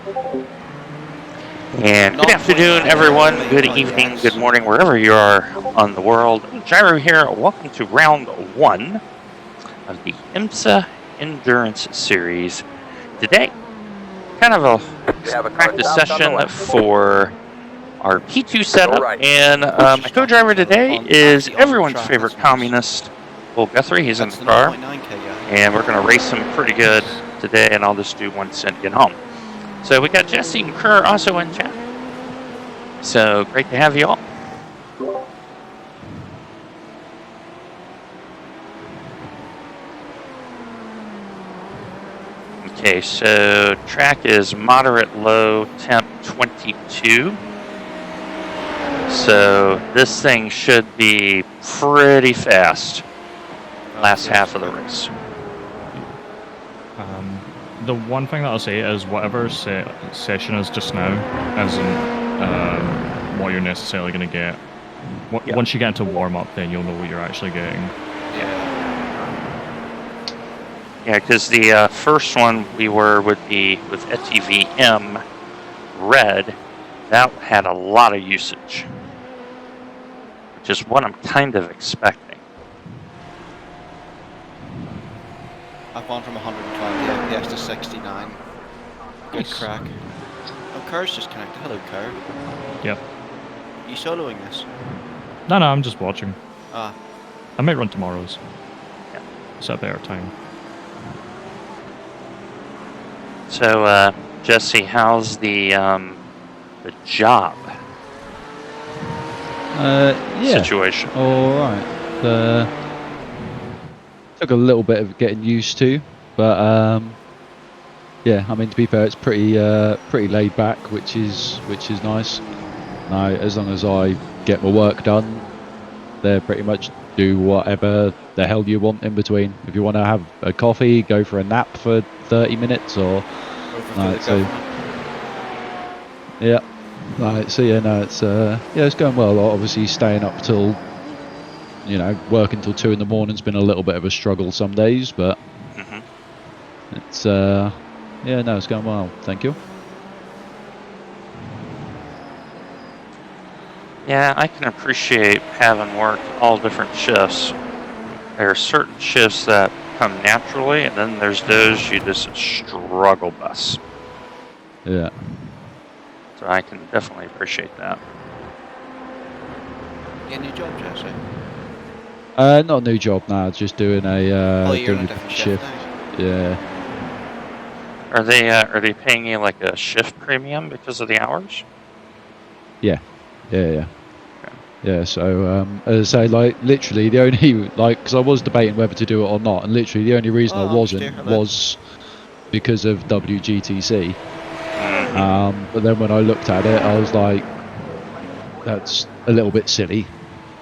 And good afternoon, everyone. Good evening, good morning, wherever you are on the world. Gyro here. Welcome to round 1 of the IMSA Endurance Series. Today, kind of a practice session for our P2 setup. And my co-driver today is everyone's favorite communist, Will Guthrie. He's in the car. And we're going to race him pretty good today, and I'll just do one cent get home. So we got Jesse and Kerr also in chat. So great to have you all. Okay, so track is moderate low, temp 22. So this thing should be pretty fast last half of the race. The one thing that I'll say is whatever session is just now isn't what you're necessarily going to get. Once you get into warm-up, then you'll know what you're actually getting. Yeah, because the first one we were with ETVM Red, that had a lot of usage, which is what I'm kind of expecting. I've gone from 120 FPS to 69. Good crack. Oh, Kerr's just connected. Hello, Kerr. Yep. Are you soloing this? No, I'm just watching. Ah. I might run tomorrow's. Yeah. It's a better time. So, Jesse, how's the job situation? All right. Took a little bit of getting used to, but yeah, I mean, to be fair, it's pretty laid back, which is nice. No, as long as I get my work done, they pretty much do whatever the hell you want in between. If you want to have a coffee, go for a nap for 30 minutes, or right, so yeah, right. So yeah, no, it's it's going well. Obviously, staying up till working till 2 in the morning's been a little bit of a struggle some days, but it's yeah, no, it's going well. Thank you. Yeah, I can appreciate having worked all different shifts. There are certain shifts that come naturally, and then there's those you just struggle bus. Yeah. So I can definitely appreciate that. You get a new job, Jesse? Not a new job now. Just doing a doing a different shift. Yeah. Are they paying you like a shift premium because of the hours? Yeah. Yeah, so as I say, like, literally the only, because I was debating whether to do it or not, and literally the only reason I wasn't was because of WGTC. But then when I looked at it, I was like, that's a little bit silly,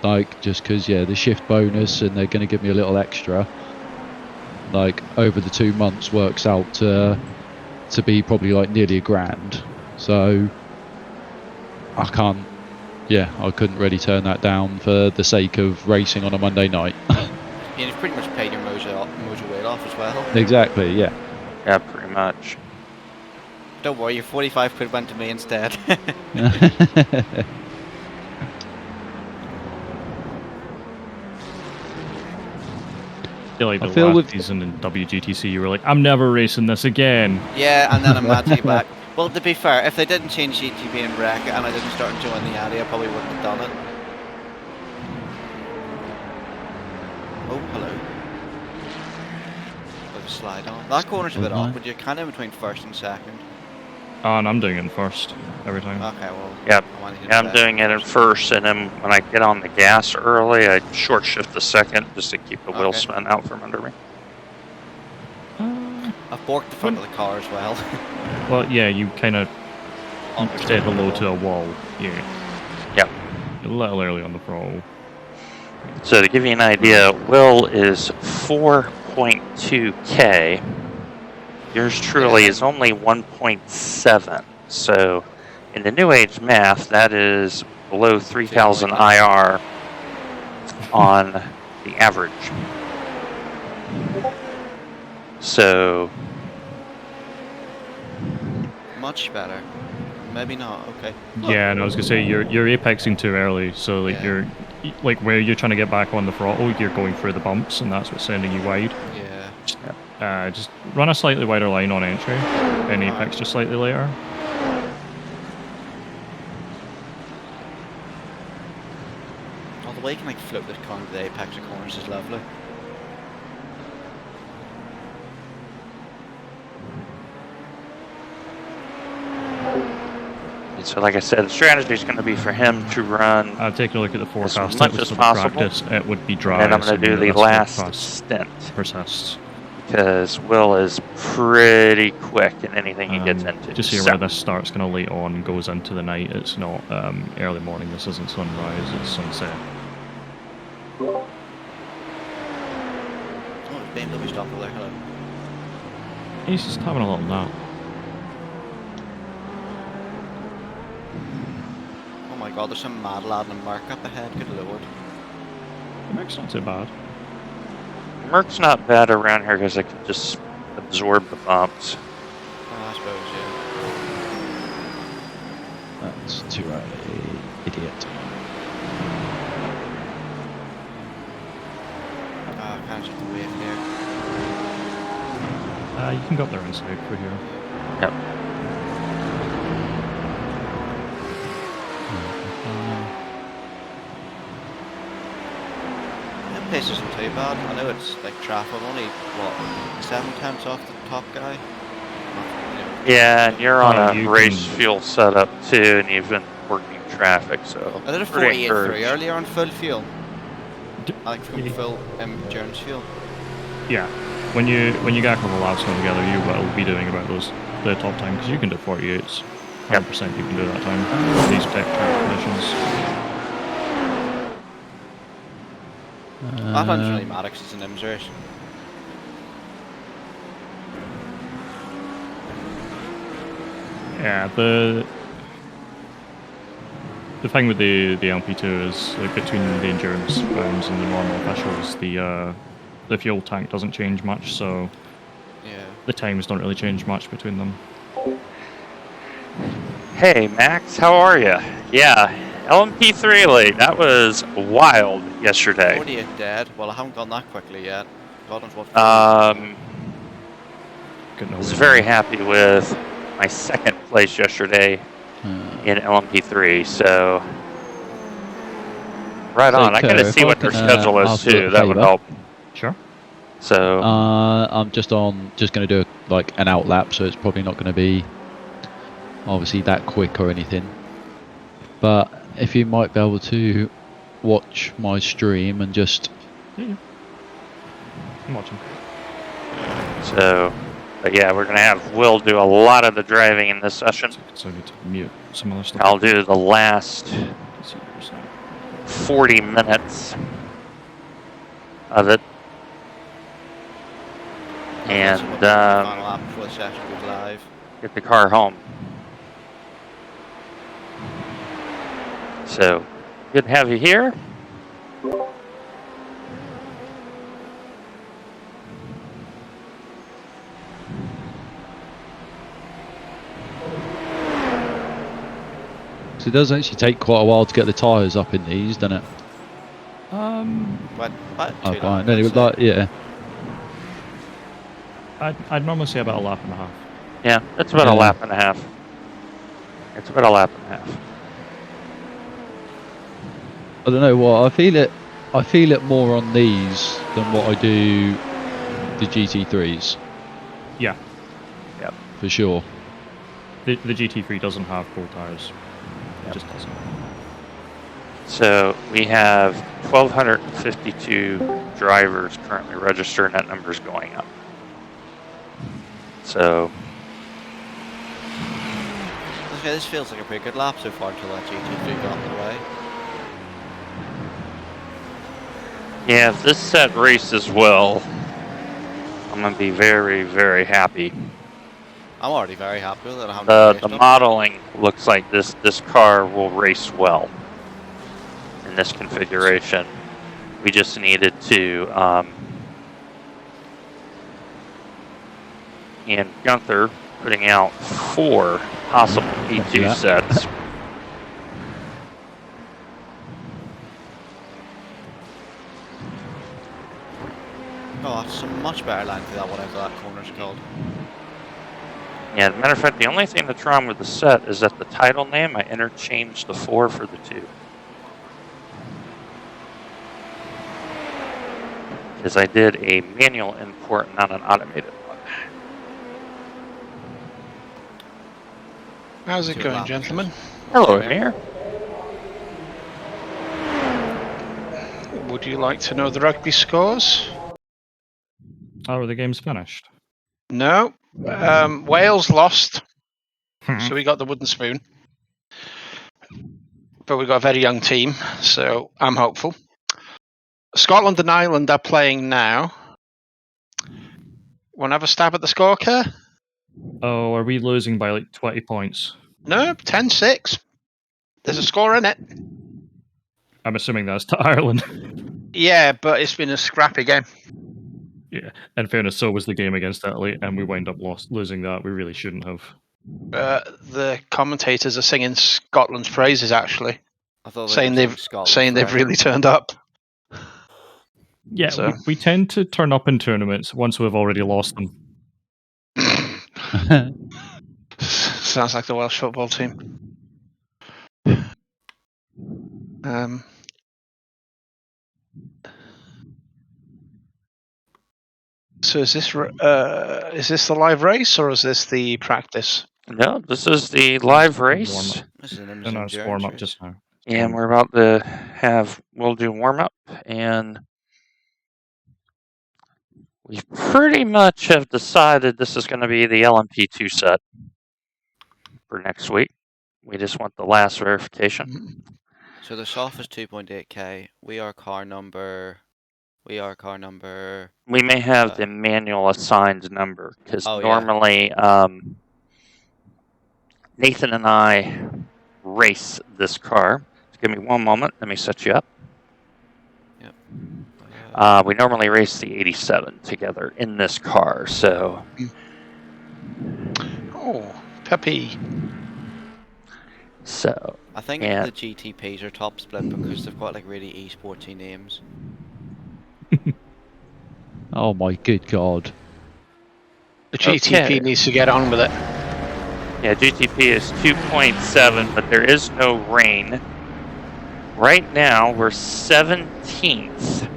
like, just because, the shift bonus, and they're going to give me a little extra, like, over the 2 months works out to be probably like nearly $1,000. So I couldn't really turn that down for the sake of racing on a Monday night. You've pretty much paid your mojo weight off as well. Exactly, yeah. Yeah, pretty much. Don't worry, your 45 quid went to me instead. Like the last season in WGTC, you were like, I'm never racing this again. Yeah, and then I'm mad to you back. Well, to be fair, if they didn't change GTB and Rec and I didn't start enjoying the area, I probably wouldn't have done it. Oh, hello. Bit of a slide on. That corner's a bit awkward. You're kind of in between first and second. Oh, and I'm doing it in first every time. Okay, well. Yep. I'm doing it in first, and then when I get on the gas early, I short shift the second just to keep the wheel spin out from under me. I've borked the front of the car as well. Well, yeah, you kind of stay hello to a wall. Yeah. Yep. A little early on the throttle. So to give you an idea, Will is 4.2K. Yours truly is only 1.7. So in the new age math, that is below 3,000 IR on the average. So Much better. Maybe not. Okay. Yeah, and I was gonna say you're apexing too early, so like Yeah. you're like where you're trying to get back on the throttle, you're going through the bumps, and that's what's sending you wide. Yeah. Just run a slightly wider line on entry, and apex Alright. just slightly later. Well, the way you can like float this car into the apex of corners is lovely. So, like I said, the strategy is going to be for him to run I've taken a look at the forecast. as much as for the possible. practice, it would be dry. And I'm going to do the last stint persists. because Will is pretty quick in anything he gets into. Just see where this starts kind of late on, goes into the night. It's not early morning. This isn't sunrise. It's sunset. Oh, BMW stop over there. Hello. He's just having a little nap. Oh my God, there's some mad lad in a Merc up ahead. Good lord. The Merc's not too bad. Merc's not bad around here because I can just absorb the bumps. Oh, I suppose, yeah. That's too early, idiot. I can't just wave here. You can go up there inside for here. Yep. That pace isn't too bad. I know it's like traffic, only, what, 7 tenths off the top guy? Yeah, and you're on a you race can- fuel setup too, and you've been working traffic, so I did a pretty 48.3 encouraged. earlier on full fuel. D- Like from Yeah. full endurance fuel. Yeah, when you get a couple of laps going together, you will be doing about the top time because you can do 48s. 100% you can do that time. These track conditions. That doesn't really matter because it's an IMSA race. Yeah, the thing with the LP2 is like, between the endurance rounds and the normal officials, the fuel tank doesn't change much, so Yeah. the times don't really change much between them. Hey Max, how are you? Yeah, LMP3 late. That was wild yesterday. 48 dead. Well, I haven't gone that quickly yet. God knows what. I Getting was away. very happy with my second place yesterday in LMP3. So right on. I gotta see what their schedule is too. That would help. Sure. So I'm just going to do like an out lap, so it's probably not going to be obviously that quick or anything. But if you might be able to watch my stream and just Yeah. I'm watching. So, but yeah, we're gonna have Will do a lot of the driving in this session. So I need to mute some other stuff. I'll do the last 40 minutes of it. And final lap before the session goes live. get the car home. So, good to have you here. So it does actually take quite a while to get the tyres up in these, doesn't it? What? Oh, fine. Anyway, like, yeah. I'd normally say about a lap and a half. Yeah, it's about a lap and a half. It's about a lap and a half. I don't know what I feel it more on these than what I do the GT3s. Yeah. Yep. For sure. The GT3 doesn't have full tires. It just doesn't. So we have 1,252 drivers currently registered, and that number's going up. So Okay, this feels like a pretty good lap so far until that GT3 got in the way. yeah, if this set races well, I'm gonna be very, very happy. I'm already very happy with it. I haven't The modeling looks like this car will race well in this configuration. We just needed to and Gunther putting out 4 possible P2 that. sets. Oh, that's a much better line for that, whatever that corner's called. Yeah, as a matter of fact, the only thing that's wrong with the set is that the title name, I interchanged the 4 for the 2. Because I did a manual import, not an automated one. How's it Two going, laps. gentlemen? Hello, There. Mayor. Would you like to know the rugby scores? Oh, are the games finished? No. Wales lost, so we got the wooden spoon. But we've got a very young team, so I'm hopeful. Scotland and Ireland are playing now. Want to have a stab at the score, Kerr? Oh, are we losing by like 20 points? No, 10-6. There's a score in it. I'm assuming that's to Ireland. Yeah, but it's been a scrappy game. Yeah, in fairness, so was the game against Italy, and we wind up losing that. We really shouldn't have. The commentators are singing Scotland's praises, actually, I thought saying they were they've Scotland saying they've forever. really turned up. Yeah, So. we tend to turn up in tournaments once we've already lost them. Sounds like the Welsh football team. So is this the live race or is this the practice? No, this is the live race. Warm-up. This is an No, IMSA it's endurance warm up race. just now. And we're about to we'll do warm up, and we pretty much have decided this is going to be the LMP2 set for next week. We just want the last verification. So the soft is 2.8k. We are car number. We may have the manual assigned number because normally Nathan and I race this car. Just give me one moment. Let me set you up. Yep. We normally race the 87 together in this car, so. Oh, puppy. So. I think the GTPs are top split because they've got like really esporty names. Oh my good god. The GTP needs to get on with it. Yeah, GTP is 2.7, but there is no rain. Right now, we're 17th in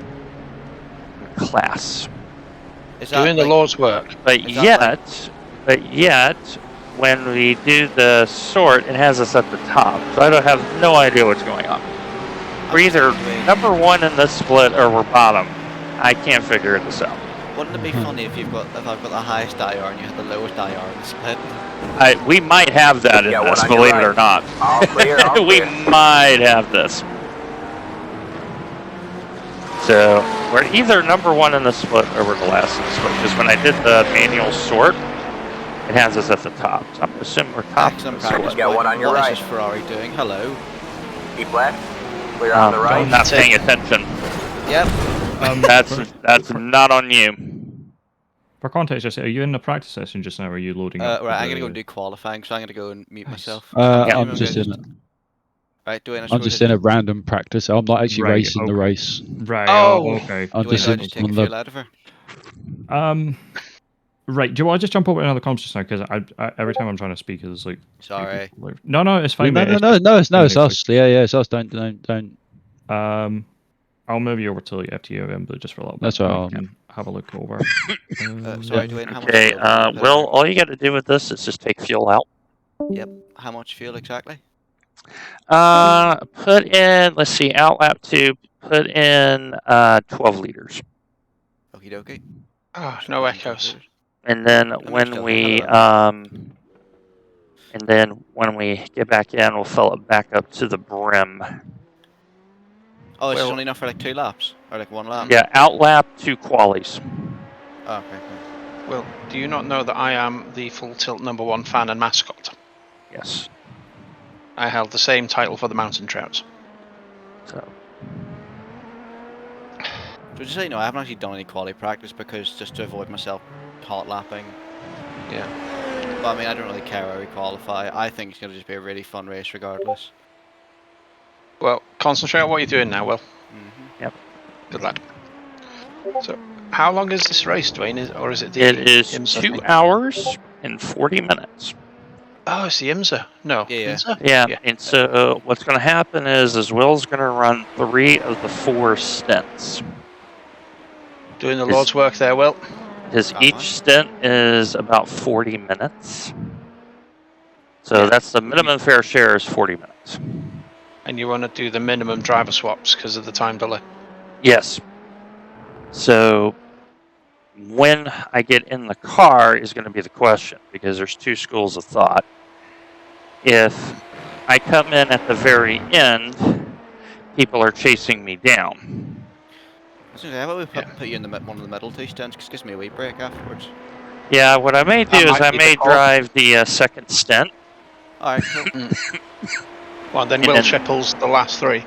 class. Doing the Lord's work. But yet, when we do the sort, it has us at the top. So I don't have no idea what's going on. We're either number 1 in the split or we're bottom. I can't figure this out. Wouldn't it be funny if I've got the highest IR and you had the lowest IR in the split? We might have that in this, believe it or not. All clear, We might have this. So we're either number 1 in the split or we're the last in the split. Because when I did the manual sort, it has us at the top. So I'm assuming we're top. Excellent practice. Got one on your right. What is Ferrari doing? Hello. Keep left. Clear on the right. I'm not paying attention. Yep. That's not on you. For context, just are you in the practice session just now, or are you loading up? Right, I'm gonna go and do qualifying, so I'm gonna go and mute myself. I'm just in it. Right, I'm just in a random practice. I'm not actually racing the race. Right. Oh, okay. I'm just in take a on fuel out of her? Right. Do you want to just jump over to another conference just now? Because I every time I'm trying to speak, it's like. Sorry. No, it's fine. No, it's us. Yeah, it's us. Don't. I'll move you over to the FTO, but just for a little bit. That's right. We can have a look over. Sorry, Dwayne, how much Okay, fuel? Will, all you got to do with this is just take fuel out. Yep. How much fuel exactly? Put in, let's see, outlap 2, put in 12 liters. Okie dokie. Oh, no echoes. And then me when still we get back in, we'll fill it back up to the brim. Oh, it's only enough for like 2 laps? Or like 1 lap? Yeah, outlap 2 qualies. Oh, okay. Well, do you not know that I am the Full Tilt #1 fan and mascot? Yes. I held the same title for the Mountain Trouts. So. Just so you know, I haven't actually done any quality practice because just to avoid myself hot lapping. Yeah. But I mean, I don't really care where we qualify. I think it's going to just be a really fun race regardless. Well, concentrate on what you're doing now, Will. Yep. Good lad. So, how long is this race, Dwayne? Or is it the It is IMSA 2 thing? hours and 40 minutes. Oh, it's the IMSA. No, Yeah. IMSA? Yeah, and so what's going to happen is Will's going to run 3 of the 4 stints. Doing the Lord's work there, Will. Because Come each on. stint is about 40 minutes. So Yeah. that's the minimum fair share is 40 minutes. And you want to do the minimum driver swaps because of the time delay. Yes. So when I get in the car is going to be the question, because there's 2 schools of thought. If I come in at the very end, people are chasing me down. So how about we put you in one of the middle 2 stints? Because it gives me a wee break afterwards. Yeah, what I may do That is might I be the may call. drive the second stint. Alright, cool. Well, then And Will then- Shipple's the last 3.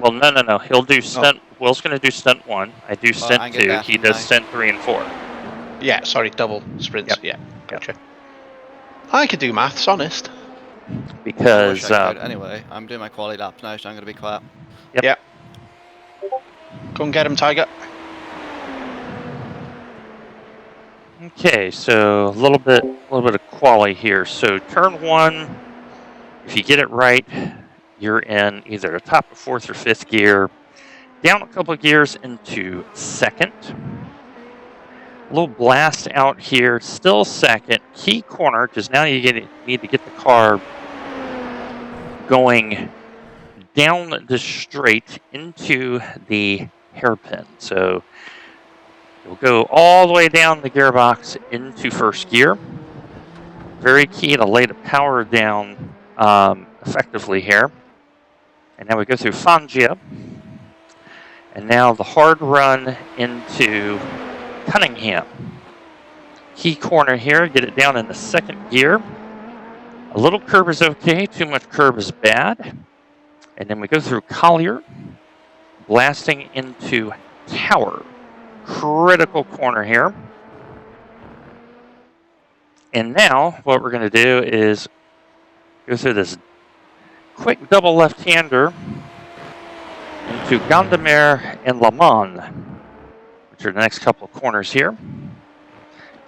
Well, no. He'll do stint. Will's going to do stint 1. I do stint I get 2. that, He didn't does I? stint 3 and 4. Yeah, sorry, double sprints. Yep. Yeah, gotcha. I could do maths, honest. I wish Because I could. Anyway, I'm doing my quality laps now, so I'm going to be quiet. Yep. Yeah. Go and get him, Tiger. okay, so a little bit of quali here. So turn 1, if you get it right, you're in either the top of 4th or 5th gear, down a couple of gears into 2nd. A little blast out here, still 2nd. Key corner, because now you need to get the car going down the straight into the hairpin. So you'll go all the way down the gearbox into 1st gear. Very key to lay the power down effectively here. And now we go through Fangia. And now the hard run into Cunningham. Key corner here, get it down in the 2nd gear. A little curb is okay, too much curb is bad. And then we go through Collier, blasting into Tower. Critical corner here. And now what we're going to do is go through this quick double left-hander into Gondomar and Le Mans, which are the next couple of corners here.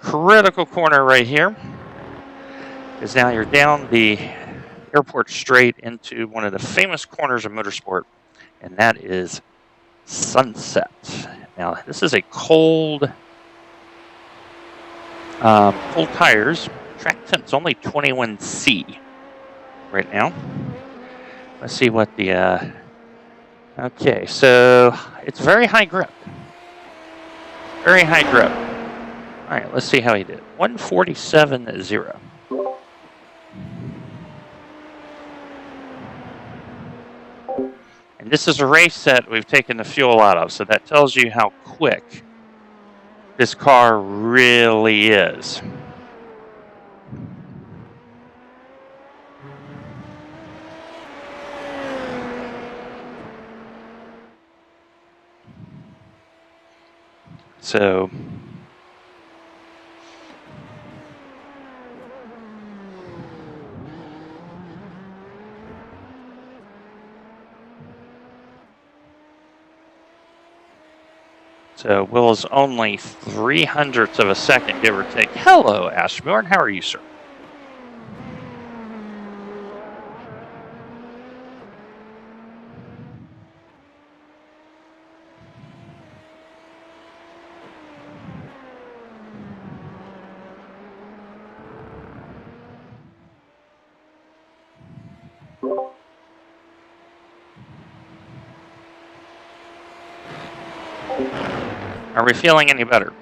Critical corner right here, because now you're down the airport straight into one of the famous corners of motorsport, and that is Sunset. Now, this is a cold tires. Track temp's only 21C right now. Let's see what the... okay, so it's very high grip. Very high grip. All right, let's see how he did. 147.0. And this is a race that we've taken the fuel out of, so that tells you how quick this car really is. So Will is only 0.03 of a second, give or take. Hello, Ashmorn. How are you, sir? Are we feeling any better?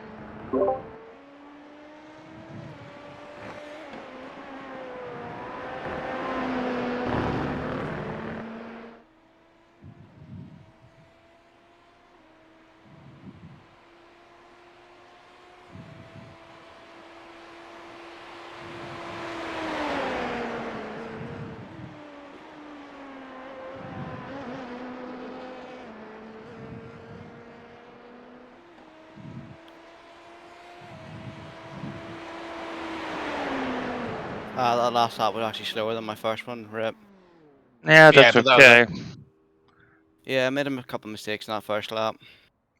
That last lap was actually slower than my first one. Rip. Yeah, Yeah, that's but that was okay. Yeah, I made a couple mistakes in that first lap.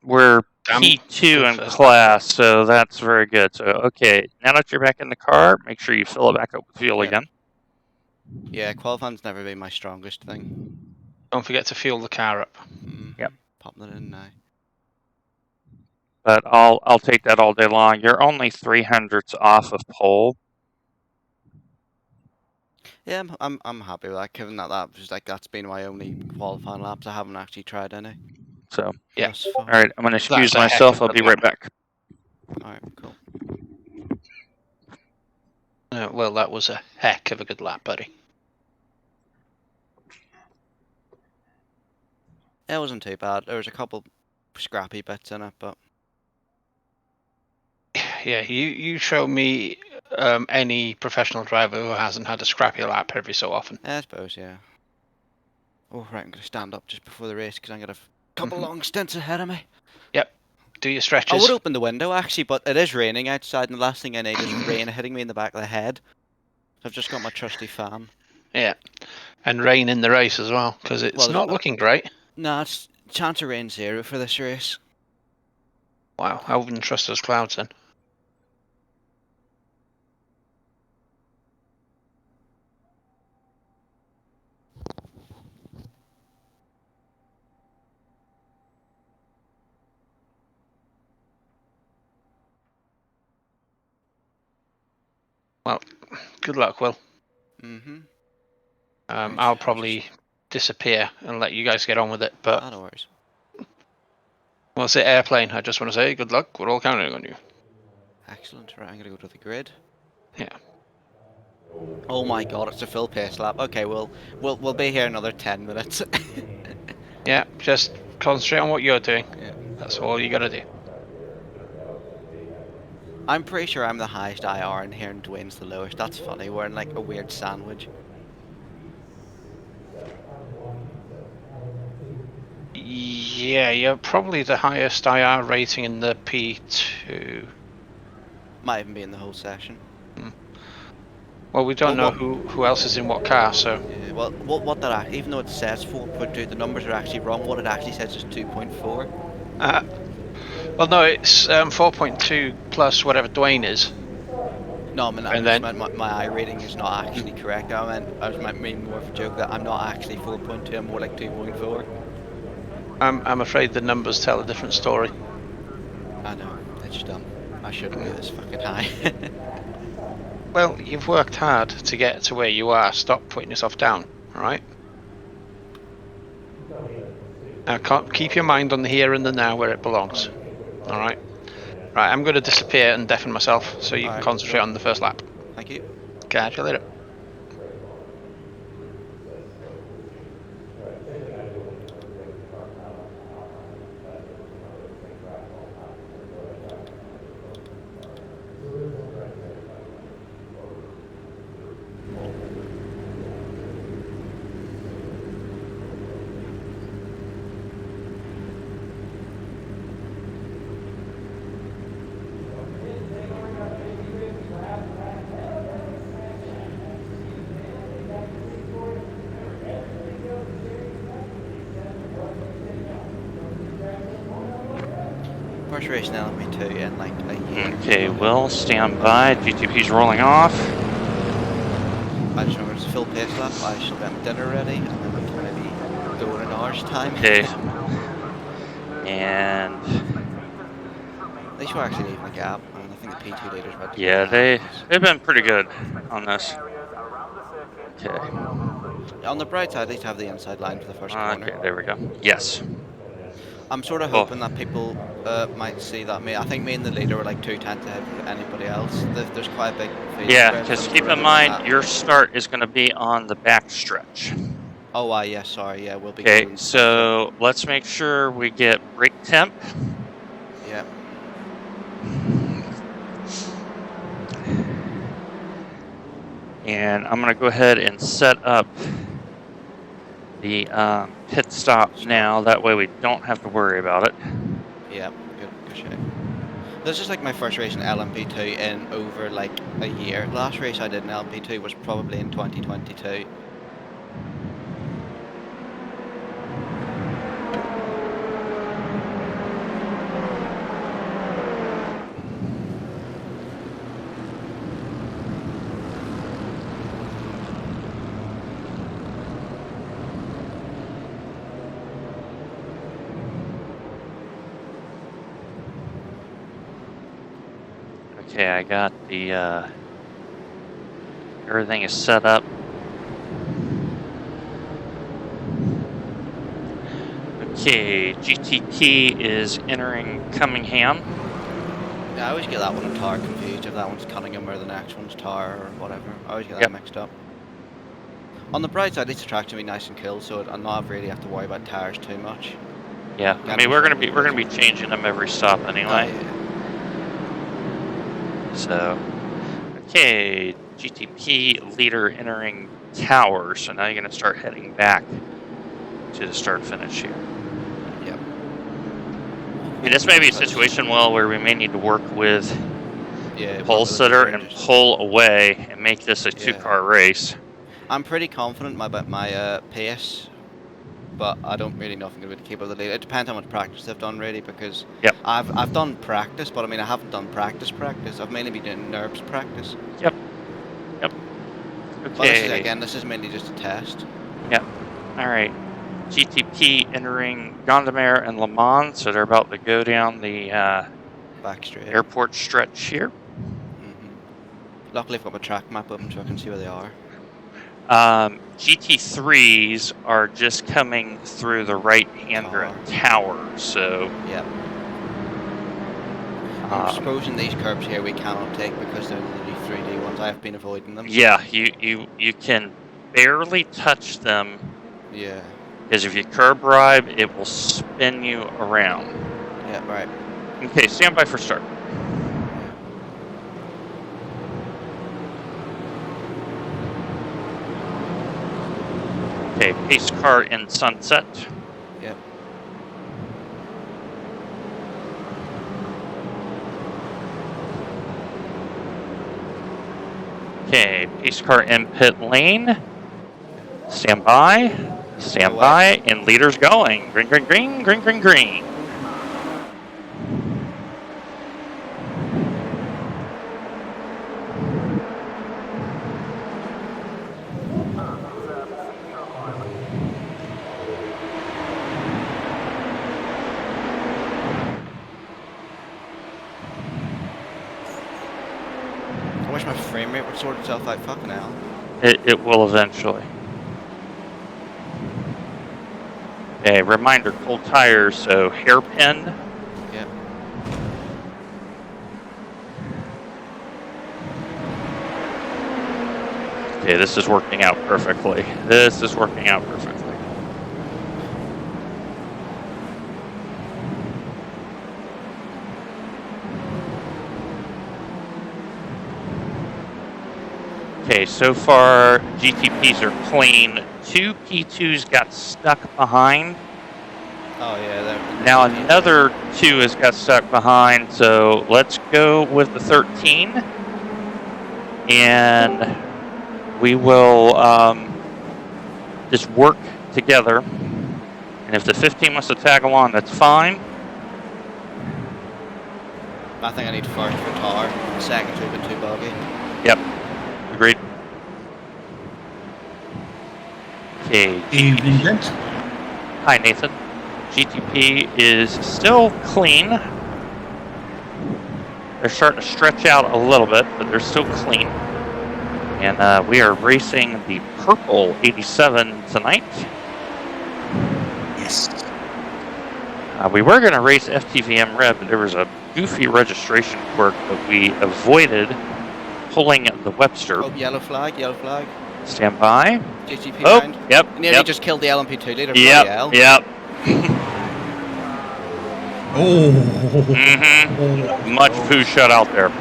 We're Damn P2 good in first lap. class, so that's very good. So, okay, now that you're back in the car, make sure you fill it back up with fuel Yep. again. Yeah, qualifying's never been my strongest thing. Don't forget to fuel the car up. Yep. Popping it in now. But I'll take that all day long. You're only 300ths off of pole. Yeah, I'm happy with that. Given that was like that's been my only qualifying laps, I haven't actually tried any. So, Yeah. Thus far. all right, I'm going to excuse That's a heck myself. of I'll a be good right lap. back. All right, cool. Well, that was a heck of a good lap, buddy. It wasn't too bad. There was a couple scrappy bits in it, but Yeah, you show me any professional driver who hasn't had a scrappy lap every so often. I suppose, yeah. Oh, right, I'm going to stand up just before the race because I'm going to have a couple Mhm. long stints ahead of me. Do your I stretches. would open the window, actually, but it is raining outside, and the last thing I need is rain hitting me in the back of the head. So I've just got my trusty fan. Yeah, and rain in the race as well, because it's Well, not looking great. Nah, it's chance of rain 0 for this race. Wow, I wouldn't trust those clouds then. Well, good luck, Will. Mm-hmm. I'll probably disappear and let you guys get on with it, but No worries. well, it's airplane. I just want to say good luck. We're all counting on you. Excellent. Right, I'm going to go to the grid. Yeah. Oh my god, it's a full pace lap. Okay, we'll be here another 10 minutes. Yeah, just concentrate on what you're doing. Yeah. That's all you gotta do. I'm pretty sure I'm the highest IR in here and Dwayne's the lowest. That's funny. We're in like a weird sandwich. Yeah, you're probably the highest IR rating in the P2. Might even be in the whole session. Well, we don't Well, know who else is in what car, so. Yeah, well, what that even though it says 4.2, the numbers are actually wrong. What it actually says is 2.4. Well, no, it's 4.2 plus whatever Dwayne is. No, I mean, I And just then- meant my I rating is not actually correct. I was meant more of a joke that I'm not actually 4.2. I'm more like 2.4. I'm afraid the numbers tell a different story. I know. It's dumb. I shouldn't be this fucking high. Well, you've worked hard to get to where you are. Stop putting yourself down, alright? Now, keep your mind on the here and the now where it belongs. Alright? Right, I'm going to disappear and deafen myself so you can Alright, concentrate cool. on the first lap. Thank you. Catch you later. First race in LMP2 in like a year. Okay, Will, stand by. GTP's rolling off. I just remember it's a full pace lap. I should have dinner ready, and then we can maybe go in an hour's time. Okay. And They should actually leave a gap, and I think the P2 leaders about to yeah, go down. they've been pretty good on this. Okay. On the bright side, at least have the inside line for the first corner. Okay, there we go. Yes. I'm sort of Cool. hoping that people might see that I think me and the leader were like 2 tenths ahead of anybody else. There's quite a big field. Yeah, because keep in mind your start is going to be on the back stretch. Oh, yeah, sorry, yeah, we'll be. Okay, so let's make sure we get brake temp. Yeah. And I'm going to go ahead and set up the pit stop now. That way we don't have to worry about it. Yeah, good shape. This is like my first race in LMP2 in over like a year. Last race I did in LMP2 was probably in 2022. Okay, I got the, everything is set up. Okay, GTP is entering Cunningham. Yeah, I always get that one and Tower confused, if that one's Cunningham or the next one's Tower or whatever. I always get that mixed up. On the bright side, these tracks will be nice and cool, so I'm not really have to worry about tires too much. Yeah, I mean we're gonna be changing them every stop anyway. Oh, yeah. So, okay, GTP leader entering Tower. So now you're gonna start heading back to the start finish here. Yep. I mean, this may be a situation, well, where we may need to work with Yeah, pole sitter and pull away and make this a two-car race. I'm pretty confident about my pace, but I don't really know if I'm going to be able to keep up the lead. It depends how much practice I've done, really, because I've done practice, but I mean I haven't done practice. I've mainly been doing nerves practice. Yep. Okay. But this is mainly just a test. Yep. All right. GTP entering Gondomar and Le Mans, so they're about to go down the back straight airport stretch here. Luckily, I've got my track map open so I can see where they are. GT3s are just coming through the right-hand tower, so... Yep. I'm supposing these curbs here we cannot take because they're the 3D ones. I have been avoiding them. Yeah, you can barely touch them. Yeah. Because if you curb ride, it will spin you around. Yeah, right. Okay, stand by for start. Okay, pace car in sunset. Yep. Okay, pace car in pit lane. Stand by. Stand by, and leader's going. Green, green, green, green, green, green. I wish my frame rate would sort itself out. Fucking hell. It will eventually. Okay, reminder, cold tires, so hairpin. Yep. Okay, this is working out perfectly. This is working out perfectly. Okay, so far GTPs are clean. 2 P2s got stuck behind. Oh yeah. Now another 2 has got stuck behind, so let's go with the 13. And we will just work together. And if the 15 wants to tag along, that's fine. I think I need first for Tar. Second to a bit too buggy. Yep. Agreed. Okay. Evening, gents. Hi, Nathan. GTP is still clean. They're starting to stretch out a little bit, but they're still clean. And we are racing the purple 87 tonight. Yes. We were going to race FTVM Red, but there was a goofy registration quirk that we avoided pulling the Webster. Oh, yellow flag, yellow flag. Stand by. GTP Oh, round. yep. Nearly just killed the LMP2 leader. Yep, yep. Oh. Mm-hmm. Much poo shut out there.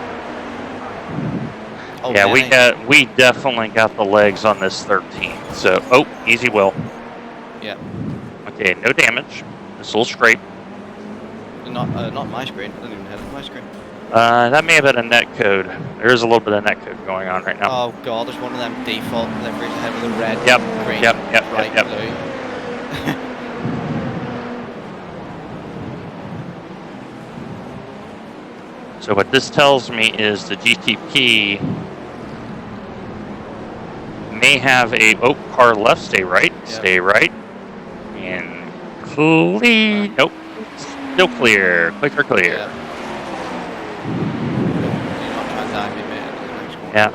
Oh, yeah, man. we definitely got the legs on this 13. So, oh, easy will. Yeah. Okay, no damage. This little scrape. Not my screen. I didn't even have my screen. That may have been a net code. There is a little bit of net code going on right now. Oh god, there's one of them default liveries ahead with a red, Yep, green, yep, bright yep. blue. So what this tells me is the GTP may have a car left, stay right, stay right, and clear. Nope, still clear, clear. Yeah. You're not trying to dive me, man, into the next corner. Yeah.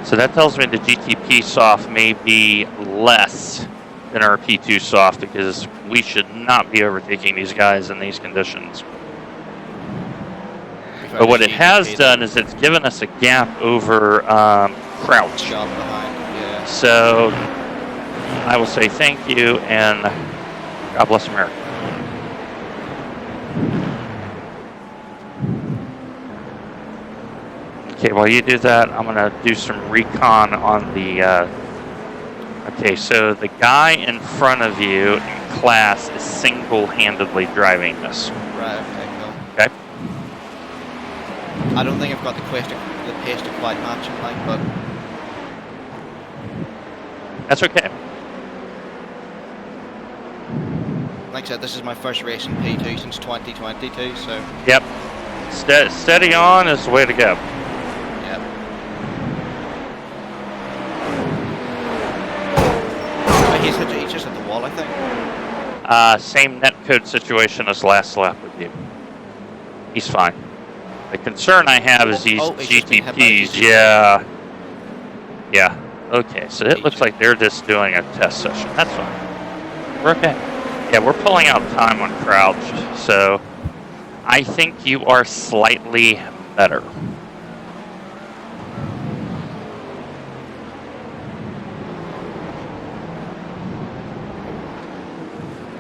So that tells me the GTP soft may be less than our P2 soft because we should not be overtaking these guys in these conditions. But what it has done is it's given us a gap over Crouch. Shot behind, yeah. So I will say thank you and God bless America. Okay, while you do that, I'm going to do some recon on the... Okay, so the guy in front of you in class is single-handedly driving this. Right, okay, cool. Okay. I don't think I've got the pace to quite match him, like, but... That's okay. Like I said, this is my first race in P2 since 2022, so... Yep. Steady on is the way to go. Yep. He's just at the wall, I think. Same netcode situation as last lap with you. He's fine. The concern I have is these GTPs. Yeah. Yeah. Okay, so it looks like they're just doing a test session. That's fine. We're okay. Yeah, we're pulling out time on Crouch, so I think you are slightly better.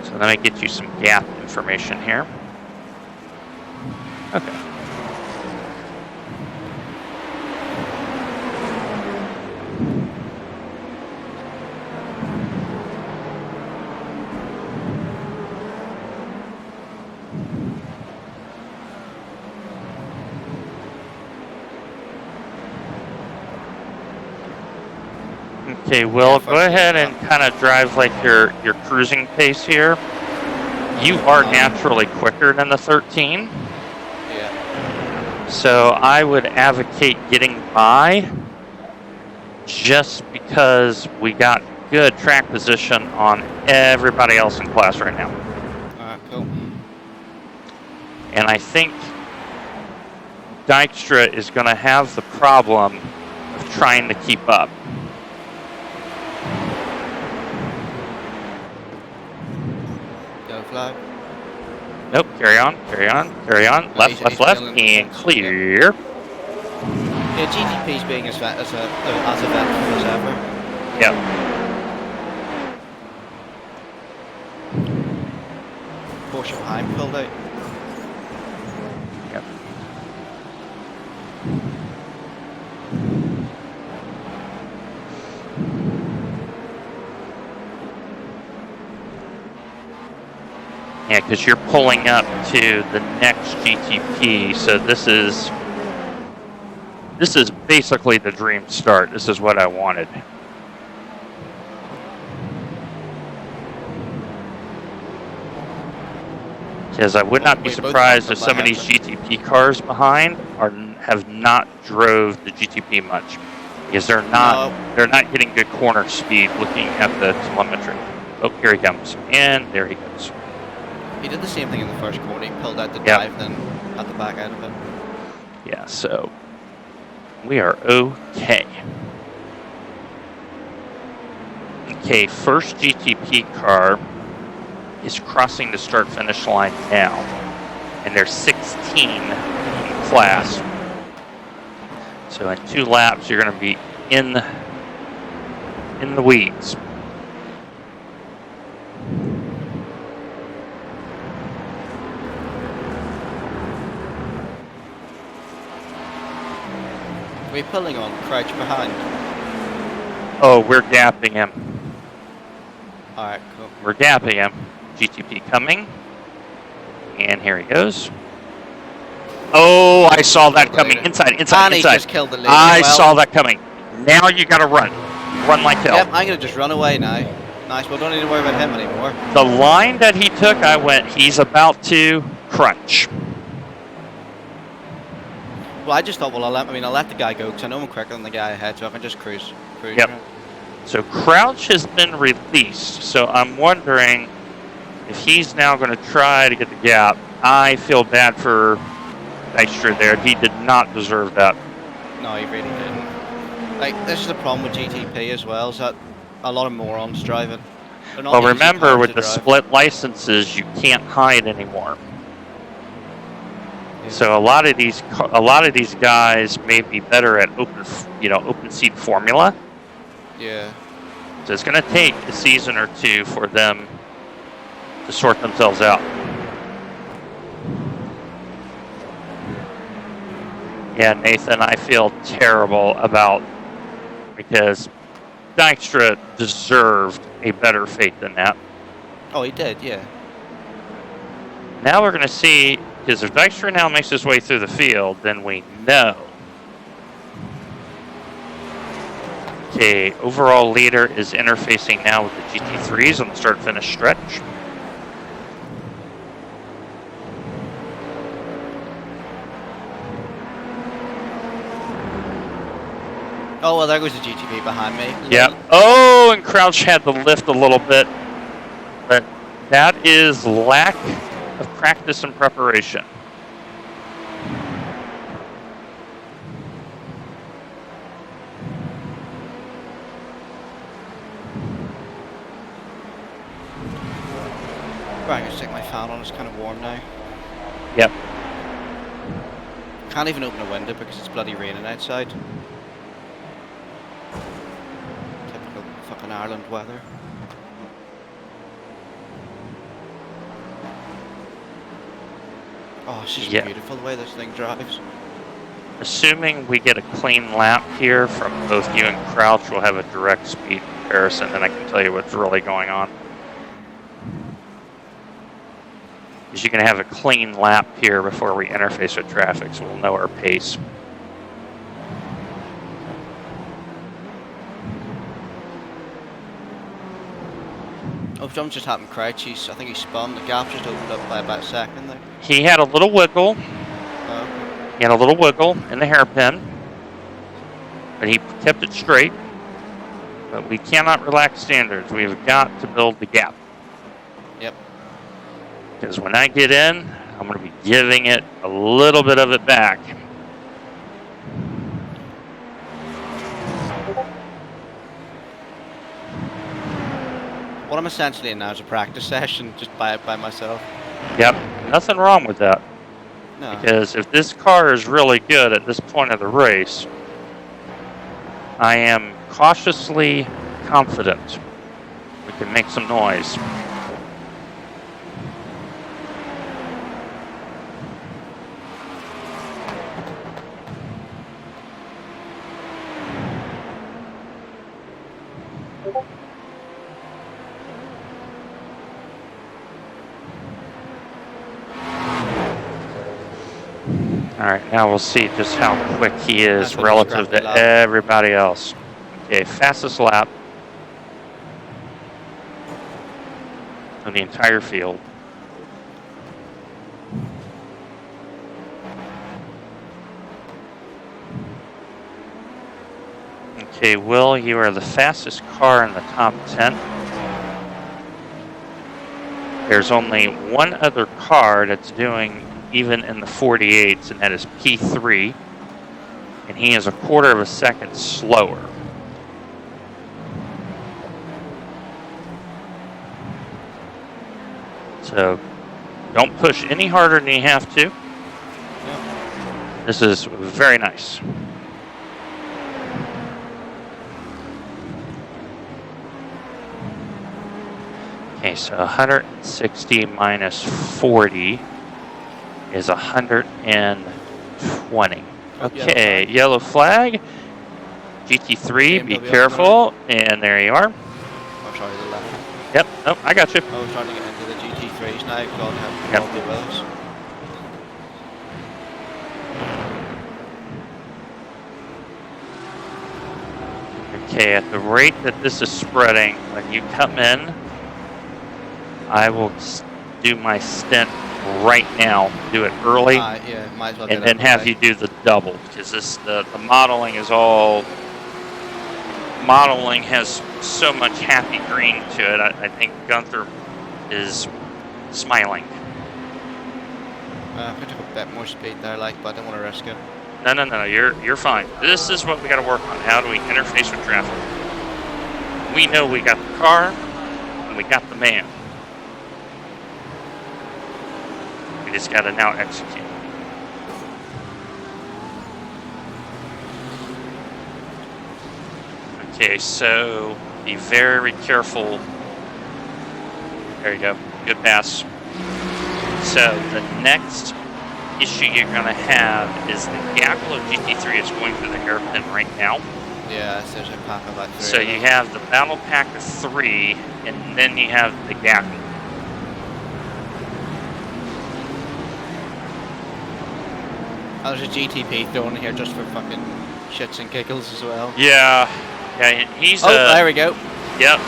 So let me get you some gap information here. Okay. Okay, Will, go ahead and kind of drive like your cruising pace here. You are naturally quicker than the 13. Yeah. So I would advocate getting by just because we got good track position on everybody else in class right now. Alright, cool. And I think Dykstra is going to have the problem of trying to keep up. Flag. Nope, carry on. Left, and clear. Yeah, GTP's being as eventful as ever. Yep. Porsche behind pulled out. Yep. Yeah, because you're pulling up to the next GTP, so this is basically the dream start. This is what I wanted. Because I would not be surprised if some of these GTP cars behind have not drove the GTP much, because they're not getting good corner speed looking at the telemetry. Oh, here he comes, and there he goes. He did the same thing in the first corner. He pulled out the dive, then at the back out of it. Yeah, so we are okay. Okay, first GTP car is crossing the start-finish line now, and there's 16 in class. So in 2 laps, you're going to be in the weeds. We're pulling on Crouch behind. Oh, we're gapping him. Alright, cool. We're gapping him. GTP coming. And here he goes. Oh, I saw that coming. Inside. And he just killed the leader. I saw that coming. Now you gotta run. Run like hell. Yep, I'm gonna just run away now. Nice, well, don't need to worry about him anymore. The line that he took, I went, he's about to crunch. Well, I just thought, well, I'll let the guy go, because I know I'm quicker than the guy ahead, so I can just cruise. Yep. So crouch has been released, so I'm wondering if he's now going to try to get the gap. I feel bad for Dykstra there. He did not deserve that. No, he really didn't. Like, this is the problem with GTP as well, is that a lot of morons drive it. Well, remember, with the split licenses, you can't hide anymore. Yeah. So a lot of these guys may be better at open seat formula. Yeah. So it's going to take a season or two for them to sort themselves out. Yeah, Nathan, I feel terrible about, because Dykstra deserved a better fate than that. Oh, he did, yeah. Now we're going to see, because if Dykstra now makes his way through the field, then we know. Okay, overall leader is interfacing now with the GT3s on the start-finish stretch. Oh, well, there goes the GTP behind me. Yeah. Oh, and Crouch had to lift a little bit. But that is lack of practice and preparation. Right, I'm gonna stick my fan on, it's kind of warm now. Yep. Can't even open a window because it's bloody raining outside. Typical fucking Ireland weather. Oh, it's just beautiful the way this thing drives. Assuming we get a clean lap here from both you and Crouch, we'll have a direct speed comparison, and I can tell you what's really going on. Because you can have a clean lap here before we interface with traffic, so we'll know our pace. Oh, jump just happened, Crouch. I think he spun. The gap just opened up by about a second there. He had a little wiggle. Oh. He had a little wiggle in the hairpin, but he kept it straight. But we cannot relax standards. We've got to build the gap. Yep. Because when I get in, I'm going to be giving it a little bit of it back. What I'm essentially in now is a practice session, just by myself. Yep, nothing wrong with that. No. Because if this car is really good at this point of the race, I am cautiously confident we can make some noise. Alright, now we'll see just how quick he is relative to everybody else. Okay, fastest lap of the entire field. Okay, Will, you are the fastest car in the top 10. There's only one other car that's doing even in the 48s, and that is P3, and he is a quarter of a second slower. So don't push any harder than you have to. This is very nice. Okay, so 160 minus 40 is 120. Okay, yellow flag. GT3, be careful. And there you are. Oh, sorry, the left. Yep. Oh, I got you. Oh, we're starting to get into the GT3s now. God help Yep. God be with us. Okay, at the rate that this is spreading, when you come in, I will do my stint right now. Do it early, Yeah, might as well and get then out have you do the double, because the modeling is all. Modeling has so much happy green to it. I think Gunther is smiling. I took a bit more speed there, like, but I don't want to risk it. No. You're fine. This is what we got to work on. How do we interface with traffic? We know we got the car, and we got the man. We just got to now execute. Okay, so be very careful. There you go. Good pass. So the next issue you're going to have is the Gagolo GT3 is going through the hairpin right now. Yeah, so there's a pack of like 3. So you have the Battle Pack of 3, and then you have the Gagolo. Oh, there's a GTP thrown in here just for fucking shits and giggles as well. Yeah, he's there we go. Yep.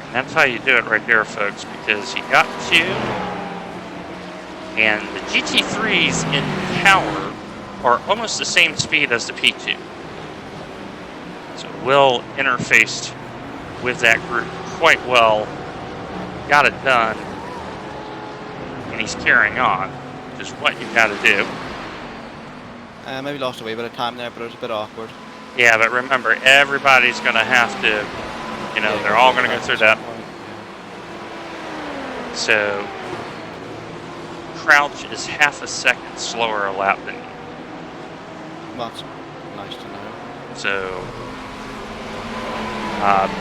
And that's how you do it right there, folks, because you got 2, and the GT3s in power are almost the same speed as the P2. So Will interfaced with that group quite well, got it done, and he's carrying on, which is what you've got to do. Maybe lost a wee bit of time there, but it was a bit awkward. Yeah, but remember, everybody's going to have to, they're all going to go through that. So, Crouch is half a second slower a lap than you. Well, that's nice to know. So,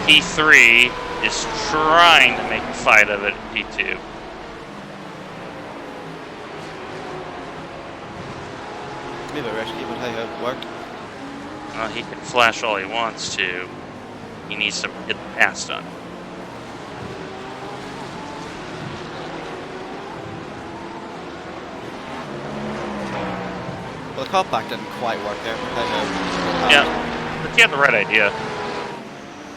P3 is trying to make a fight of it at P2. Maybe a bit risky, but hey, it worked. He can flash all he wants to. He needs to get the pass done. Well, the cutback didn't quite work there. Yeah, but you had the right idea.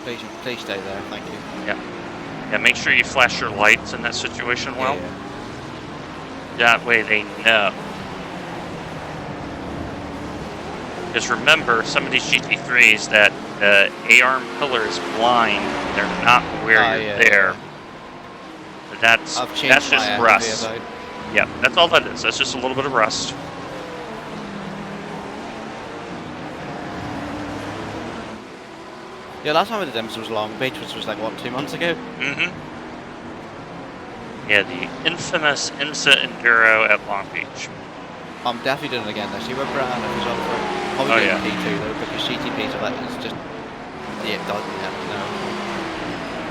Please stay there, thank you. Yeah, make sure you flash your lights in that situation well. That way they know. Because remember, some of these GT3s that the A-arm pillar is blind, they're not aware you're there. But that's just rust. Yeah, that's all that is. That's just a little bit of rust. Yeah, last time we did IMSA was Long Beach, which was like, what, 2 months ago? Mm-hmm. Yeah, the infamous IMSA Enduro at Long Beach. I'm definitely doing it again this year. We're brand new as well for probably P2 though, because GTPs are like, it's just, yeah, it doesn't, no.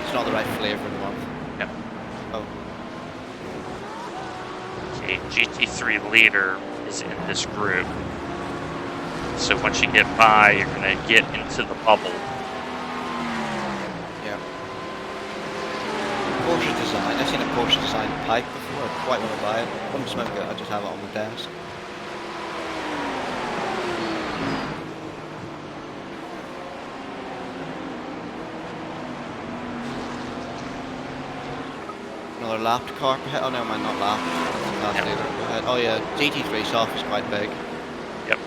It's not the right flavour in the month. Yep. Oh. Okay, GT3 leader is in this group. So once you get by, you're going to get into the bubble. Yeah. Porsche design. I've seen a Porsche design pipe before. I quite want to buy it. I wouldn't smoke it, I just have it on the desk. Another lapped car per head. Oh no, mine not lapped. Yep. Oh yeah, GT3 soft is quite big. Yep.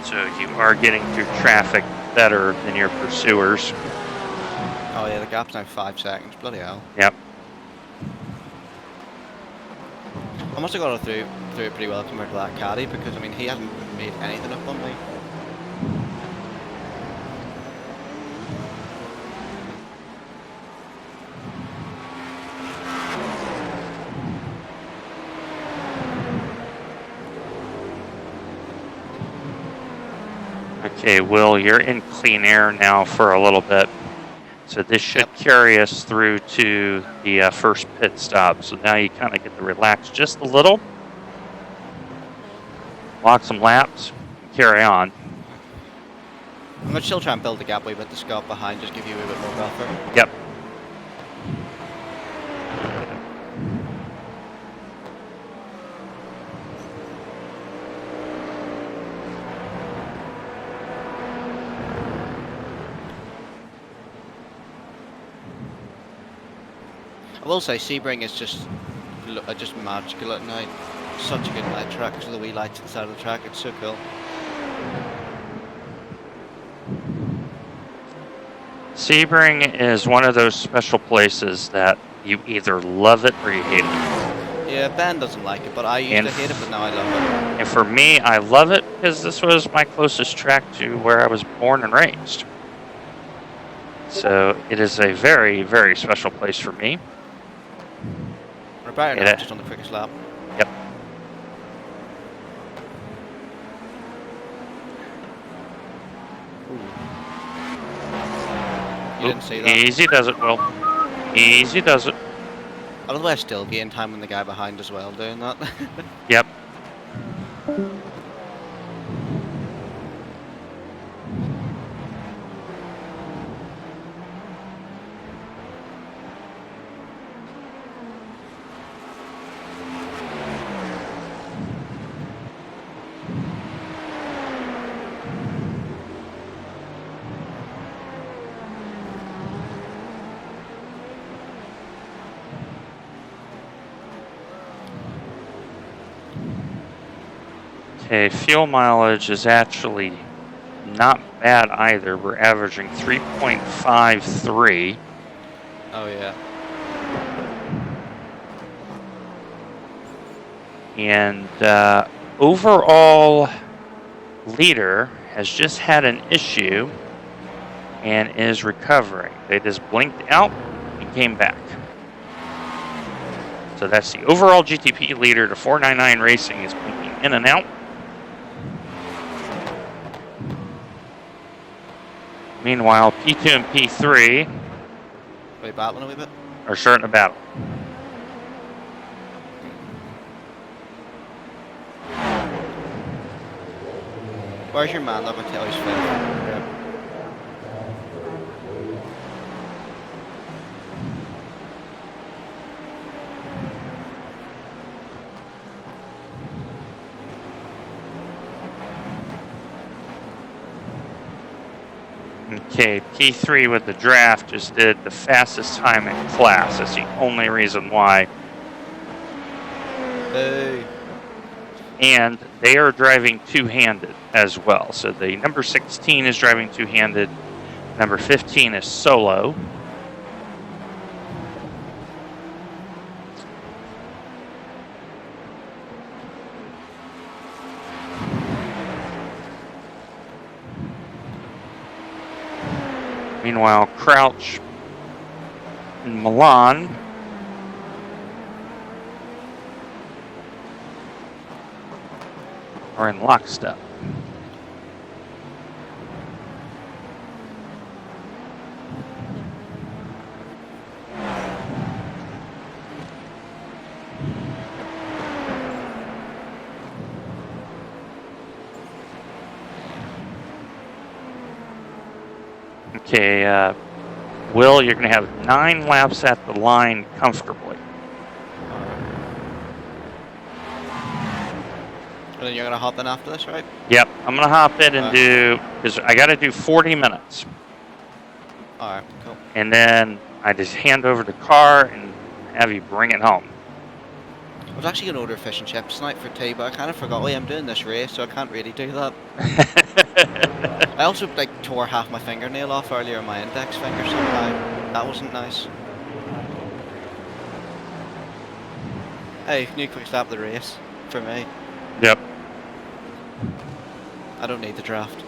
So you are getting through traffic better than your pursuers. Oh yeah, the gap's now 5 seconds. Bloody hell. Yep. I must have got it through it pretty well compared to that caddy, because I mean he hasn't made anything up on me. Okay, Will, you're in clean air now for a little bit. So this should carry us through to the first pit stop. So now you kind of get to relax just a little. Lock some laps, carry on. I'm going to still try and build the gap a wee bit to Scott behind, just give you a wee bit more buffer. Yep. I will say Sebring is just magical at night. Such a good night track because of the wee lights at the side of the track. It's so cool. Sebring is one of those special places that you either love it or you hate it. Yeah, Ben doesn't like it, but I used to hate it, but now I love it. And for me, I love it because this was my closest track to where I was born and raised. So it is a very, very special place for me. We're better now, just on the quickest lap. Yep. You didn't see that. Easy does it, Will. Easy does it. I love the way I still gain time when the guy behind as well doing that. Yep. Okay, fuel mileage is actually not bad either. We're averaging 3.53. Oh yeah. And overall leader has just had an issue and is recovering. They just blinked out and came back. So that's the overall GTP leader to 499 Racing is blinking in and out. Meanwhile, P2 and P3 Are we battling a wee bit? are starting a battle. Where's your man? Let me tell you his face. Okay, P3 with the draft just did the fastest time in class. That's the only reason why. Hey. And they are driving two-handed as well. So the number 16 is driving two-handed. Number 15 is solo. Meanwhile, Crouch and Milan are in lockstep. Okay, Will, you're going to have 9 laps at the line comfortably. And then you're going to hop in after this, right? Yep, I'm going to hop in and do, because I got to do 40 minutes. Alright, cool. And then I just hand over the car and have you bring it home. I was actually going to order fish and chips tonight for tea, but I kind of forgot, I'm doing this race, so I can't really do that. I also tore half my fingernail off earlier on my index finger somehow. That wasn't nice. Hey, new quick stop of the race for me. Yep. I don't need the draft.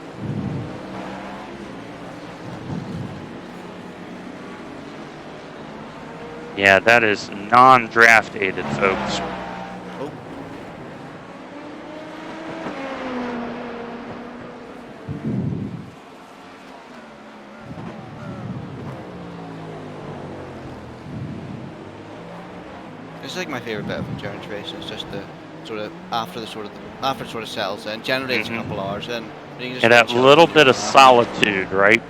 Yeah, that is non-draft aided, folks. Oh. This is like my favorite bit of endurance racing. It's just the sort of after it sort of settles in. Generally, it's a couple hours in. You can just And go that chill little and bit do of your laps. solitude, right?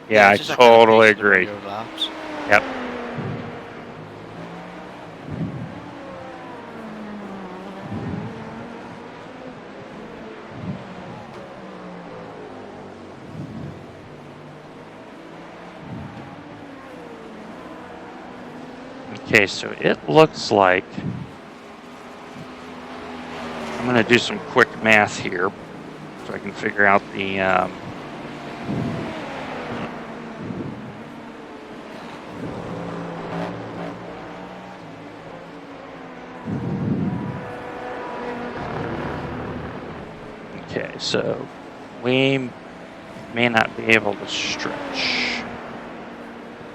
Yeah, I it's just that kind of totally peace to run agree. your laps. Yep. Okay, so it looks like I'm going to do some quick math here so I can figure out the okay, so we may not be able to stretch.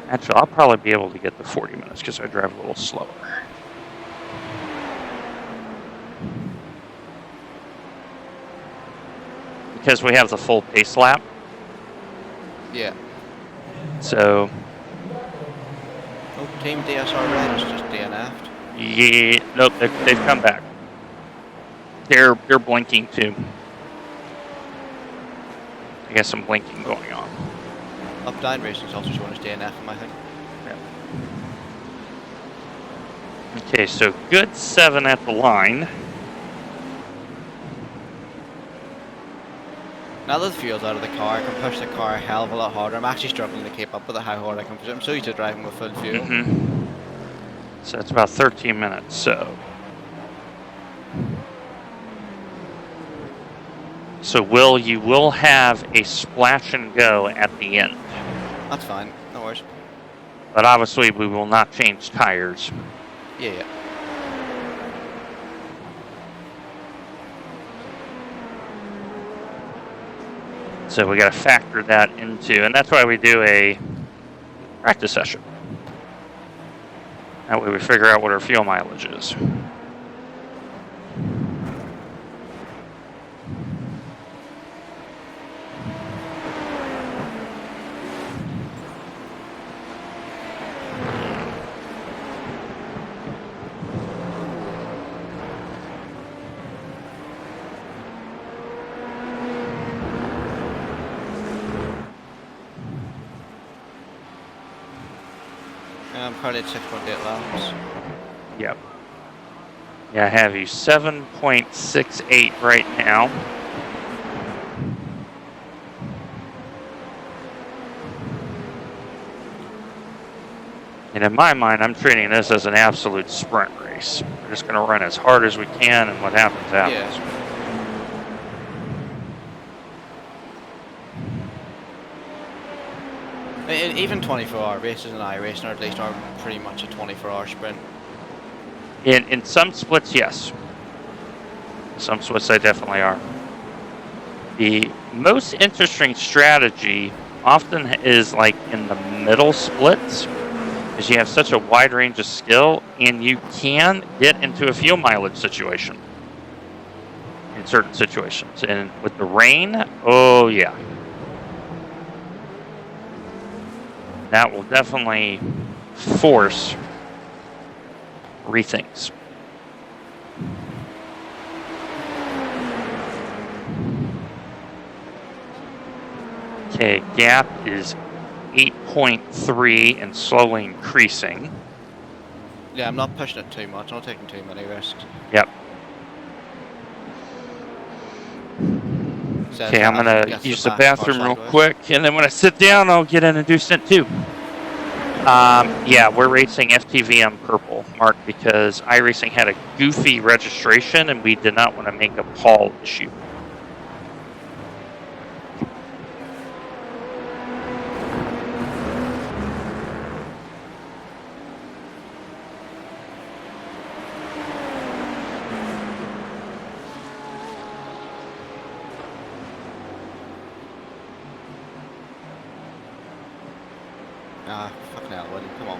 Actually, I'll probably be able to get the 40 minutes because I drive a little slower. Because we have the full pace lap. Yeah. So, Oh, Team DSR Red is just DNF'd. yeah, nope, they've come back. They're blinking too. I guess some blinking going on. Up Down Racing is also showing as DNF, I think. Okay, so good 7 at the line. Now that the fuel's out of the car, I can push the car a hell of a lot harder. I'm actually struggling to keep up with how hard I can push it. I'm so used to driving with full fuel. So that's about 13 minutes, so. So you will have a splash and go at the end. That's fine, no worries. But obviously we will not change tires. Yeah. So we got to factor that into, and that's why we do a practice session. That way we figure out what our fuel mileage is. I'm currently at 6.8 laps. Yep. Yeah, I have you 7.68 right now. And in my mind, I'm treating this as an absolute sprint race. We're just going to run as hard as we can, and what happens happens. Yeah. Even 24-hour races and iRacing at least are pretty much a 24-hour sprint. In some splits, yes. Some splits, they definitely are. The most interesting strategy often is like in the middle splits, because you have such a wide range of skill, and you can get into a fuel mileage situation in certain situations. And with the rain, oh yeah. That will definitely force rethinks. Okay, gap is 8.3 and slowly increasing. Yeah, I'm not pushing it too much. I'm not taking too many risks. Yep. So Okay, I'm gonna use the bathroom real quick, and then when I sit down, I'll get in and do Stint 2. Yeah, we're racing FTVM Purple, Mark, because iRacing had a goofy registration, and we did not want to make a Paul issue. Ah, fucking hell, William, come on.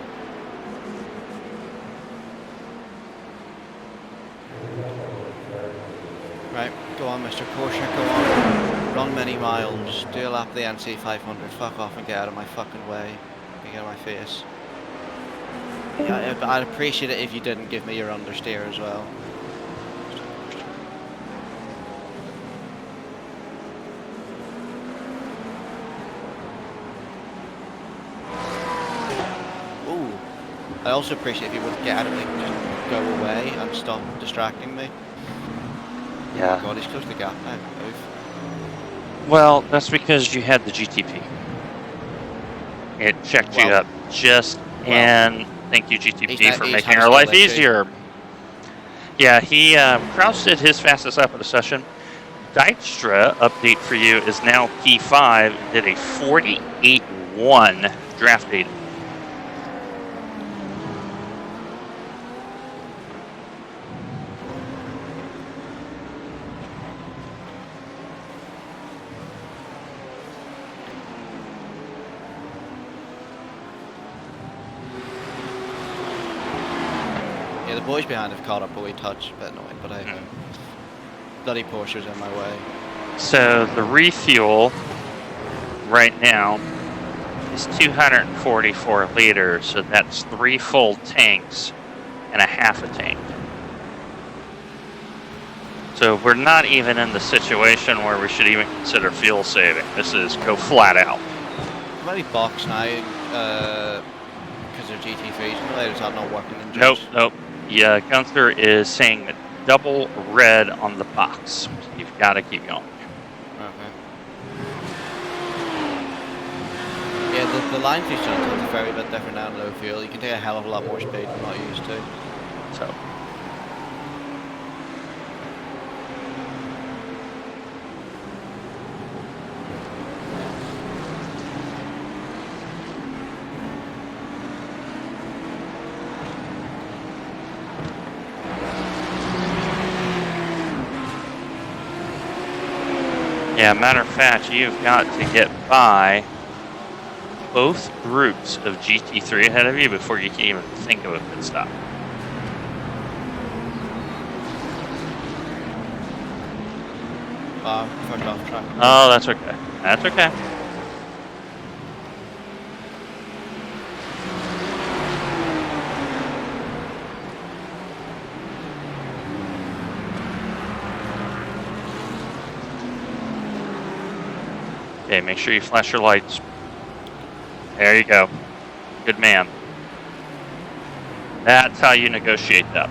Right, go on, Mr. Porsche, go on. Run many miles, do a lap of the NC 500, fuck off and get out of my fucking way. Get out of my face. Yeah, I'd appreciate it if you didn't give me your understeer as well. Ooh. I also appreciate if you would get out of me, just go away and stop distracting me. Yeah. Oh God, he's closed the gap now. Move. Well, that's because you had the GTP. It checked you up just, and thank you GTP for making our life easier. Yeah, he Kraus did his fastest lap of the session. Dykstra, update for you, is now P5, did a 48.1 draft data. Yeah, the boys behind have caught up a wee touch, a bit annoying, but I bloody Porsche's in my way. So the refuel right now is 244 liters, so that's 3 full tanks and a half a tank. So we're not even in the situation where we should even consider fuel saving. This is go flat out. Maybe box now, because they're GT3s and later are not working in Nope. Yeah, Gunther is saying double red on the box. You've got to keep going. Okay. Yeah, the line feature is a very bit different now in low fuel. You can take a hell of a lot more speed than what you used to. So. Yeah, matter of fact, you've got to get by both groups of GT3 ahead of you before you can even think of a pit stop. First off track. Oh, that's okay. That's okay. Okay, make sure you flash your lights. There you go. Good man. That's how you negotiate that.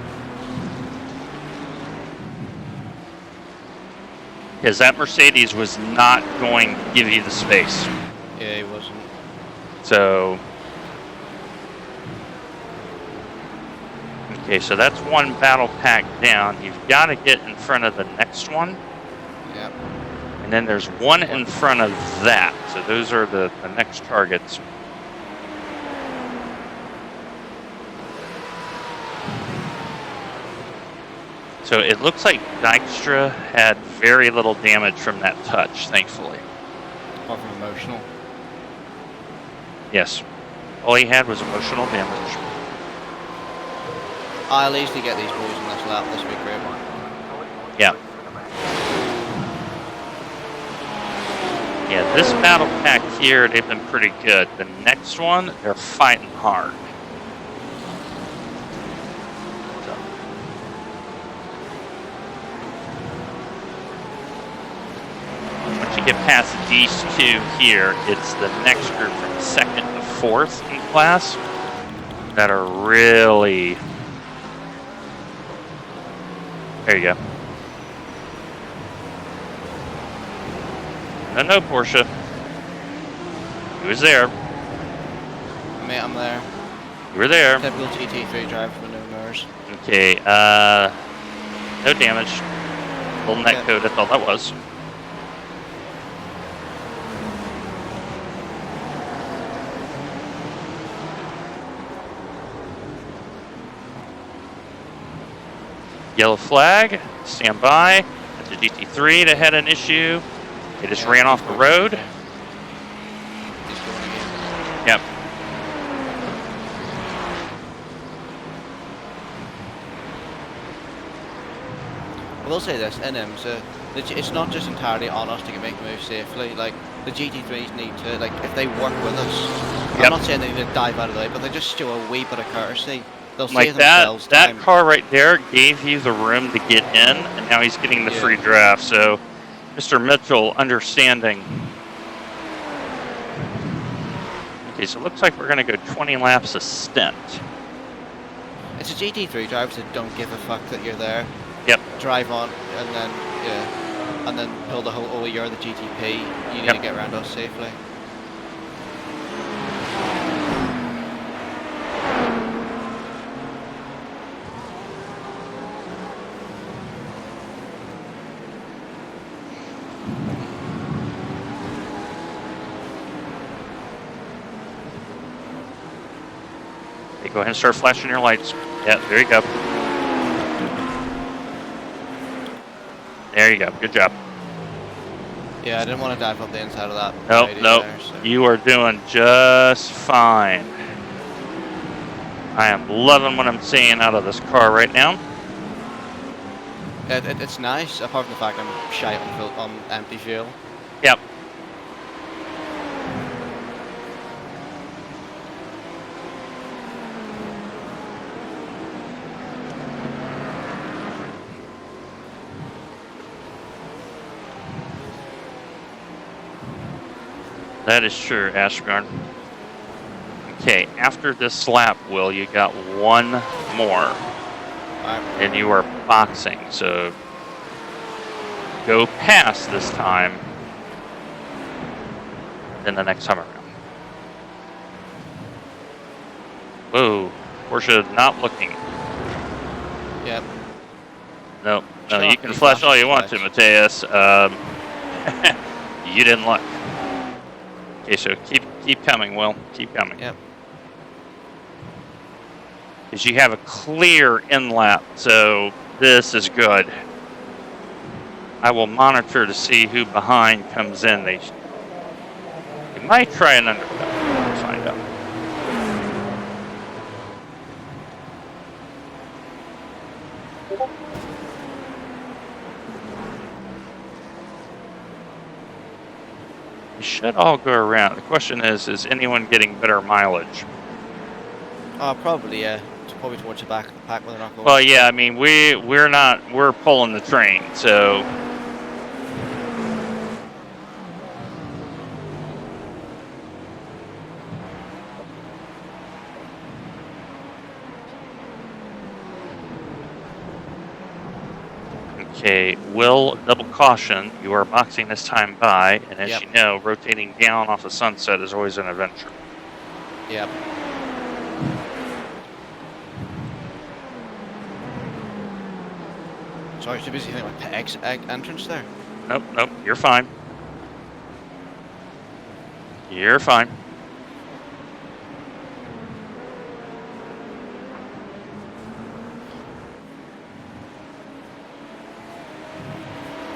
Because that Mercedes was not going to give you the space. Yeah, he wasn't. So... Okay, so that's one battle pack down. You've got to get in front of the next one. Yep. And then there's one in front of that. So those are the next targets. So it looks like Dykstra had very little damage from that touch, thankfully. Apart from emotional. Yes. All he had was emotional damage. I'll easily get these boys in this lap this week, great one. Yeah. Yeah, this battle pack here, they've been pretty good. The next one, they're fighting hard. So. Once you get past these two here, it's the next group from second to fourth in class that are really... There you go. No, Porsche. He was there. Mate, I'm there. You were there. Typical GT3 driver with no mirrors. Okay, no damage. Little net code, that's all that was. Yellow flag, stand by. That's a GT3 that had an issue. They just ran off the road. He's going again. Yep. I will say this, in IMSA, it's not just entirely on us to make moves safely. Like, the GT3s need to, like, if they work with us, I'm not saying they need to dive out of the way, but they just show a wee bit of courtesy. They'll Like save themselves time. that car right there gave you the room to get in, and now he's getting the free draft. So, Mr. Mitchell, understanding. Okay, so it looks like we're going to go 20 laps a stint. It's a GT3 drivers that don't give a fuck that you're there. Yep. Drive on, and then, and then pull the whole, oh, you're the GTP, you need to get around us safely. Okay, go ahead and start flashing your lights. Yeah, there you go. There you go. Good job. Yeah, I didn't want to dive up the inside of that. Nope. There, so. You are doing just fine. I am loving what I'm seeing out of this car right now. It's nice, apart from the fact I'm shy on empty fuel. Yep. That is true, Ashburn. Okay, after this lap, Will, you got one more. And you are boxing, so go past this time. Then the next time around. Whoa, Porsche not looking. Yep. No, you can flash all you want to, Mateus. You didn't look. Okay, so keep coming, Will. Keep coming. Yep. Because you have a clear in lap, so this is good. I will monitor to see who behind comes in. They might try an undercut. We'll find out. We should all go around. The question is anyone getting better mileage? Probably, yeah. It's probably towards the back of the pack where they're not going. Well, yeah, I mean, we're pulling the train, so. Okay, Will, double caution. You are boxing this time by, and as you know, rotating down off the sunset is always an adventure. Yep. Sorry, too busy thinking about exit entrance there. Nope, you're fine. You're fine.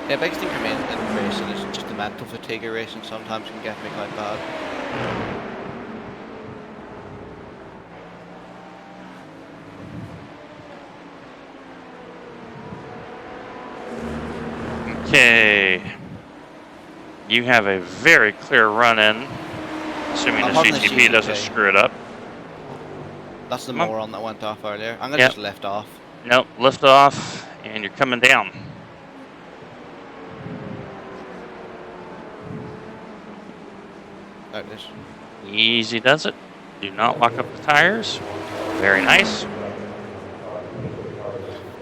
Yeah, biggest thing for me in racing is just the mental fatigue of racing sometimes can get me quite bad. Okay. You have a very clear run-in, assuming the CTP doesn't screw it up. That's the moron that went off earlier. I'm going to just lift off. Nope, lift off, and you're coming down. There it is. Easy does it. Do not lock up the tires. Very nice.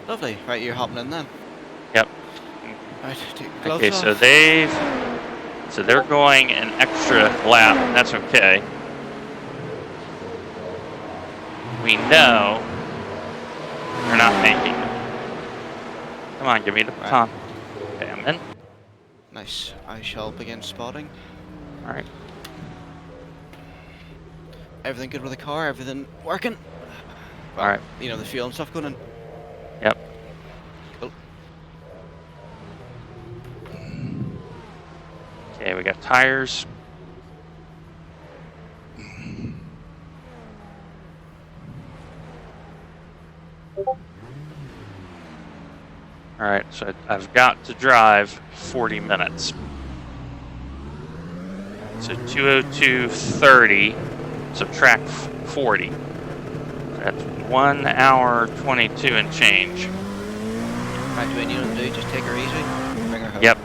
Lovely. Right, you're hopping in then. Yep. Right, take the gloves okay, off. so they're going an extra lap. That's okay. We know they're not making it. Come on, give me the baton. Okay, I'm in. Nice. I shall begin spotting. All right. Everything good with the car? Everything working? Well, all right. You know, the fuel and stuff going in? Yep. Cool. Okay, we got tires. Alright, so I've got to drive 40 minutes. So 2:02:30, subtract 40. That's 1 hour 22 and change. Right, do you need to do? Just take her easy. Bring her home. Yep.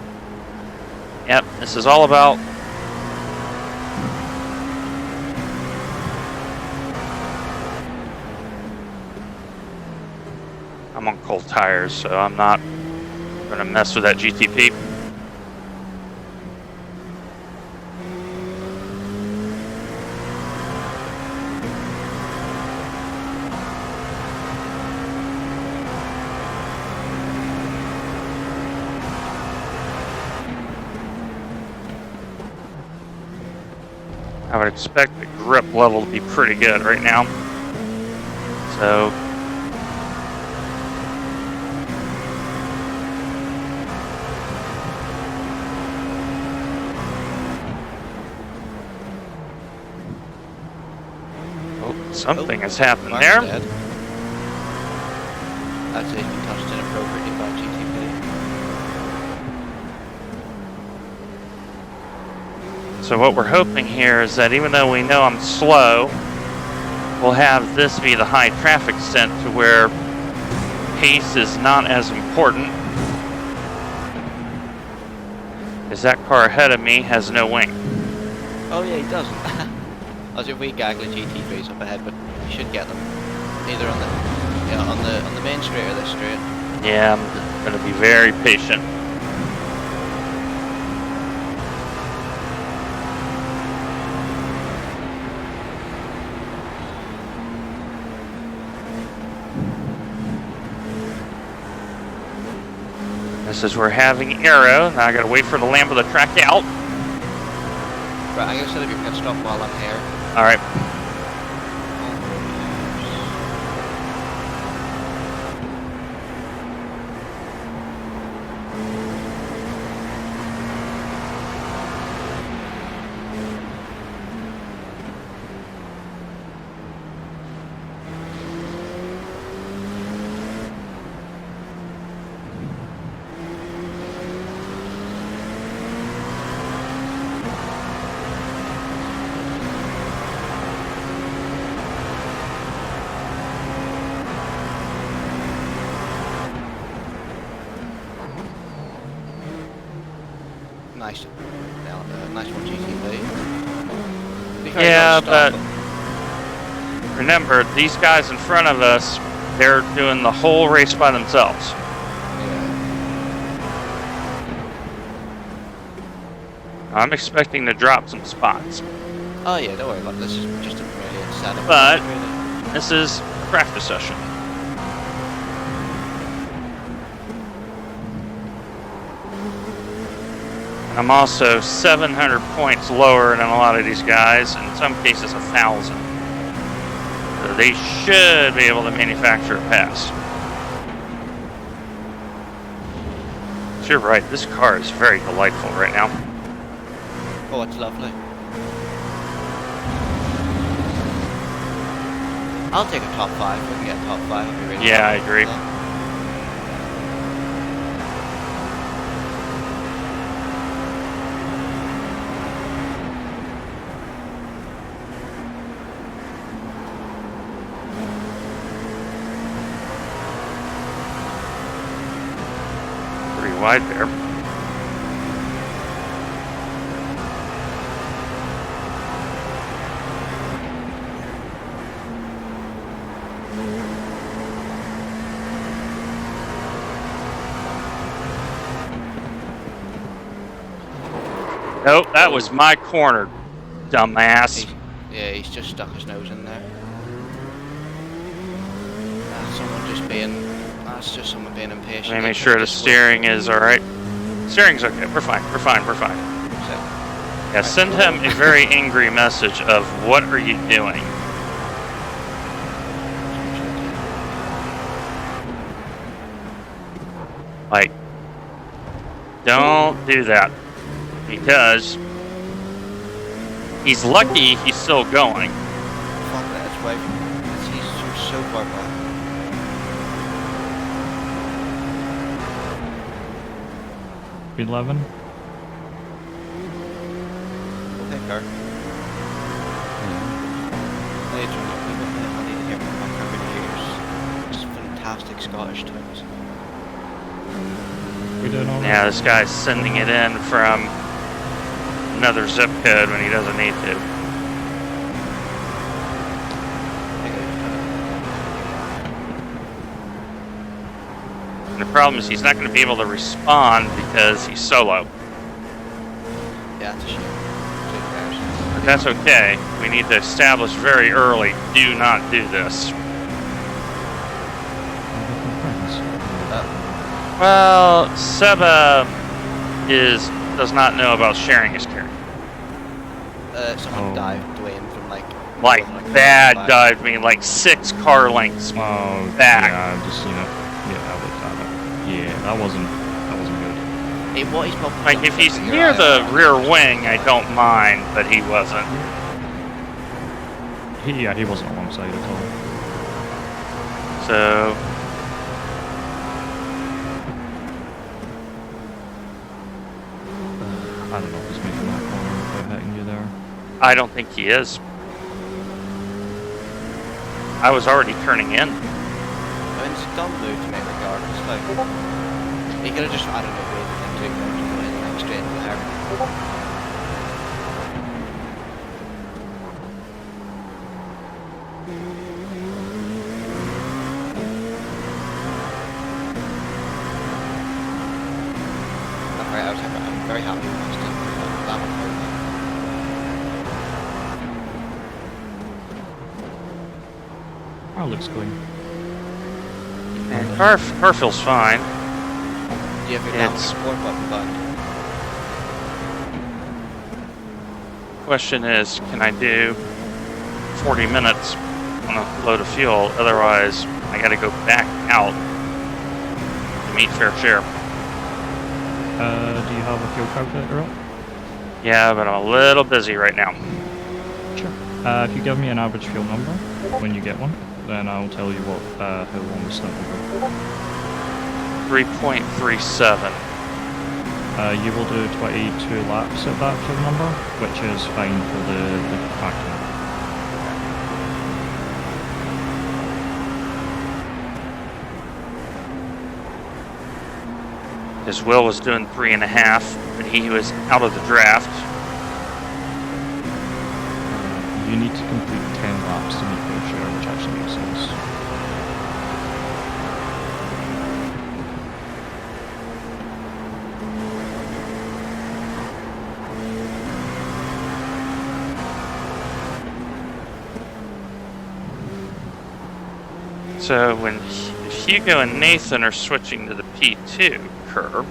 Yep, this is all about I'm on cold tires, so I'm not going to mess with that GTP. I would expect the grip level to be pretty good right now. So something has happened Mark's there. dead. I'd say he's been touched inappropriately by GTP. So what we're hoping here is that even though we know I'm slow, we'll have this be the high traffic stint to where pace is not as important. Because that car ahead of me has no wing. Oh yeah, he doesn't. As if we gaggle GT3s up ahead, but we should get them. Either on the main straight or this straight. Yeah, I'm going to be very patient. This is we're having arrow. Now I got to wait for the lamp of the track out. Right, I'm going to set up your pit stop while I'm here. All right. Nice. Nice one, GTP. Yeah, but remember, these guys in front of us, they're doing the whole race by themselves. Yeah. I'm expecting to drop some spots. Oh yeah, don't worry about this. Is just a brilliant setup. But really. this is a practice session. I'm also 700 points lower than a lot of these guys, in some cases 1,000. So they should be able to manufacture a pass. So you're right, this car is very delightful right now. Oh, it's lovely. I'll take a top 5. If we can get top 5, I'll be really Yeah, I happy agree. with that. Pretty wide there. Nope, that was my corner, dumbass. Yeah, he's just stuck his nose in there. Someone just being... That's just someone being impatient. Let me make sure the steering is alright. Steering's okay, we're fine. Yeah, send him a very angry message of, what are you doing? Like, don't do that. Because he's lucky he's still going. Fuck that, it's way... He's so far back. 11. Okay, car. I need to hear my carbineers. Just fantastic Scottish tones. We doing all right? Yeah, this guy's sending it in from another zip code when he doesn't need to. And the problem is he's not going to be able to respond because he's solo. Yeah, it's a shame. But that's okay. We need to establish very early, do not do this. Well, Seba does not know about sharing his carry. Someone dived Dwayne from like Bad dive, I mean like 6 car lengths back. Yeah, I've just seen it. Yeah, I looked at it. Yeah, that wasn't good. Hey, what he's probably Like if he's near the rear wing, I don't mind, but he wasn't. He wasn't alongside at all. So I don't know if he's making that corner without hitting you there. I don't think he is. I was already turning in. I mean, it's a dumb move to make regardless. Like, he could have just, I don't know, waited like 2 corners and gone in like straight into the hair. I'm very happy with this team. That one hurt me. Car looks clean. And car feels fine. Do you have your down It's- support button button? Question is, can I do 40 minutes on a load of fuel? Otherwise, I got to go back out to meet fair share. Do you have a fuel calculator up? Yeah, but I'm a little busy right now. Sure. If you give me an average fuel number when you get one, then I'll tell you what how long the stint will go. 3.37. You will do 22 laps at that fuel number, which is fine for the factory. His Will was doing 3.5, but he was out of the draft. You need to complete 10 laps to meet fair share, which actually makes sense. So when Hugo and Nathan are switching to the P2 curve,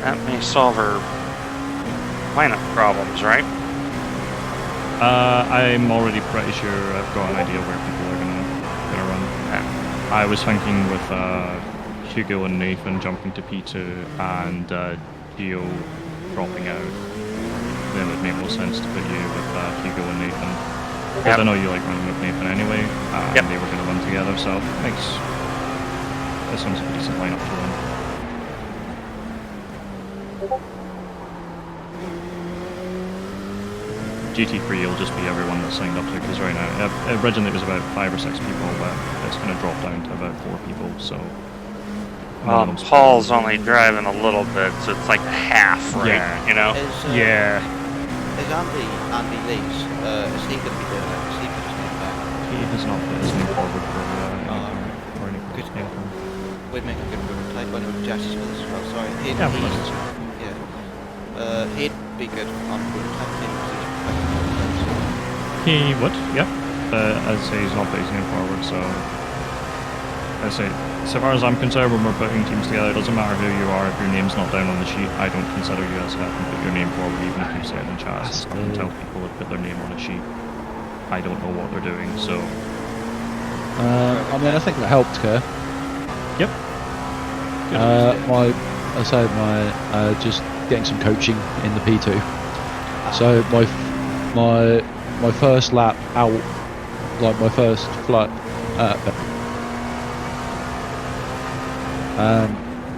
that may solve our lineup problems, right? I'm already pretty sure I've got an idea where people are gonna run. I was thinking with Hugo and Nathan jumping to P2 and Gio dropping out, then it would make more sense to put you with Hugo and Nathan. Because I know you like running with Nathan anyway, and they were going to run together, so this one's a decent lineup to run. GT3 will just be everyone that's signed up to, because right now, originally it was about 5 or 6 people, but it's going to drop down to about 4 people, so... Well, Paul's only driving a little bit, so it's like half, right? Yeah. You know? Yeah. Is Andy Lees, is he going to be doing that? Is he put his name back? He has not put his name forward for any Good. yeah. We'd make a good prototype. I know Jesse's with us as well. Sorry. He'd be good on prototype team because he's quite good. He would, yeah. As I say, he's not put his name forward, so... As I say, so far as I'm concerned, when we're putting teams together, it doesn't matter who you are, if your name's not down on the sheet, I don't consider you as having put your name forward, even if you say it in chat. I can tell people to put their name on a sheet. I don't know what they're doing, so... I mean, I think that helped, Kerr. Yep. Just getting some coaching in the P2. So my first lap out, like my first flight,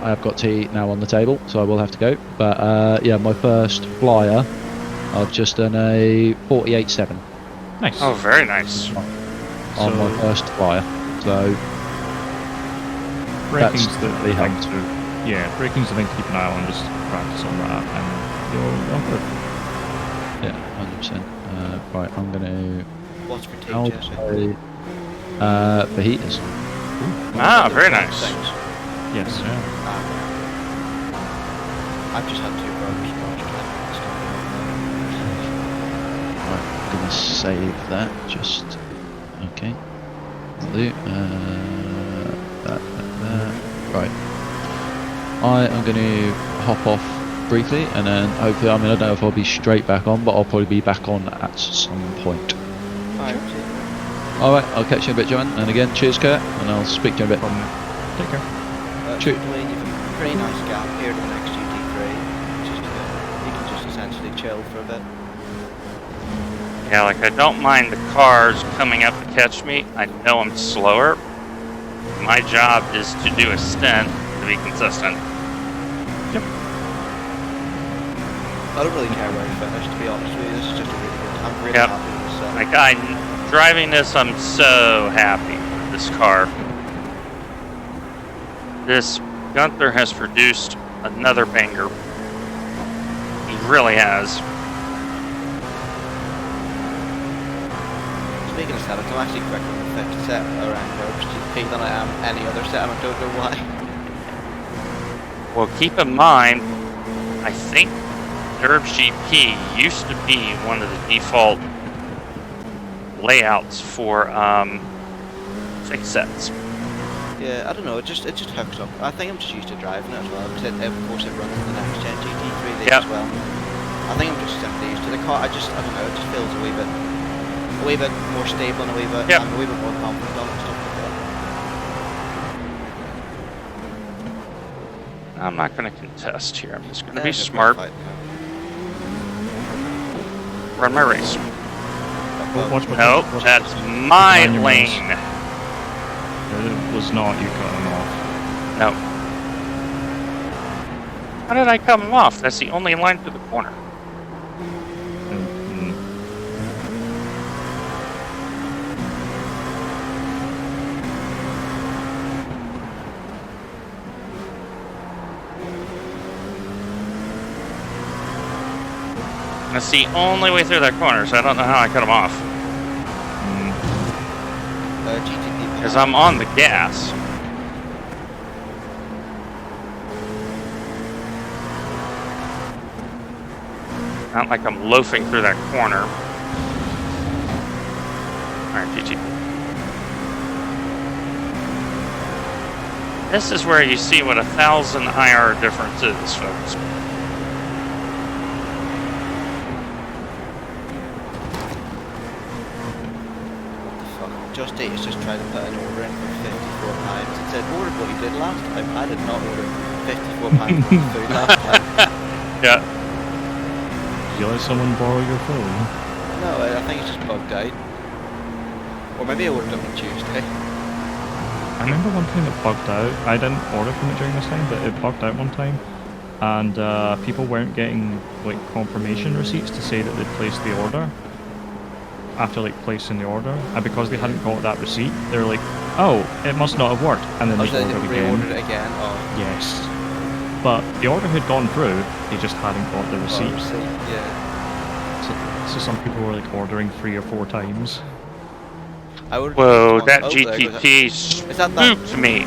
I have got tea now on the table, so I will have to go. But yeah, my first flyer, I've just done a 48.7 Nice. Oh, very nice. on my first flyer. So Braking's that's the really thing helped. braking's the thing to keep an eye on. Just practice on that, and you'll good. Yeah, 100%. Right, I'm gonna. What's for tea, I'll Jesse? play, fajitas. Ah, very nice. Things. Yes. Yeah. I've just had 2 burgers. Right, I'm gonna save that. Just okay. I'll do. That. Right. I am going to hop off briefly, and then hopefully, I mean, I don't know if I'll be straight back on, but I'll probably be back on at some point. All right, I'll catch you in a bit, John. And again, cheers, Kurt, and I'll speak to you in a bit. Take care. Cheers. Dwayne, you've a pretty nice gap here to the next GT3. Just you can just essentially chill for a bit. Yeah, like I don't mind the cars coming up to catch me. I know I'm slower. My job is to do a stint to be consistent. Yep. I don't really care where you finish, to be honest with you. This is just a really good. I'm really Yep. happy with this. Like driving this, I'm so happy with this car. This Gunther has produced another banger. He really has. Speaking of setups, I'm actually quicker with the 50 set around Herb's GP than I am any other set, and I don't know why. Well, keep in mind, I think Herb's GP used to be one of the default layouts for 6 sets. Yeah, I don't know. It just hooks up. I think I'm just used to driving it as well, because of course it runs the next gen GT3 Yep. as well. I think I'm just simply used to the car. I don't know. It just feels a wee bit more stable and a wee bit. Yep. I'm a wee bit more confident on it and stuff like that. I'm not going to contest here. I'm just going to Yeah, be no, smart, fight, run my race. Watch my Nope, watch that's my- my Mind your moves. lane. It was not you cut him off. No. How did I cut him off? That's the only line through the corner. Mm. That's the only way through that corner, so I don't know how I cut him off. GTP. Because I'm on the gas. Not like I'm loafing through that corner. Alright, GG. This is where you see what 1,000 IR difference is, folks. Just Eat has just tried to put an order in for £54. It said, order what you did last time. I did not order £54 worth of food last time. Yeah. Did you let someone borrow your phone? No, I think it's just bugged out. Or maybe I ordered them on Tuesday. I remember one time it bugged out. I didn't order from it during this time, but it bugged out one time. And people weren't getting like confirmation receipts to say that they'd placed the order after like placing the order, and because they hadn't got that receipt, they're like, "Oh, it must not have worked," and then Oh, they so ordered they again. reordered it again? Oh, Yes, but the order had gone through. They just hadn't got the receipt. yeah. So some people were like ordering 3 or 4 times. I ordered Whoa, one- that oh, there goes GTP Is that that? spooked me.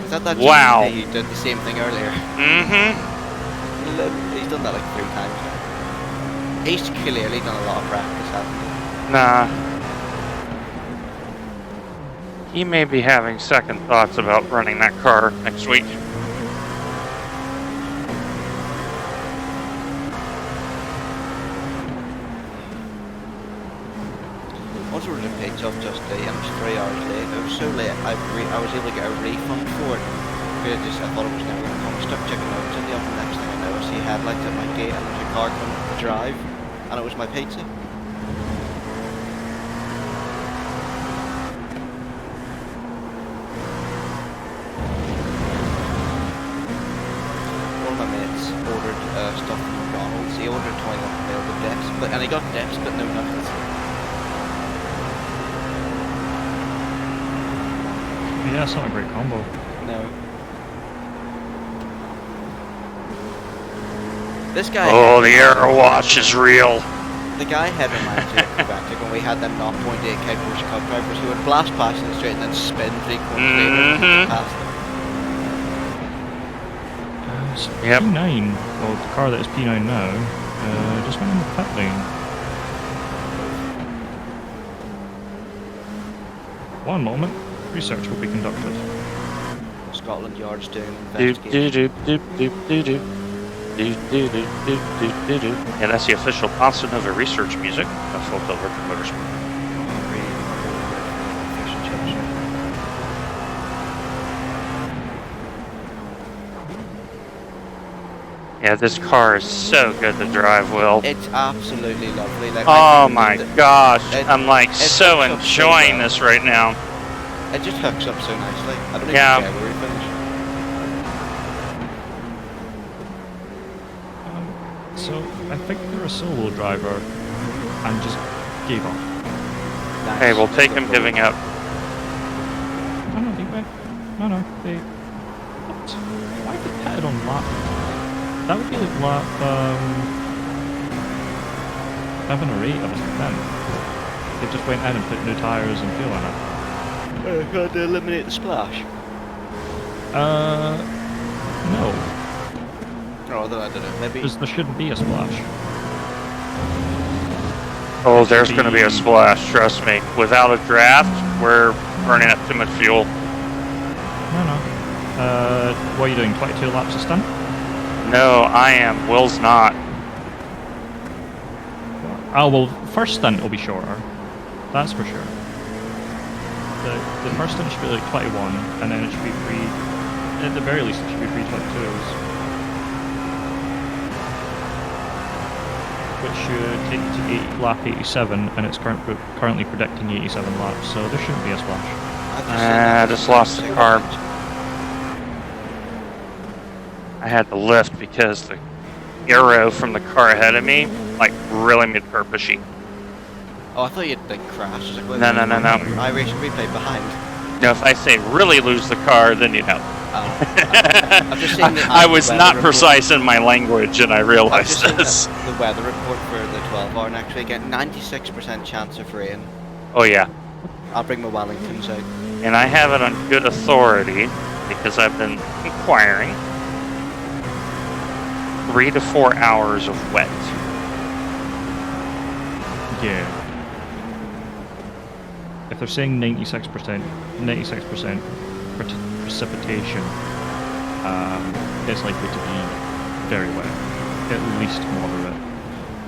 Is that Wow. GTP? You did the same thing earlier. Mm-hmm. He's done that like 3 times now. He's clearly done a lot of practice, hasn't he? Nah. He may be having second thoughts about running that car next week. Once we were in pizza off Just Eat, and it was 3 hours late. It was so late, I was able to get a refund for it. I thought it was never going to come. I stuck chicken nuggets in the oven. Next thing I know, I see headlights at my gate, and there's a car coming up the drive, and it was my pizza. and he got dips, but no knuckles. Yeah, it's not a great combo. No. This guy. Oh, the error watch is real. The guy had reminds me of Quebec when we had them 0.8 Porsche Cup drivers who would blast past in the straight and then spin 3 corners later past them. Yep. P9, well, the car that is P9 now, just went in the pit lane. One moment, research will be conducted. Scotland Yard's doing Doop investigation. doop doop doop doop doop doop doop doop doop doop doop. Yeah, that's the official Ponce Nova research music of Full Tilt Virtual Motorsport. Yeah, this car is so good to drive, Will. It's absolutely lovely. Like, Oh my gosh, I'm like it so hooks up so enjoying well. this right now. It just hooks up so nicely. I don't even Yeah. care where we finish. So, I think they're a solo driver and just gave up. Nice. Hey, we'll take him giving up. No, they went. No, they. What? Why did they pitted on lap? That would be like lap 7 or 8 of a event. They just went in and put new tyres and fuel in it. Had to eliminate the splash. No, Oh, then I don't know. Maybe. because there shouldn't be a splash. Oh, there's going to be a splash, trust me. Without a draft, we're burning up too much fuel. No. What are you doing? 22 laps a stint? No, I am. Will's not. Oh well, first stint will be shorter. That's for sure. The first stint should be like 21, and then it should be 3. At the very least, it should be 322s. Which should take you to lap 87, and it's currently predicting 87 laps, so there shouldn't be a splash. I just lost the car. I had to lift because the arrow from the car ahead of me, like, really made her pushy. Oh, I thought you'd like crash. I was like, No. I racing replay behind. No, if I say really lose the car, then you know. I've just seen I was weather not report. precise in my language, and I I've realized just seen this. the weather report for the 12-hour next week. 96% chance of rain. Oh yeah, I'll bring my Wellingtons out. and I have it on good authority because I've been inquiring. 3 to 4 hours of wet. Yeah. If they're saying 96% precipitation, it's likely to be very wet, at least moderate.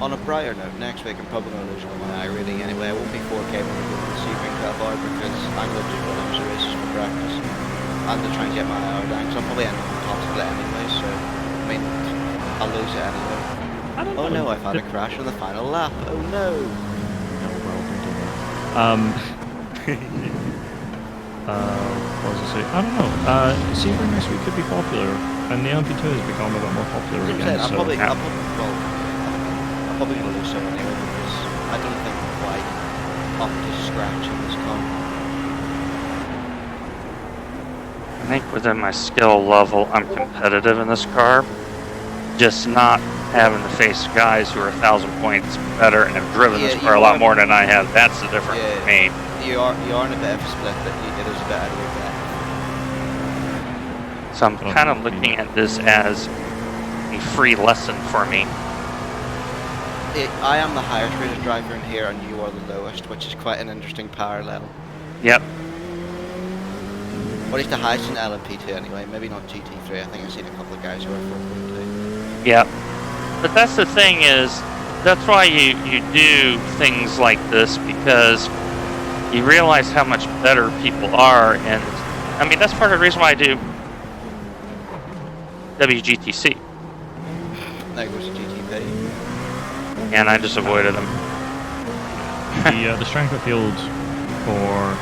On a brighter note, next week I'm probably going to lose all my eye rating anyway. I won't be 4K when we go to the Sebring 12-hour because I'm going to just run IMSA races for practice. I'm just trying to get my hour down, so I'll probably end up on top split anyway, so I mean, I'll lose it anyway. I don't Oh know. no, I've had a crash on the final lap. Oh no! No, well, don't do that. What was I say? I don't know. Sebring next week could be popular, and the LMP2 has become a bit more popular As I'm again. saying, So I'm probably going to lose some anyway because I don't think I'm quite up to scratch in this car. I think within my skill level, I'm competitive in this car. Just not having to face guys who are 1,000 points better and have driven this car a lot more than I have. That's the difference for me. You are in a bit of a split, but it is a bit out of your depth. So I'm kind of looking at this as a free lesson for me. I am the highest rated driver in here, and you are the lowest, which is quite an interesting parallel. Yep. What is the highest in LMP2 anyway? Maybe not GT3. I think I've seen a couple of guys who are 4.2. Yep. But that's the thing is, that's why you do things like this, because you realize how much better people are, and I mean that's part of the reason why I do WGTC. There goes the GTP. And I just avoided them. the strength of field for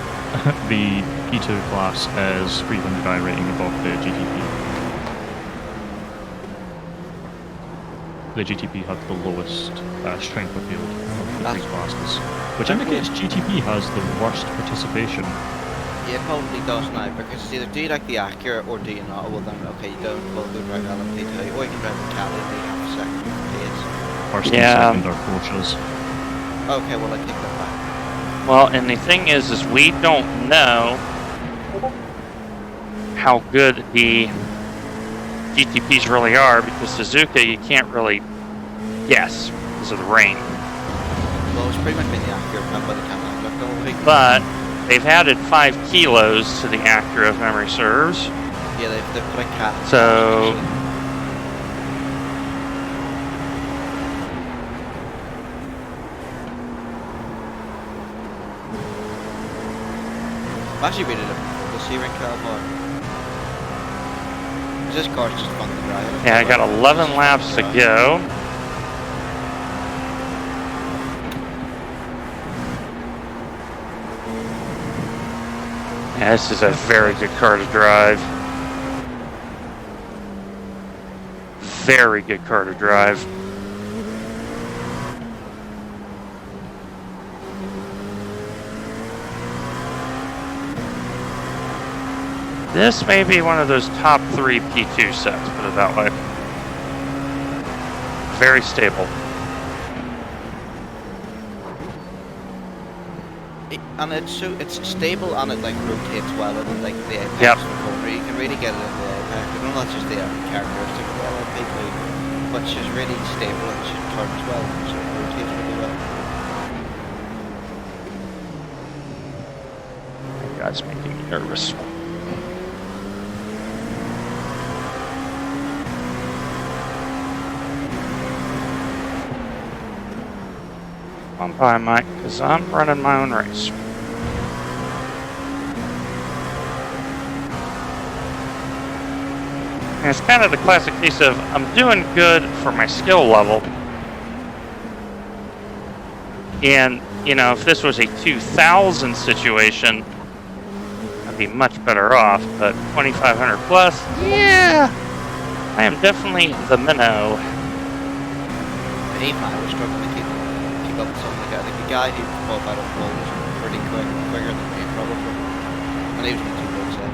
the P2 class is 300 guy rating above the GTP. the GTP had the lowest strength of field of the That's- three classes, which indicates GTP has the worst participation. Yeah, it probably does now, because it's either do you like the Acura or do you not? Well then, okay, you don't, well go drive LMP2, or you can drive the Cali and you have a second pace. First Yeah. and second are Porsches. Okay, well I take that back. Well, and the thing is we don't know how good the GTPs really are, because Suzuka, you can't really guess because of the rain. Well, it's pretty much been the Acura come by the time I looked all week. But they've added 5 kilos to the Acura, if memory serves. Yeah, they've put a cat. So- I'm actually really looking forward to the Sebring car more. This car's just fun to drive. Yeah, I got 11 laps to go. Yeah, this is a very good car to drive. Very good car to drive. This may be one of those top 3 P2 sets, put it that way. Very stable. And it's stable and it like rotates well in like the apex Yep. recovery. You can really get it in the apex. I don't know that's just the characteristic of the LMP2, but it's just really stable and it turns well, so it rotates really well. That's making me nervous. Come by, Mike, because I'm running my own race. And it's kind of the classic case of I'm doing good for my skill level. And, you know, if this was a 2000 situation, I'd be much better off. But 2500 plus, yeah, I am definitely the minnow. Even I was struggling to keep up with something like that. Like the guy who qualified on pole was pretty quicker than me, probably. And he was in 2 rows then.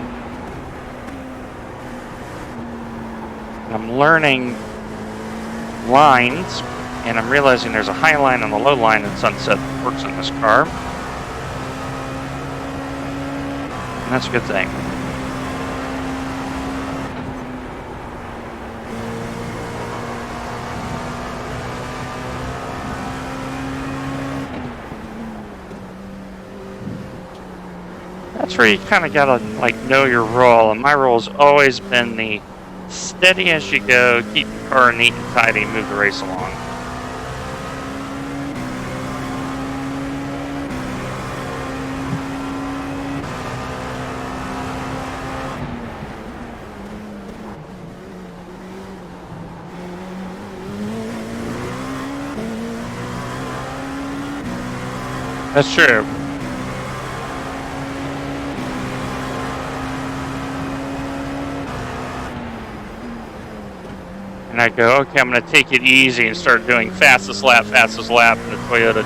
I'm learning lines, and I'm realizing there's a high line and a low line in Sunset that works on this car. And that's a good thing. That's where you kind of gotta like know your role, and my role's always been the steady as you go, keep the car neat and tidy, move the race along. That's true. And I go, okay, I'm going to take it easy and start doing fastest lap in the Toyota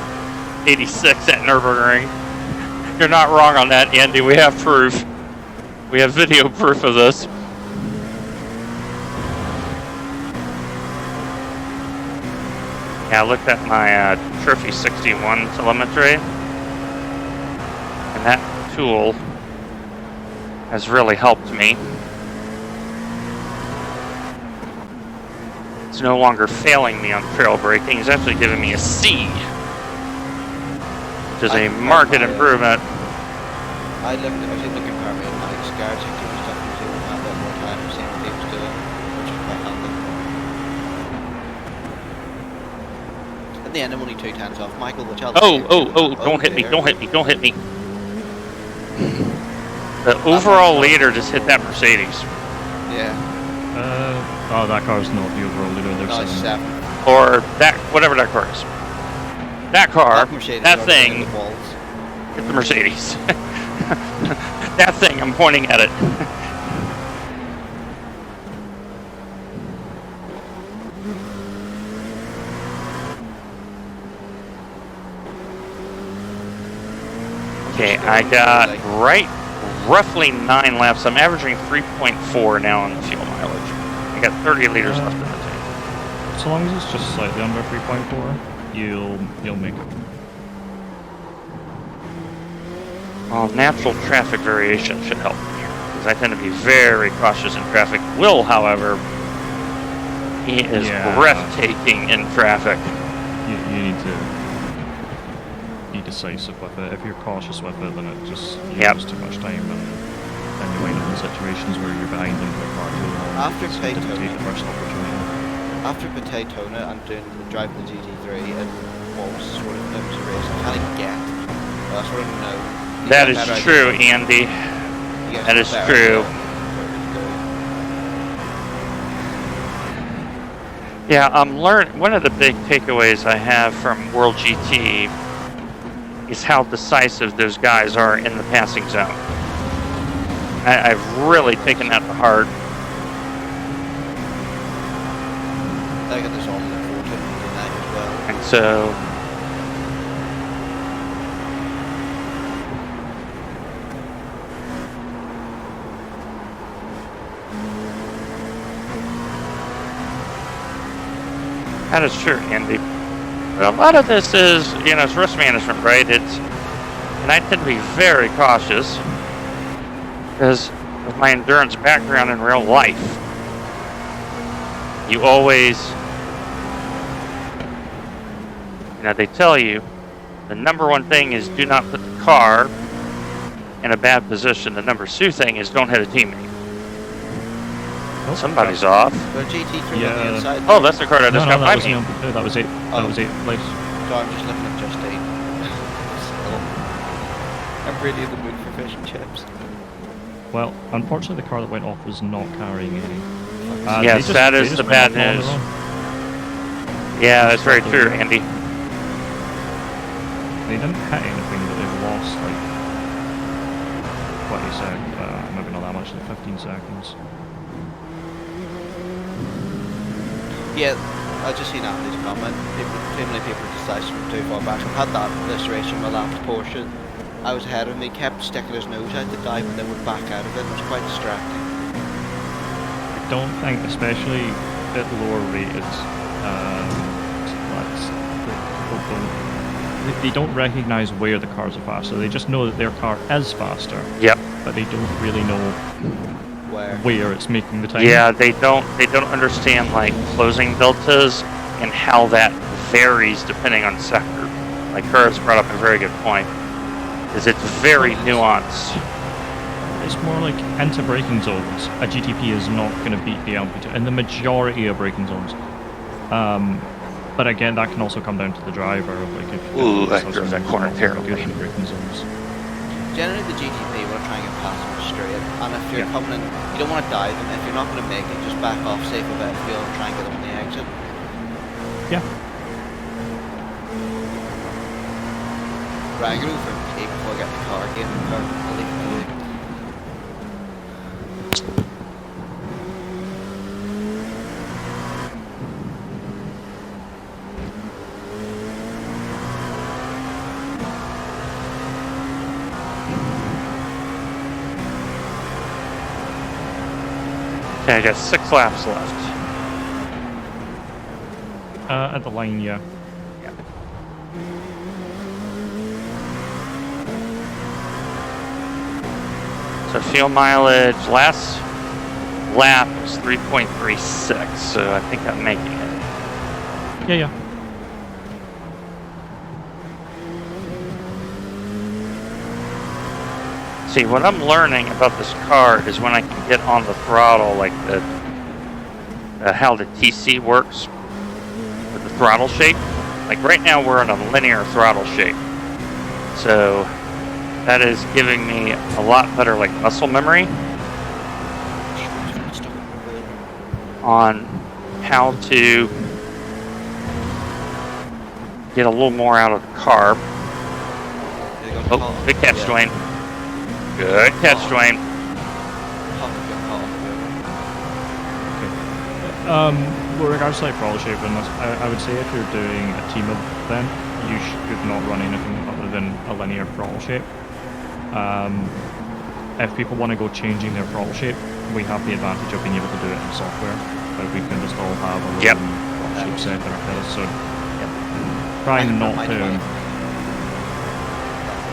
86 at Nürburgring. You're not wrong on that, Andy. We have proof. We have video proof of this. Yeah, I looked at my Trophy 61 telemetry, and that tool has really helped me. It's no longer failing me on trail braking. It's actually giving me a C, which is a marked improvement. I was able to compare me and Mike's cars. I think stuff was able to have a bit more time to see what he was doing, which is quite handy. In the end, I'm only 2 tenths off Michael, which I'll Don't hit me, don't hit me, don't hit me. The overall leader just hit that Mercedes. Yeah. Oh, that car's not the overall leader. There's No, it's 7. Or that, whatever that car is. That car, Mercedes that is thing, the walls. hit the Mercedes. That thing, I'm pointing at it. Okay, I got roughly 9 laps. I'm averaging 3.4 now on fuel mileage. I got 30 liters left in the tank. So long as it's just slightly under 3.4, you'll make it. Well, natural traffic variation should help me here, because I tend to be very cautious in traffic. Will, however, he is breathtaking in traffic. You need to be decisive with it. If you're cautious with it, then it just uses too much time, and then you wind up in situations where you're behind into the car too long. After Daytona, I'm driving the GT3, and what was sort of IMSA race, I kind of get, but I sort of know. That is true, Andy. That is true. Yeah, I'm learning. One of the big takeaways I have from World GT is how decisive those guys are in the passing zone. I've really taken that to heart. I got this on the 14 tonight as well. And so. That is true, Andy. But a lot of this is, it's risk management, right? And I tend to be very cautious because of my endurance background in real life. You always, they tell you the number one thing is do not put the car in a bad position. The number 2 thing is don't hit a teammate. Somebody's off. But GT3 on the inside. Oh, that's the card I just got by me. That was 8. That was 8th place. So I'm just looking at just 8. I'm really in the mood for fish and chips. Well, unfortunately, the car that went off was not carrying any. Yes, that is the bad news. Yeah, that's very true, Andy. They didn't hit anything, but they've lost like 20 seconds. Maybe not that much, like 15 seconds. Yeah, I just seen Andy's comment. Too many people decided from too far back. I've had that this race in my last portion. I was ahead of him, he kept sticking his nose out to dive and then would back out of it. It was quite distracting. I don't think, especially at lower rated, they don't recognise where the cars are faster. They just know that their car is faster. Yep. But they don't really know where it's making the time. Yeah, they don't understand like closing deltas and how that varies depending on sector. Like Curtis brought up a very good point. Is it's very nuanced. It's more like into braking zones. A GTP is not going to beat the LP2 in the majority of braking zones. But again, that can also come down to the driver. Like if that drove that corner terribly. Braking zones. Generally, the GTP will try and get past them straight. And if you're coming in, you don't want to dive them. If you're not going to make it, just back off, save a bit of fuel, and try and get them on the exit. Yeah. Right, I'm going to go for a pee before I get the car again. I'll leave it to you. Okay, I got 6 laps left. At the line, yeah. So fuel mileage, last lap was 3.36, so I think I'm making it. Yeah. See, what I'm learning about this car is when I can get on the throttle, like how the TC works with the throttle shape. Like right now we're in a linear throttle shape. So that is giving me a lot better like muscle memory on how to get a little more out of the car. Oh, good catch, Dwayne. Good catch, Dwayne. With regards to like throttle shape, I would say if you're doing a team event, you should not run anything other than a linear throttle shape. If people want to go changing their throttle shape, we have the advantage of being able to do it in software. But we can just all have our Yep. own throttle shape set ourselves. So try not to.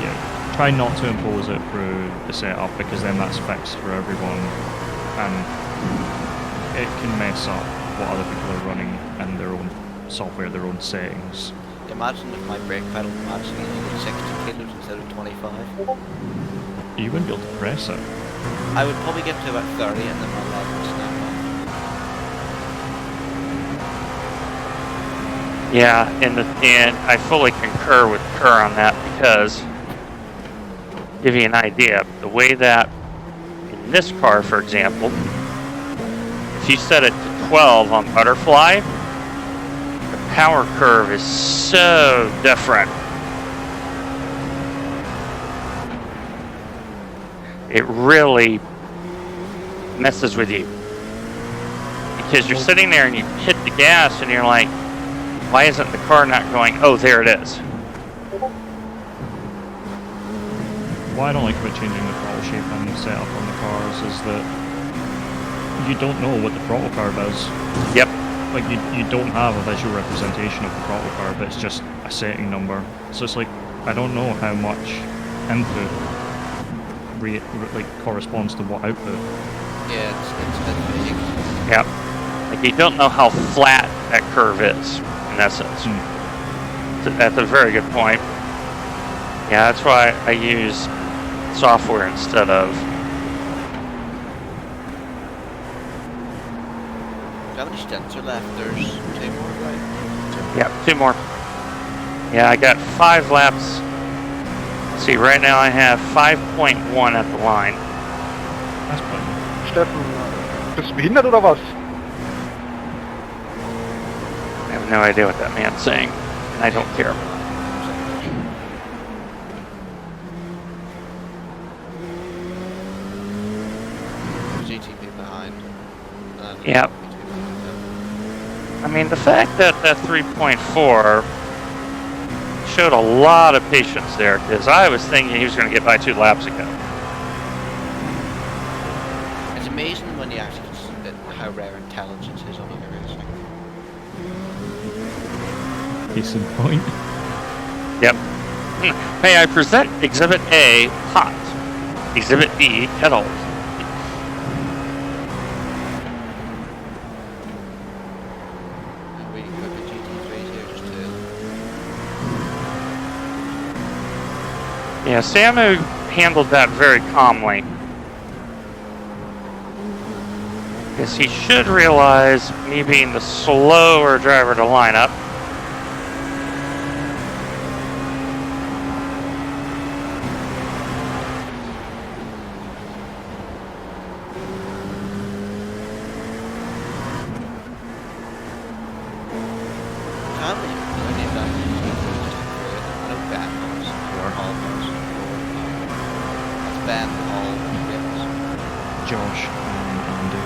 Yeah, try not to impose it through the setup, because then that's fixed for everyone, and it can mess up what other people are running in their own software, their own settings. Imagine if my brake pedal matching is 60 kilos instead of 25. You wouldn't be able to press it. I would probably get to about 30 and then my leg would snap off. Yeah, and I fully concur with Kerr on that, because give you an idea, the way that in this car, for example, if you set it to 12 on butterfly, the power curve is so different. It really messes with you, because you're sitting there and you hit the gas and you're like, why isn't the car not going, oh, there it is? What I don't like about changing the throttle shape and the setup on the cars is that you don't know what the throttle curve is. Yep. Like, you don't have a visual representation of the throttle curve, it's just a setting number. So it's like, I don't know how much input corresponds to what output. Yeah, it's big. Yep. Like, you don't know how flat that curve is, in essence. That's a very good point. Yeah, that's why I use software instead of. Do you have any stints are left? There's 2 more, right? Yeah, 2 more. Yeah, I got 5 laps. Let's see, right now I have 5.1 at the line. That's fine. Steffen, bist du behindert oder was? I have no idea what that man's saying, and I don't care. GTP behind. Yep. I mean, the fact that that 3.4 showed a lot of patience there, because I was thinking he was going to get by 2 laps ago. It's amazing when you actually see how rare intelligence is on iRacing. Case in point. Yep. May I present Exhibit A, hot. Exhibit B, kettle. We got the GT3s here just to... Yeah, Samu handled that very calmly. Because he should realize me being the slower driver to line up. Josh and Andy.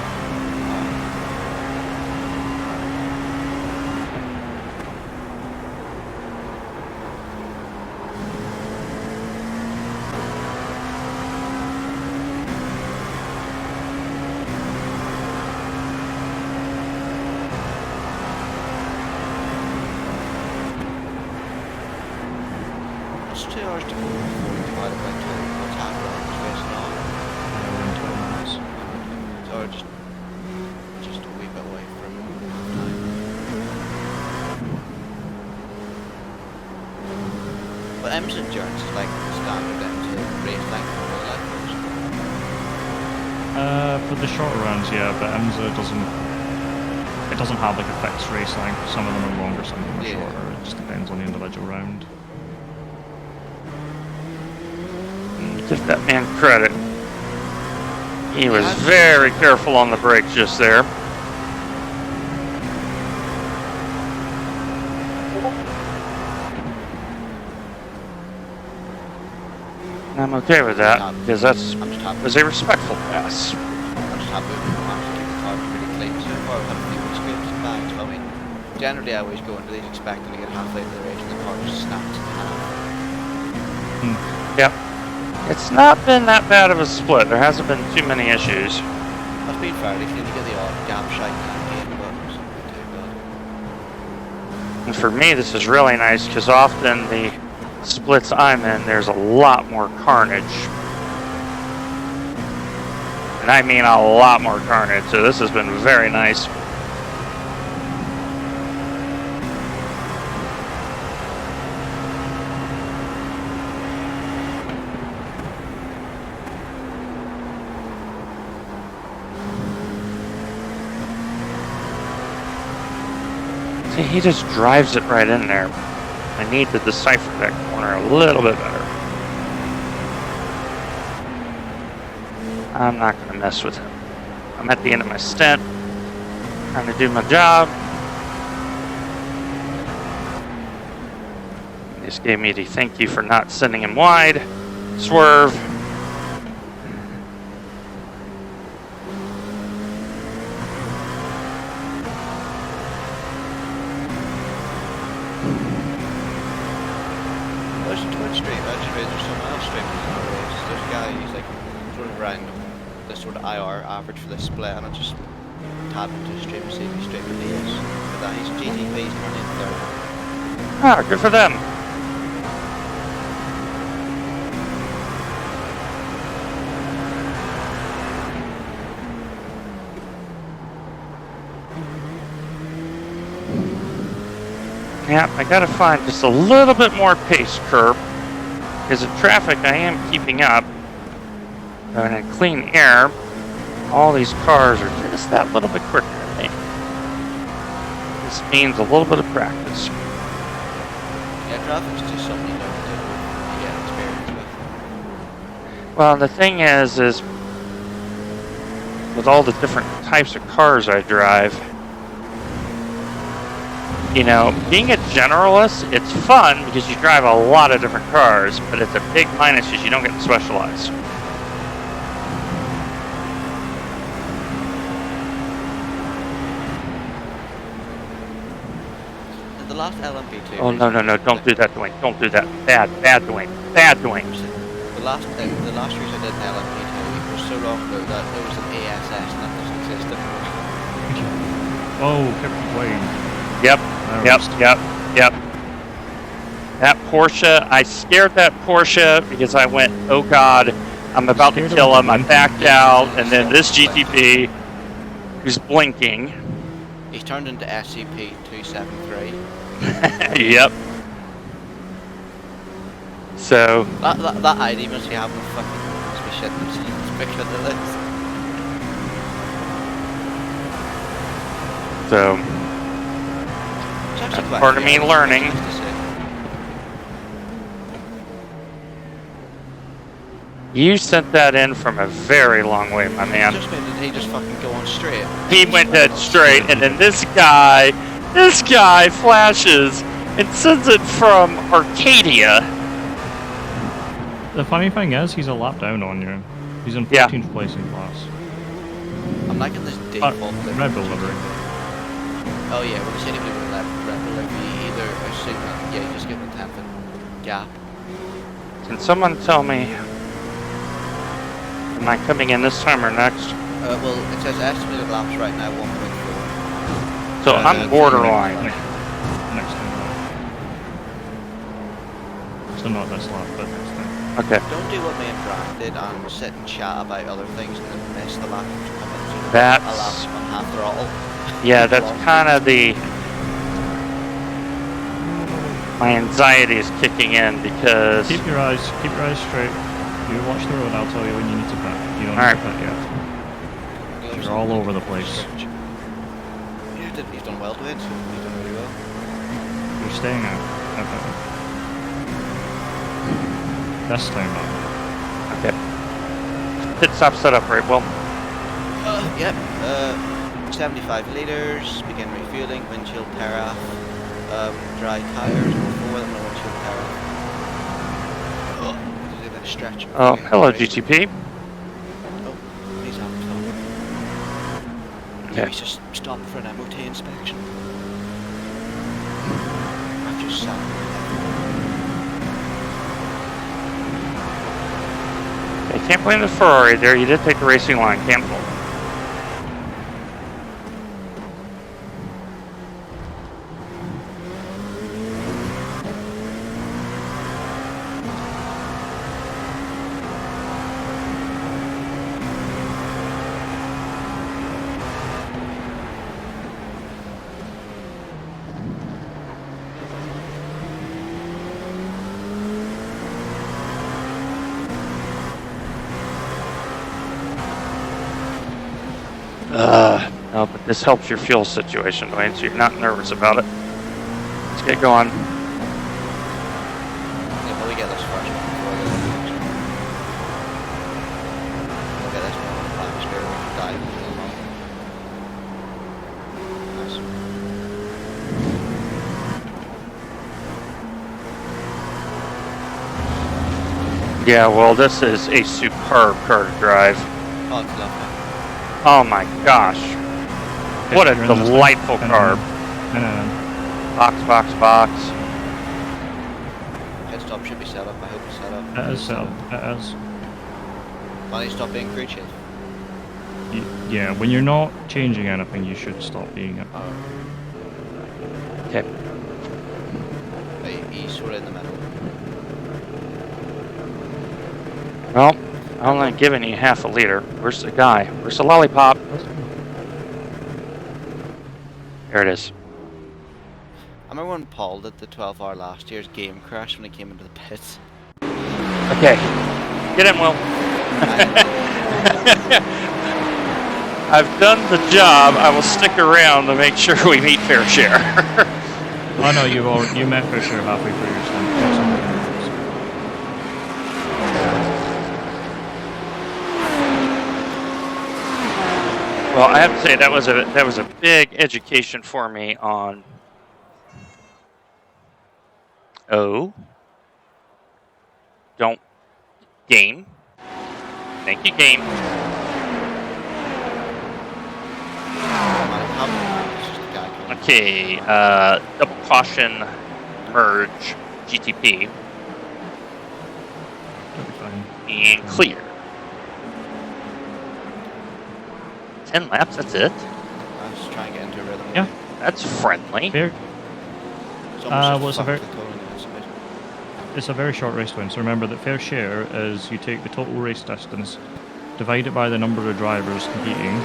It's 2 hours to go before we divided by 2. What's happening in space now? So we're just a wee bit away from time. But IMSA endurance is like the standard IMSA race length for all that goes. For the shorter rounds, yeah, but IMSA doesn't have like a fixed race length. Some of them are longer, some of them are shorter. It just depends on the individual round. Give that man credit. He was very careful on the brakes just there. And I'm okay with that, because that was a respectful pass. I'm just happy with the match to keep the car pretty clean so far. We've had a few scrapes and bangs, but I mean, generally I always go into these expecting to get halfway to the race and the car just snaps in half. Yep. It's not been that bad of a split. There hasn't been too many issues. That's been fairly clean. You get the odd gap shite in that game, but it's not too bad. And for me, this is really nice because often the splits I'm in, there's a lot more carnage. And I mean a lot more carnage, so this has been very nice. See, he just drives it right in there. I need to decipher that corner a little bit better. I'm not going to mess with him. I'm at the end of my stint, trying to do my job. He just gave me the thank you for not sending him wide. Swerve. Average for this split, and I just tapped into stream and see if he's straight with the ace. But that he's GTP's turning third. Ah, good for them. Yeah, I gotta find just a little bit more pace curb. Because in traffic I am keeping up. And in clean air, all these cars are just that little bit quicker than me. This means a little bit of practice. Yeah, traffic's just something you don't do. You get experience with. Well, the thing is with all the different types of cars I drive, you know, being a generalist, it's fun because you drive a lot of different cars, but it's a big minus because you don't get to specialize. The last LMP2. Oh, no, don't do that, Dwayne. Don't do that. Bad, Dwayne. Bad, Dwayne. The last race I did in LMP2 was so long ago that there was an ASS and that doesn't exist anymore. Oh, Captain Wayne. Yep. That Porsche, I scared that Porsche because I went, oh God, I'm about to kill him. I backed out, and then this GTP, who's blinking. He's turned into SCP-273. Yep. So that ID must be having a fucking must be shitting themselves picture to this. So that's part of me learning. You sent that in from a very long way, my man. He just fucking go on straight. He went dead straight, and then this guy flashes and sends it from Arcadia. The funny thing is, he's a lap down on you. He's in 14th place in class. I'm liking this default. Red Bull livery. Oh yeah, well, it's anybody with Red Bull livery, either assume that, yeah, you just give them 10th gap. Can someone tell me, am I coming in this time or next? Well, it says estimated laps right now 1.4. So I'm borderline. Next time. So not this lap, but next time. Okay. Don't do what me and Brad did and sit and chat about other things and then miss the lap to come into That's a lap on half throttle. Yeah, that's kind of my anxiety is kicking in because keep your eyes straight. You watch the road, I'll tell you when you need to pit. You don't need to pit yet. You're all over the place. He's done well to it, so he's done really well. You're staying out. This time up. Okay. Pit stop set up, right? Well. Yep. 75 litres. Begin refueling. Windshield tear off. Dry tires. Before them, no windshield tear off. There's a bit of stretch. Oh, hello, GTP. Oh, he's having fun. Yeah, he's just stopped for an MOT inspection. I've just sat. can't blame the Ferrari there. You did take the racing line. Can't blame. No, but this helps your fuel situation, Dwayne, so you're not nervous about it. Let's get going. Yeah, but we get this first one before the next one. We'll get this one on the lap spare, we can dive into the long. Nice. Yeah, well, this is a superb car to drive. Oh, it's lovely. Oh my gosh. What a delightful car. Box, box, box. Head stop should be set up. I hope it's set up. It is set up. It is. Why stop being creatures? Yeah, when you're not changing anything, you should stop being it. Okay. He's sort of in the middle. Well, I'm only giving you half a liter. Where's the guy? Where's the lollipop? There it is. I remember when Paul did the 12-hour last year's game crash when he came into the pits. Okay. Get in, Will. I've done the job. I will stick around to make sure we meet fair share. Oh no, you met fair share halfway through your stint. Well, I have to say that was a big education for me on. Don't game. Thank you, game. Okay, double caution, merge, GTP, That'll be fine. and clear. 10 laps, that's it. I was just trying to get into a rhythm. Yeah. That's friendly. Fair. It's Well, it's a very- very... It's a very short race to win, so remember that fair share is you take the total race distance, divide it by the number of drivers competing.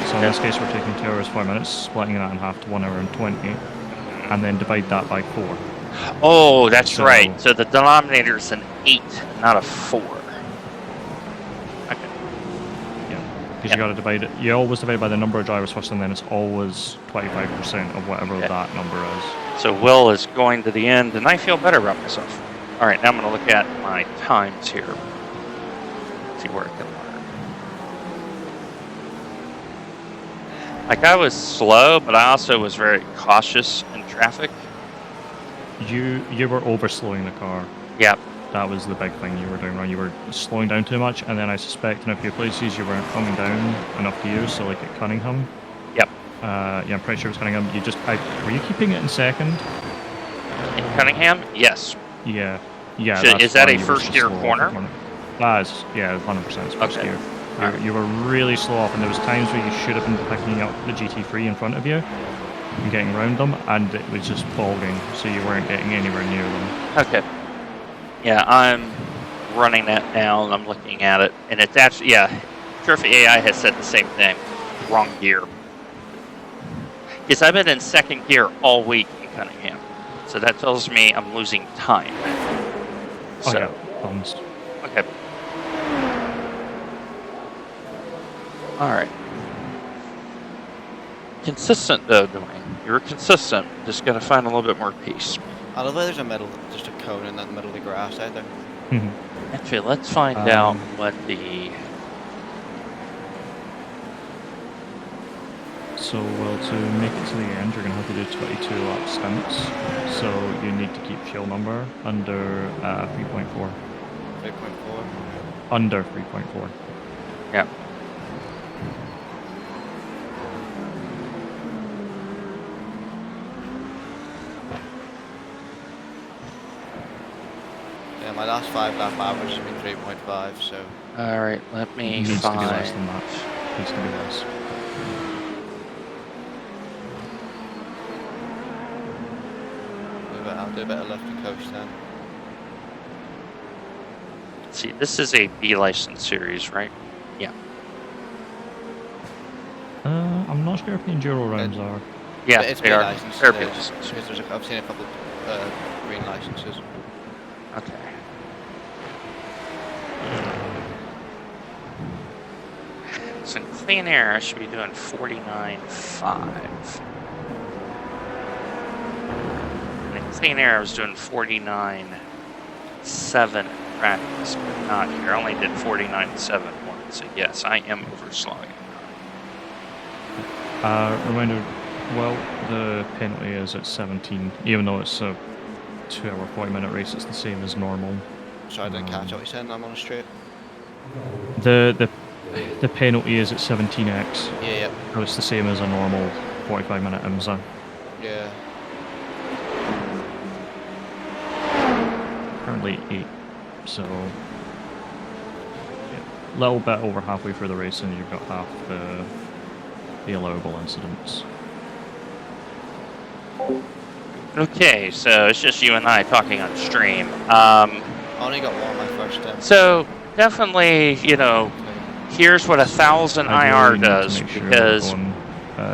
So in this case we're taking 2 hours 4 minutes, splitting that in half to 1 hour and 20, and then divide that by 4. Oh, that's right. So the denominator is an 8, not a 4. Okay. Yeah, because you got to divide it. You always divide by the number of drivers first, and then it's always 25% of whatever that number is. So Will is going to the end, and I feel better about myself. All right, now I'm going to look at my times here. See where I can learn. Like, I was slow, but I also was very cautious in traffic. You were over-slowing the car. Yep. That was the big thing you were doing wrong. You were slowing down too much, and then I suspect in a few places you weren't coming down enough gears, so like at Cunningham. Yep. Yeah, I'm pretty sure it was Cunningham. Were you keeping it in second? In Cunningham? Yes. Yeah. Yeah. So that's is that why a you were first gear slow off corner? the corner. That is, yeah, 100% it's first Okay. gear. Alright. You were really slow off, and there was times where you should have been picking up the GT3 in front of you and getting around them, and it was just bogging, so you weren't getting anywhere near them. Okay. Yeah, I'm running that now, and I'm looking at it, and it's actually, yeah, Trophy AI has said the same thing. Wrong gear. Because I've been in second gear all week in Cunningham, so that tells me I'm losing time. Oh So, yeah, tons. okay. All right. Consistent though, Dwayne. You were consistent. Just gotta find a little bit more peace. I love how there's a middle, just a cone in that middle of the grass out there. Actually, let's find out what the. So, well, to make it to the end, you're going to have to do 22 lap stints. So you need to keep fuel number under 3.4. 3.4. Under 3.4. Yeah. Yeah, my last 5 lap average has been 3.5, so All right, let me Needs find. to be less than that. Needs to be less. I'll do a bit of left and coast then. See, this is a B license series, right? Yeah. I'm not sure if the enduro rounds are. Yeah, It's they B are. license. They're B license. Because I've seen a couple green licenses. Okay. So in clean air, I should be doing 49.5. And in clean air, I was doing 49.7 in practice, but not here. I only did 49.7 once. So yes, I am overslowing. Reminder, well, the penalty is at 17, even though it's a 2-hour, 40-minute race, it's the same as normal. Sorry, I didn't catch what you said. I'm on a straight. The penalty is at 17x. Yeah. So it's the same as a normal 45-minute IMSA. Yeah. Currently 8, so a little bit over halfway through the race, and you've got half the allowable incidents. Okay, so it's just you and I talking on stream. I only got one my first time. So definitely, here's what 1,000 IR does, because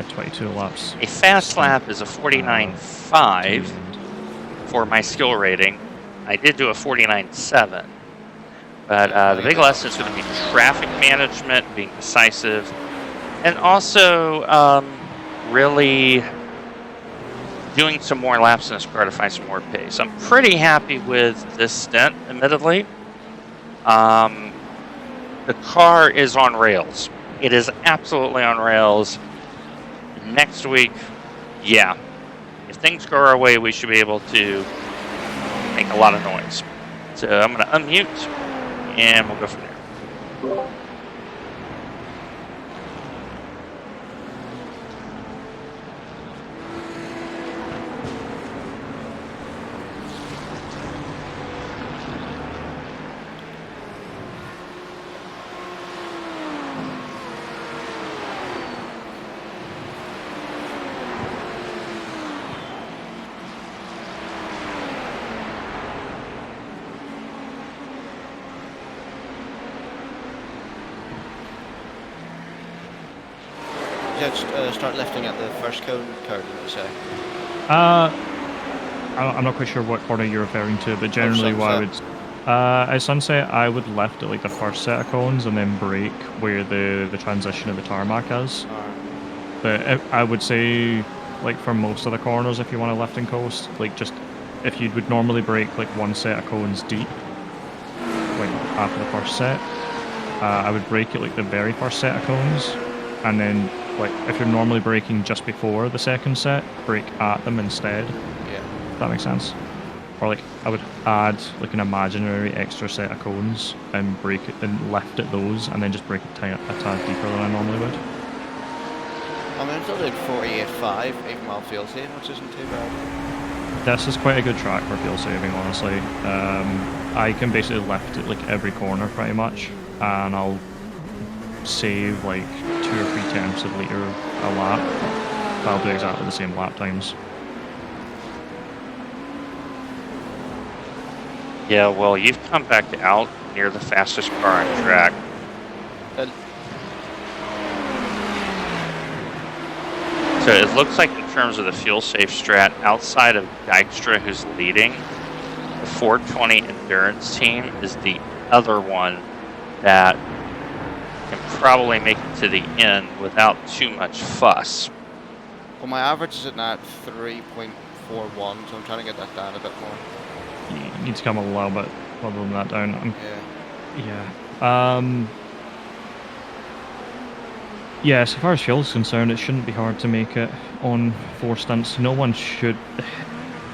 22 laps. a fast lap is a 49.5 for my skill rating. I did do a 49.7, but the big lesson is going to be traffic management, being decisive, and also really doing some more laps in this car to find some more pace. I'm pretty happy with this stint, admittedly. The car is on rails. It is absolutely on rails. Next week, yeah, if things go our way, we should be able to make a lot of noise. So I'm going to unmute, and we'll go from there. Start lifting at the first curve, did you say? I'm not quite sure what corner you're referring to, but generally what I would... at sunset, I would left at like the first set of cones and then brake where the transition of the tarmac is. But I would say, like for most of the corners, if you want to lift and coast, like just if you would normally brake like one set of cones deep, like after the first set, I would brake at like the very first set of cones, and then like if you're normally braking just before the second set, brake at them instead. Yeah. If that makes sense. Or like I would add like an imaginary extra set of cones and brake it and lift at those, and then just brake a tad deeper than I normally would. I mean, I'm still doing 48.5 even while fuel saving, which isn't too bad. This is quite a good track for fuel saving, honestly. I can basically lift at like every corner pretty much, and I'll save like 2 or 3 tenths of a litre a lap. I'll do exactly the same lap times. Yeah, well, you've come back out near the fastest car on track. So it looks like in terms of the fuel safe strat, outside of Dykstra, who's leading, the 420 Endurance team is the other one that can probably make it to the end without too much fuss. Well, my average is at now 3.41, so I'm trying to get that down a bit more. You need to come a little bit further than that down. Yeah. Yeah, as far as fuel is concerned, it shouldn't be hard to make it on 4 stints. No one should...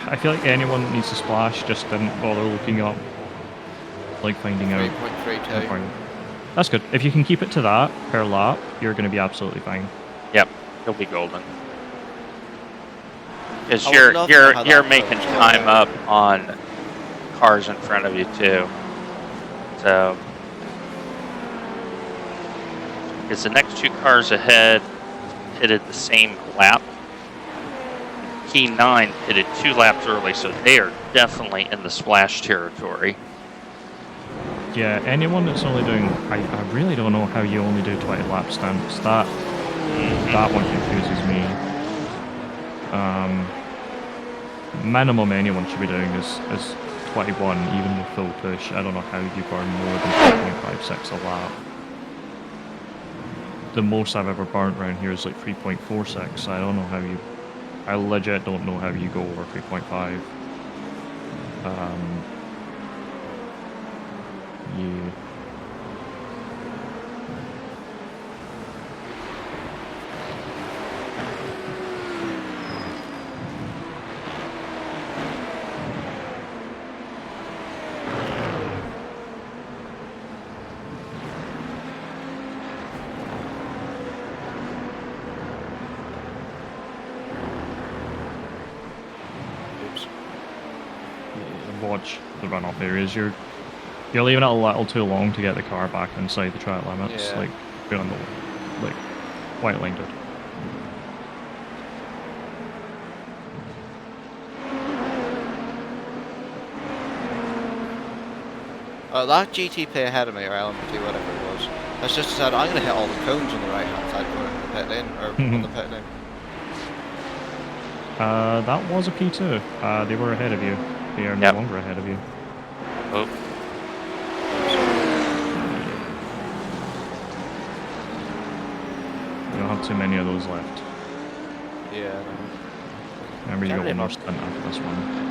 I feel like anyone that needs to splash just didn't bother looking up, like finding out. 3.32. That's good. If you can keep it to that per lap, you're going to be absolutely fine. Yep, you'll be golden. Because I would love to know how you're that making goes. time up on cars in front of you too. So Because the next 2 cars ahead pitted the same lap. Key 9 pitted 2 laps early, so they are definitely in the splash territory. Yeah, anyone that's only doing... I really don't know how you only do 20 lap stints. That one confuses me. Minimum anyone should be doing is 21, even with full push. I don't know how you burn more than 3.56 a lap. The most I've ever burnt around here is like 3.46. I don't know how you... I legit don't know how you go over 3.5. Yeah. Watch the runoff areas. You're leaving it a little too long to get the car back inside the track limits. Yeah. Like you're on the white lined it. That GTP ahead of me, or LMP, whatever it was, has just decided I'm going to hit all the cones on the right hand side corner of the pit lane, or on the pit lane. That was a P2. They were ahead of you. They are no longer ahead of you. Oh. You don't have too many of those left. Yeah. Remember, you got one more stint after this one.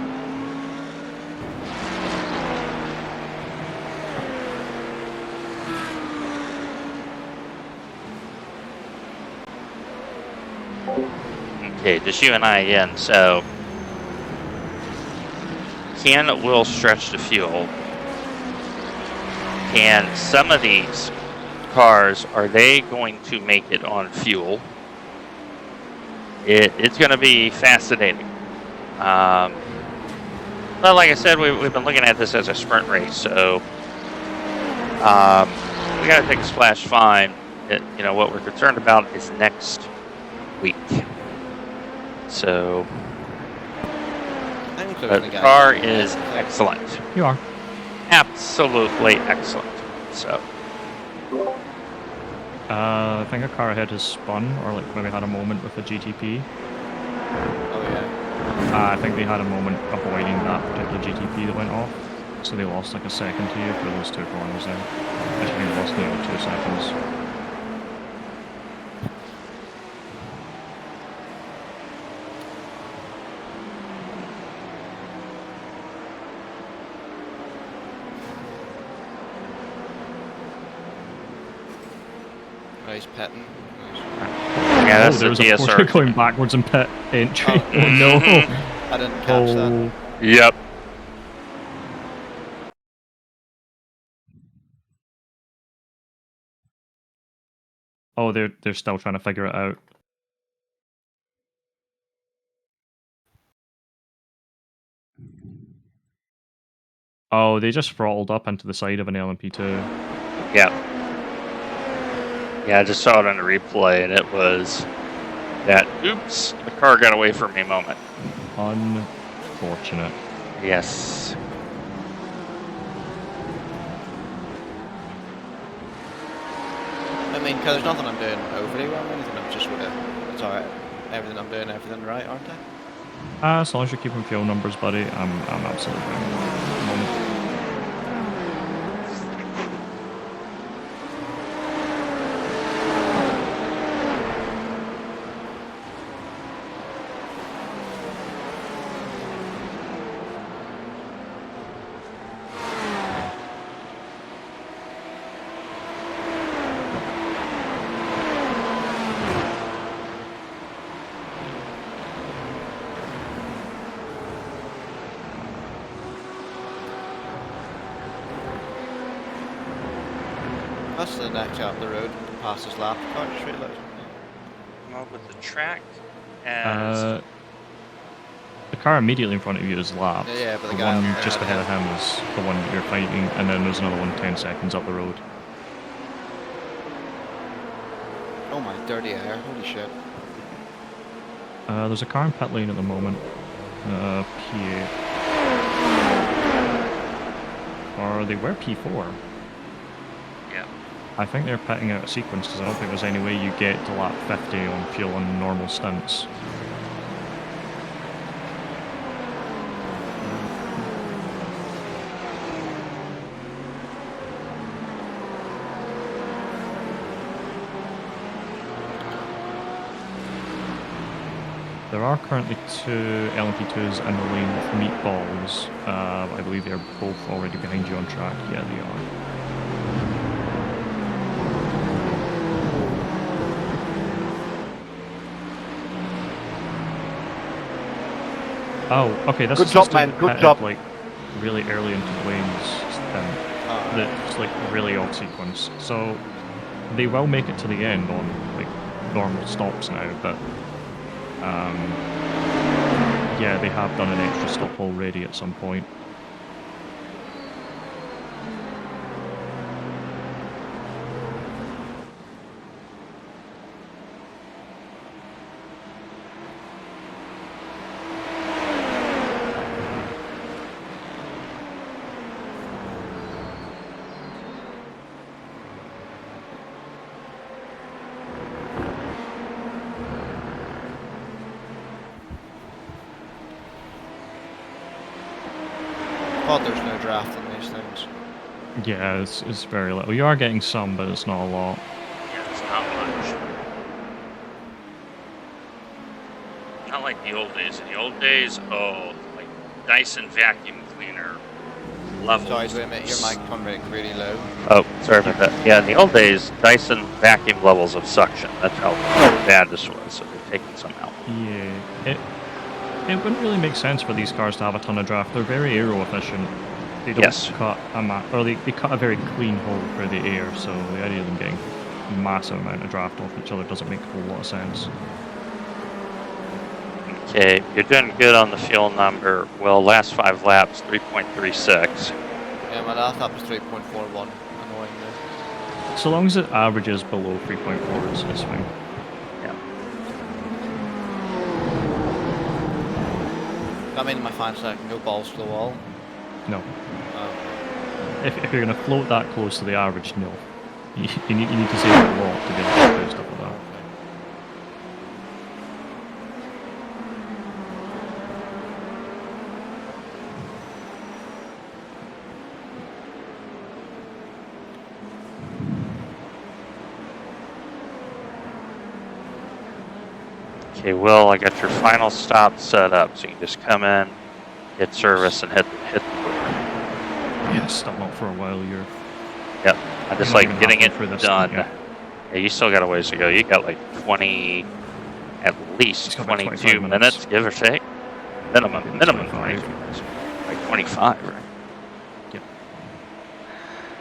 Okay, just you and I again. So, can will stretch the fuel? And some of these cars, are they going to make it on fuel? It's going to be fascinating. But like I said, we've been looking at this as a sprint race, so we got to take a splash fine. What we're concerned about is next week. So, the car is excellent. You are. Absolutely excellent. So, I think a car ahead has spun, or like maybe had a moment with the GTP. Oh yeah. I think they had a moment avoiding that particular GTP that went off, so they lost like a second to you for those 2 corners there. I think they lost nearly 2 seconds. Nice petting. yeah, that's there the was a Porsche DSR. going backwards in pit entry. Oh, no. I didn't catch that. Yep. Oh, they're still trying to figure it out. Oh, they just throttled up into the side of an LMP2. Yep. Yeah, I just saw it on the replay, and it was that, oops, the car got away from me moment. Unfortunate. Yes. I mean, because there's nothing I'm doing overly wrong or anything, I'm just it's alright. Everything I'm doing, everything right, aren't I? As long as you're keeping fuel numbers, buddy, I'm absolutely fine with that at the moment. That's the next out the road, past this lap car, straight left. Well, with the track as... The car immediately in front of you is lapped. Yeah, but the the guy one up just ahead ahead of him is the one that you're fighting, and then there's another one 10 seconds up the road. Oh my dirty air, holy shit. There's a car in pit lane at the moment. P8. Or they were P4. Yeah. I think they're pitting out a sequence because I don't think there's any way you get to lap 50 on fuel on normal stints. There are currently 2 LMP2s in the lane with meatballs. I believe they're both already behind you on track. Yeah, they are. Oh, okay, this Good is job, just man, good pitted, job. like, really early into Blaine's stint. That's, like, really off sequence. So, they will make it to the end on, like, normal stops now, but yeah, they have done an extra stop already at some point. God, there's no draft on these things. Yeah, it's very little. You are getting some, but it's not a lot. Yeah, it's not much. Not like the old days. In the old days, oh, like Dyson vacuum cleaner levels. Sorry, wait a minute, your mic turned really low. Oh, sorry about that. Yeah, in the old days, Dyson vacuum levels of suction. That's how bad this was. So they're taking some out. Yeah, it wouldn't really make sense for these cars to have a ton of draft. They're very aero efficient. They don't cut they cut a very clean hole for the air, so the idea of them getting a massive amount of draft off each other doesn't make a whole lot of sense. Okay, you're doing good on the fuel number. Well, last 5 laps, 3.36. Yeah, my last lap was 3.41, annoyingly. So long as it averages below 3.4, it's fine. I mean, my fine sec, no balls to the wall. No. If you're going to float that close to the average, no. You need to save a lot to get to do stuff like that. Okay, Will, I got your final stop set up, so you can just come in, hit service, and hit the door. Yeah, stop not for a while. Yep, I just like getting it for this done. thing, Yeah, you still got a ways to go. You got like 20, at least 22 minutes, give or take. Minimum 22 minutes. Like 25, right? Yep.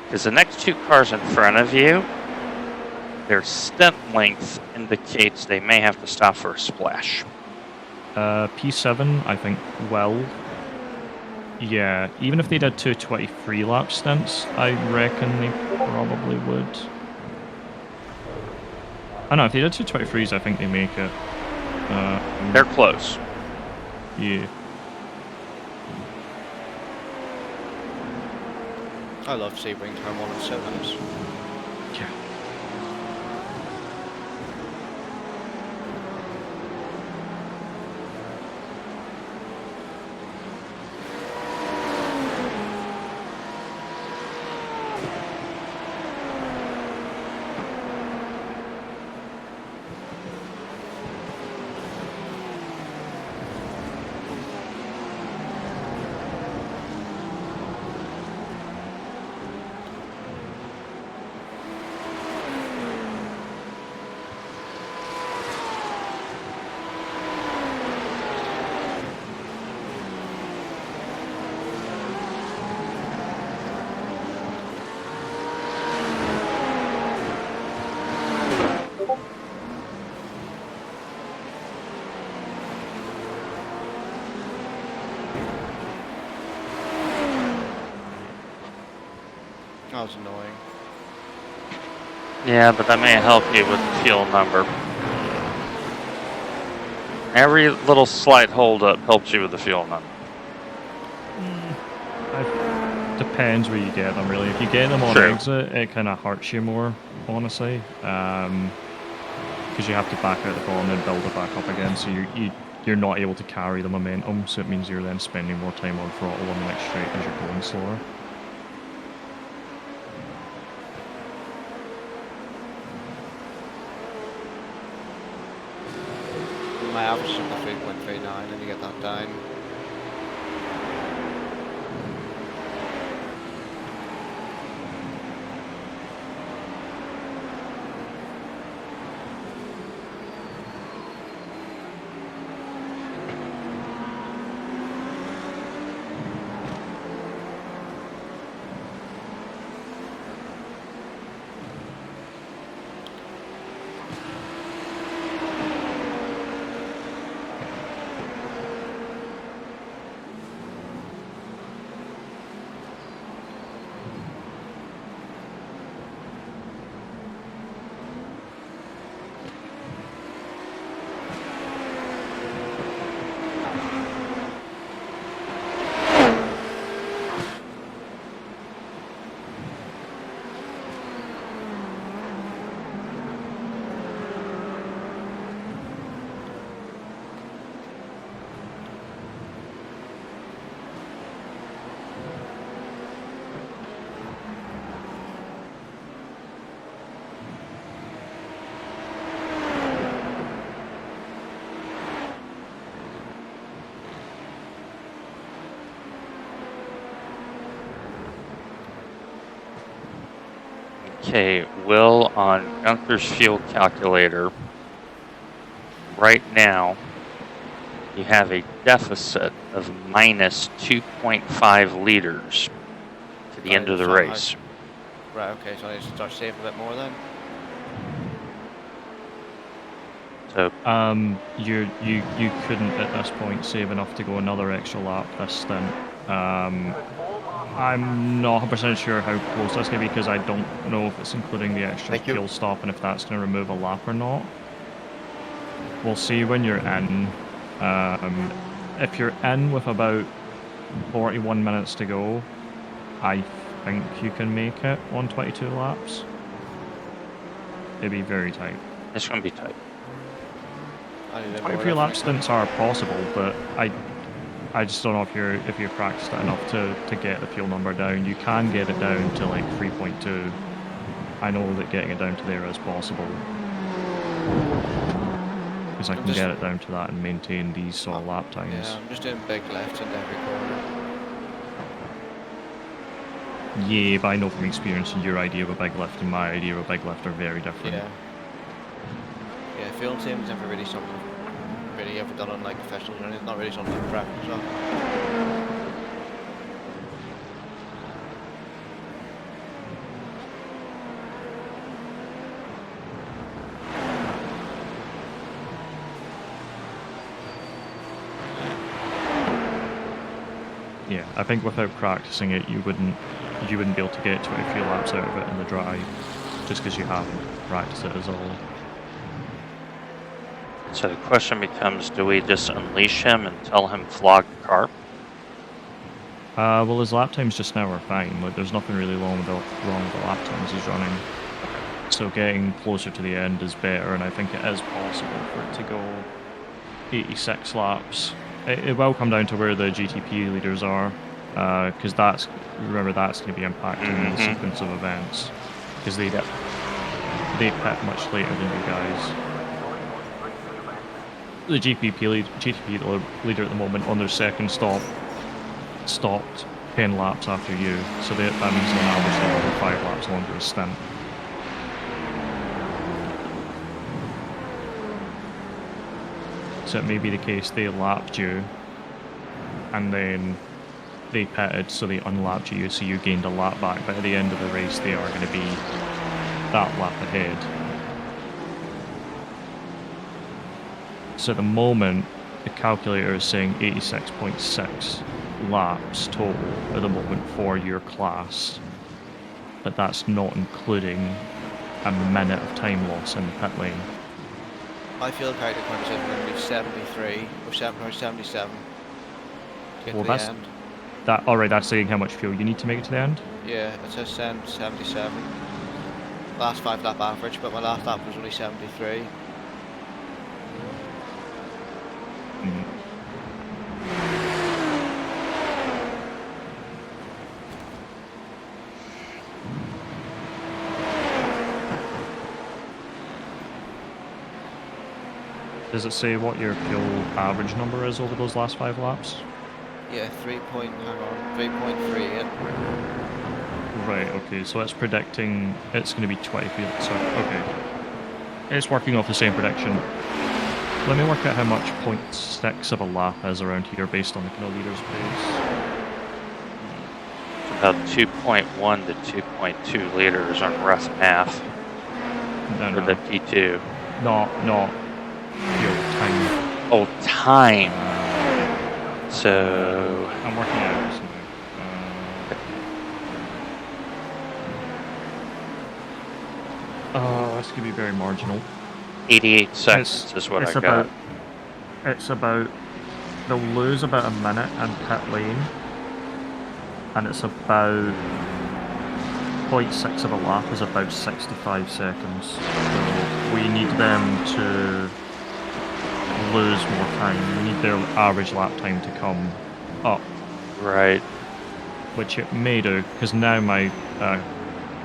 Because the next 2 cars in front of you, their stint length indicates they may have to stop for a splash. P7, I think, well. Yeah, even if they did 2 23 lap stints, I reckon they probably would. I know, if they did 2 23s, I think they make it. They're close. Yeah. I love Sebring turn 1, it's so nice. Yeah. That was annoying. Yeah, but that may help you with the fuel number. Every little slight holdup helps you with the fuel number. Depends where you get them, really. If you get them on True. exit, it kind of hurts you more, honestly. Because you have to back out the bottom and build it back up again, so you're not able to carry the momentum, so it means you're then spending more time on throttle on the next straight as you're going slower. My average is up to 3.39 and you get that down. Okay, Will, on Gunther's fuel calculator, right now, you have a deficit of minus 2.5 liters to the end of the So race. Right, okay, so I need to start saving a bit more then? So, You couldn't at this point save enough to go another extra lap this stint. I'm not 100% sure how close that's going to be because I don't know if it's including the extra fuel stop and if that's going to remove a lap or not. We'll see when you're in. If you're in with about 41 minutes to go, I think you can make it on 22 laps. It'd be very tight. it's going to be tight. 23 lap stints are possible, but I just don't know if you've practiced it enough to get the fuel number down. You can get it down to like 3.2. I know that getting it down to there is possible. Because I can get it down to that and maintain these sort of lap times. Yeah, I'm just doing big lefts into every corner. Yeah, but I know from experience your idea of a big lift and my idea of a big lift are very different. Yeah. Yeah, fuel saving's never really something I've really ever done on like officials or anything. It's not really something I've practiced on. Yeah, I think without practicing it, you wouldn't be able to get 23 laps out of it in the dry, just because you haven't practiced it as all. So the question becomes, do we just unleash him and tell him flog the car? Well, his lap times just now are fine. Like, there's nothing really wrong with the lap times he's running. So getting closer to the end is better, and I think it is possible for it to go 86 laps. It will come down to where the GTP leaders are, because remember that's going to be impacting the sequence of events, because they pit much later than you guys. The GTP leader at the moment on their second stop stopped 10 laps after you, so that means on average they're over 5 laps longer a stint. So it may be the case they lapped you, and then they pitted, so they unlapped you, so you gained a lap back, but at the end of the race they are going to be that lap ahead. So at the moment, the calculator is saying 86.6 laps total at the moment for your class, but that's not including a minute of time loss in the pit lane. My fuel character currently says we're going to be 73 or 77 to get Well, to the that's end. alright. That's saying how much fuel you need to make it to the end. Yeah, it says 77. Last 5 lap average, but my last lap was only 73. Does it say what your fuel average number is over those last 5 laps? Yeah, 3.38. Right, okay, so it's predicting it's going to be 20 fuel. So, okay. It's working off the same prediction. Let me work out how much 0.6 of a lap is around here based on the kind of leader's pace. About 2.1 to 2.2 liters on rough math for the P2. Not fuel time. Oh, time. So I'm working out this now. That's gonna be very marginal. 88 seconds is what I got. It's about they'll lose about a minute in pit lane, and it's about 0.6 of a lap is about 65 seconds. So we need them to lose more time. We need their average lap time to come up. Right. Which it may do, because now my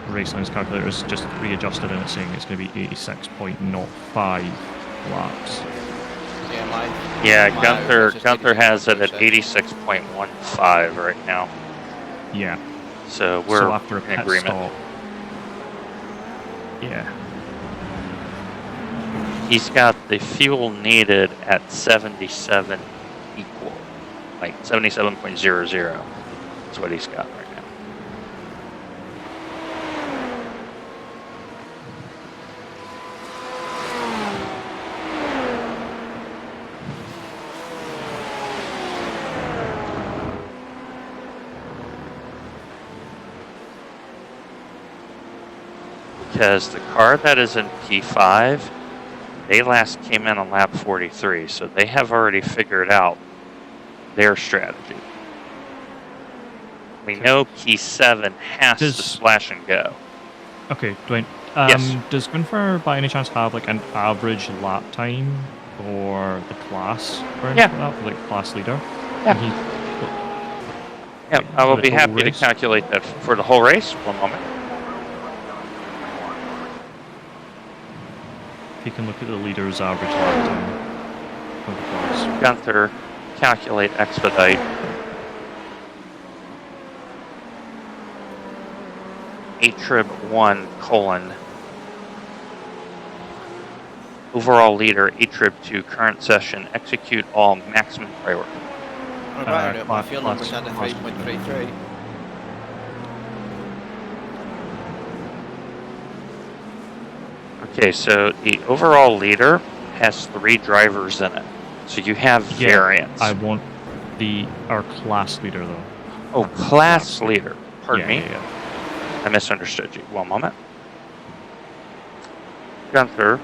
race lines calculator is just readjusted and it's saying it's going to be 86.05 laps. Yeah, Gunther has it at 86.15 right now. Yeah. So we're after a in pit agreement. stop. Yeah. He's got the fuel needed at 77 equal, like 77.00. That's what he's got right now. Because the car that is in P5, they last came in on lap 43, so they have already figured out their strategy. We know P7 has to slash and go. Okay, Dwayne. Yes. Does Gunther by any chance have like an average lap time for the class or anything like that, for like class leader? Yeah. I will be happy to calculate that for the whole race. One moment. If you can look at the leader's average lap time for the class. Gunther, calculate expedite. Atrib1 : overall leader Atrib2 current session, execute all maximum priority. My fuel number's at 3.33. Okay, so the overall leader has 3 drivers in it. So you have variance. I want our class leader though. Oh, class leader. Pardon me. Yeah. I misunderstood you. One moment. Gunther,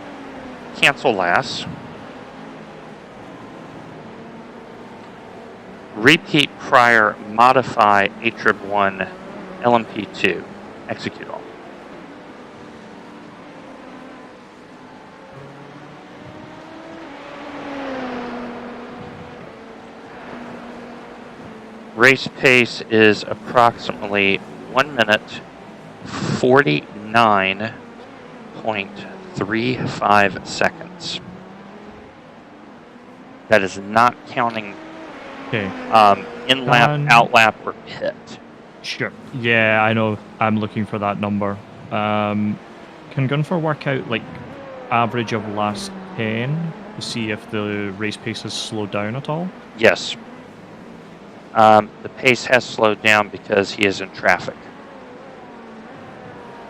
cancel last. Repeat prior, modify Atrib1 LMP2. Execute all. Race pace is approximately 1 minute 49.35 seconds. That is not counting in lap, out lap, or pit. Sure. Yeah, I know. I'm looking for that number. Can Gunther work out like average of last 10 to see if the race pace has slowed down at all? Yes. The pace has slowed down because he is in traffic.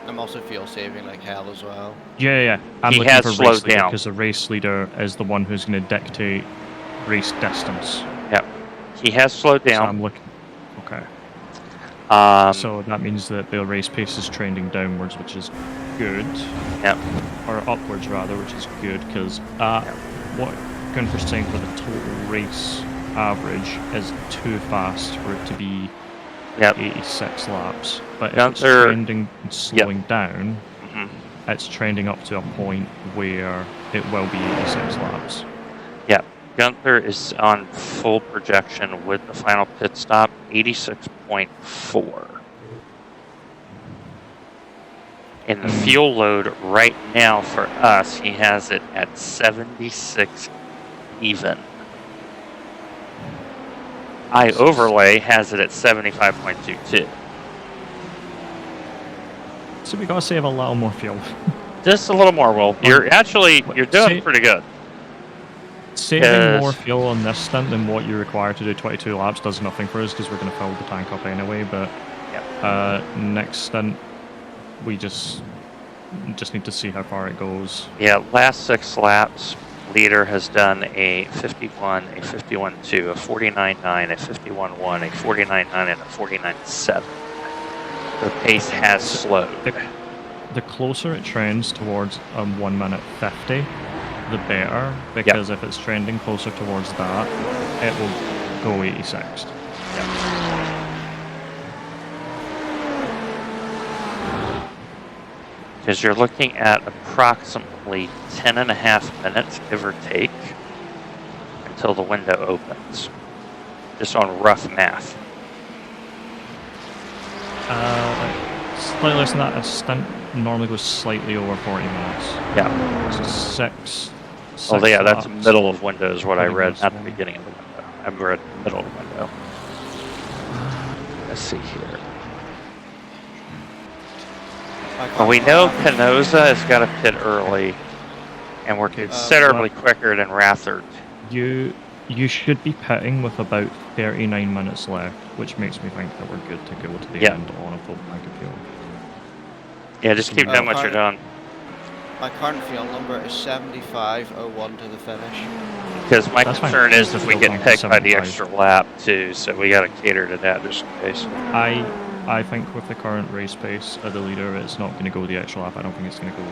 I'm also fuel saving like hell as well. Yeah. I'm he looking has for slowed race leader down because the race leader is the one who's going to dictate race distance. Yep. He has slowed down. So I'm looking. Okay. So that means that the race pace is trending downwards, which is good. Yep. Or upwards rather, which is good because what Gunther's saying for the total race average is too fast for it to be 86 laps. But if it's trending and slowing down, it's trending up to a point where it will be 86 laps. Yeah, Gunther is on full projection with the final pit stop, 86.4. And the fuel load right now for us, he has it at 76 even. iOverlay has it at 75.22. So we gotta save a little more fuel. Just a little more, Will. You're doing pretty good. Saving more fuel on this stint than what you require to do 22 laps does nothing for us because we're going to fill the tank up anyway. But next stint, we just need to see how far it goes. Yeah, last 6 laps, leader has done a 51, a 51.2, a 49.9, a 51.1, a 49.9, and a 49.7. The pace has slowed. The closer it trends towards 1 minute 50, the better, because if it's trending closer towards that, it will go 86. Because you're looking at approximately 10.5 minutes, give or take, until the window opens. Just on rough math. Slightly less than that. A stint normally goes slightly over 40 minutes. Yeah. So six Oh, yeah, that's laps. middle of window is what I read, not the beginning of the window. I read middle of the window. Let's see here. Well, we know Canosa has got to pit early, and we're considerably quicker than Rathard. You should be pitting with about 39 minutes left, which makes me think that we're good to go to the end on a full tank of fuel. Yeah, just keep doing what you're doing. My current fuel number is 75.01 to the finish. Because my concern is if we get picked by the extra lap too, so we got to cater to that just in case. I think with the current race pace of the leader, it's not going to go the extra lap. I don't think it's going to go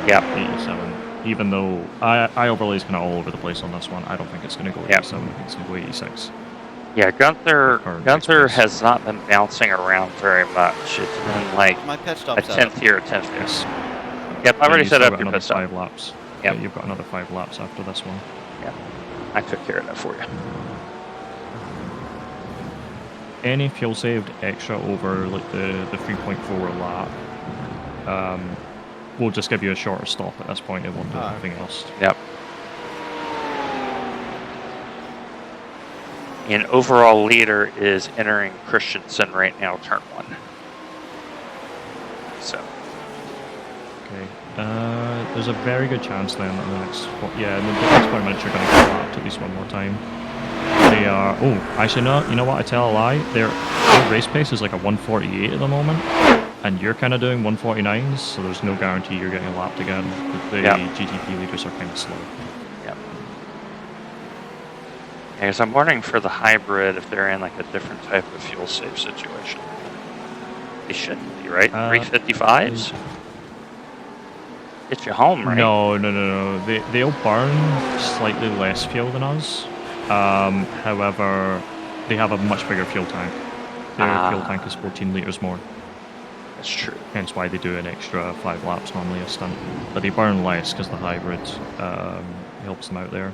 87. Even though iOverlay is kind of all over the place on this one, I don't think it's going to go 87. I think it's going to go 86. Yeah, Gunther has not been bouncing around very much. It's been like my pit stop a 10th here, a 10th here. Yep, I already set up your pit stop. 5 laps. Yep. Yeah, you've got another 5 laps after this one. Yeah, I took care of that for you. Any fuel saved extra over like the 3.4 lap will just give you a shorter stop at this point. It won't do anything else. Yep. And overall leader is entering Christensen right now, turn 1. So. Okay. There's a very good chance then that in the next 20 minutes you're going to get lapped at least one more time. They are. Oh, actually, no. You know what? I tell a lie. Their race pace is like a 148 at the moment, and you're kind of doing 149s, so there's no guarantee you're getting lapped again. The GTP leaders are kind of slow. Yep. Because I'm wondering for the hybrid if they're in like a different type of fuel save situation. They shouldn't be, right? 355s. Get you home, right? No. They'll burn slightly less fuel than us. However, they have a much bigger fuel tank. Their fuel tank is 14 litres more. That's true. Hence why they do an extra 5 laps normally a stunt. But they burn less because the hybrid helps them out there.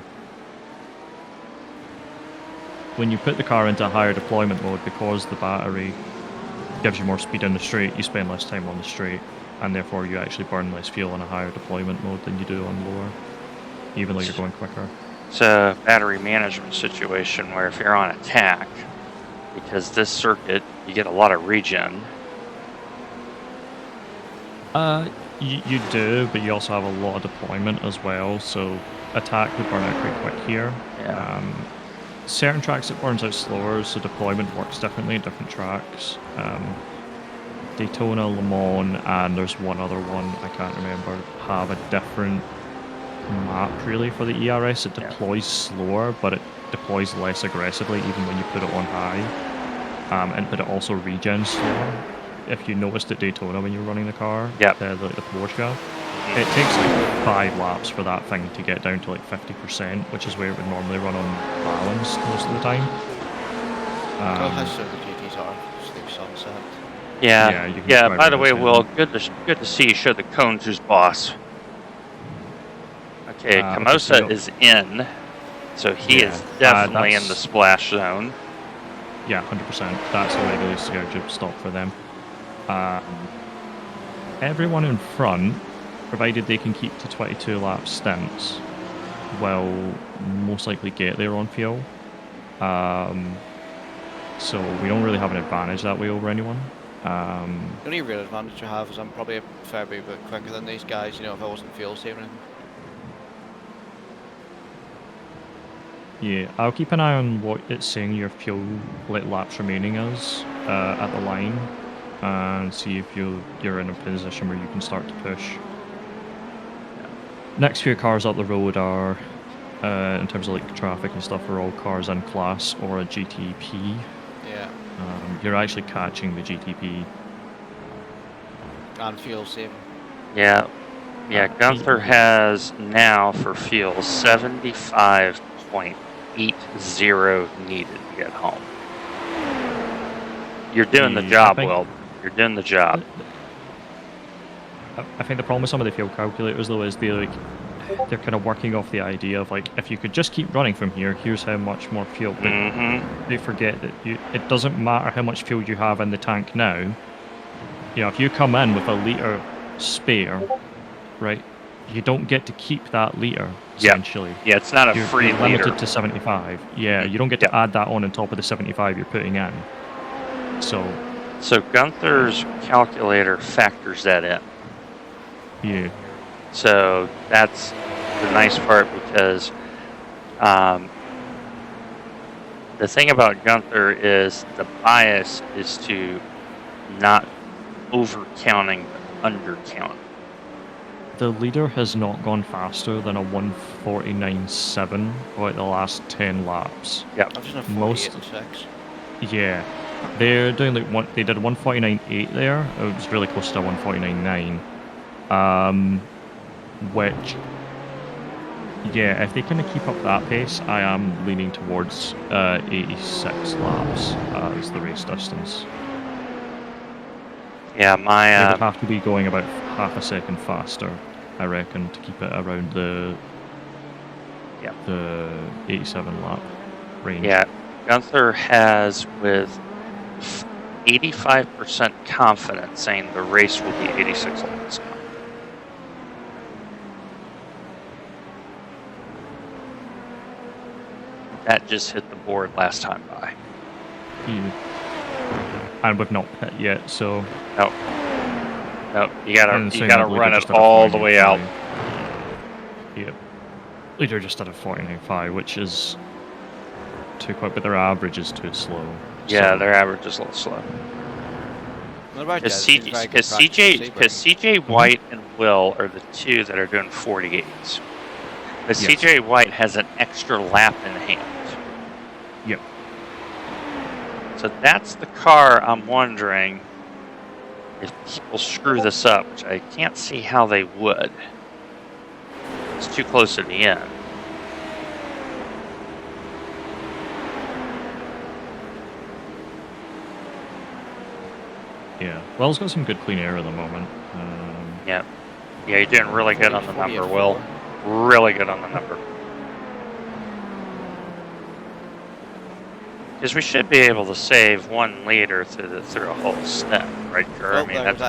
When you put the car into higher deployment mode, because the battery gives you more speed in the straight, you spend less time on the straight, and therefore you actually burn less fuel in a higher deployment mode than you do on lower, even though you're going quicker. It's a battery management situation where if you're on attack, because this circuit, you get a lot of regen. You do, but you also have a lot of deployment as well, so attack would burn out quite quick here. Yeah. Certain tracks it burns out slower, so deployment works differently at different tracks. Daytona, Le Mans, and there's one other one, I can't remember, have a different map really for the ERS. It deploys slower, but it deploys less aggressively even when you put it on high. But it also regens slower. if you noticed at Daytona when you were running the car, Yep. the Porsche, it takes like 5 laps for that thing to get down to like 50%, which is where it would normally run on balance most of the time. Well, how so the GTs are? Sleep sunset. Yeah. You can Yeah. drive By the right way, outside Will, them. good to see you show the cones who's boss. Okay, Camosa so is in, so he is definitely in the splash zone. Yeah, 100%. That's a regularly scheduled stop for them. Everyone in front, provided they can keep to 22 lap stints, will most likely get there on fuel. So we don't really have an advantage that way over anyone. The only real advantage I have is I'm probably a fair bit quicker than these guys, you know, if I wasn't fuel saving. Yeah, I'll keep an eye on what it's saying your fuel laps remaining is at the line, and see if you're in a position where you can start to push. Next few cars up the road are, in terms of like traffic and stuff, are all cars in class or a GTP. Yeah. You're actually catching the GTP. And fuel saving. Yeah. Yeah, Gunther has now for fuel 75.80 needed to get home. You're doing the job, Will. You're doing the job. I think the problem with some of the fuel calculators, though, is they're kind of working off the idea of like, if you could just keep running from here, here's how much more fuel. But they forget that it doesn't matter how much fuel you have in the tank now. You know, if you come in with a litre spare, right, you don't get to keep that litre, essentially. Yeah, it's not a free you're litre. limited to 75. Yeah, you don't get to add that on top of the 75 you're putting in. So Gunther's calculator factors that in. Yeah. So that's the nice part, because the thing about Gunther is the bias is to not over-counting, but under-count. The leader has not gone faster than a 149.7 for like the last 10 laps. Yeah. I've just done 48.6. Yeah. They're doing like they did 149.8 there. It was really close to 149.9. Which, yeah, if they kind of keep up that pace, I am leaning towards 86 laps as the race distance. Yeah, They would have to be going about half a second faster, I reckon, to keep it around the 87 lap range. Yeah, Gunther has with 85% confidence saying the race will be 86 laps. That just hit the board last time by. And we've not hit yet, so no, you gotta run it all the way out. Yep. Leader just at a 49.5, which is too quick, but their average is too slow. Yeah, their average is a little slow. Because CJ White and Will are the two that are doing 48s. But CJ White has an extra lap in hand. Yep. So that's the car I'm wondering if people screw this up, which I can't see how they would. It's too close to the end. Yeah. Well's got some good clean air at the moment. Yeah, you're doing really good on the number, Will. Really good on the number. Because we should be able to save 1 liter through a whole step, right, Kerr? I mean, that's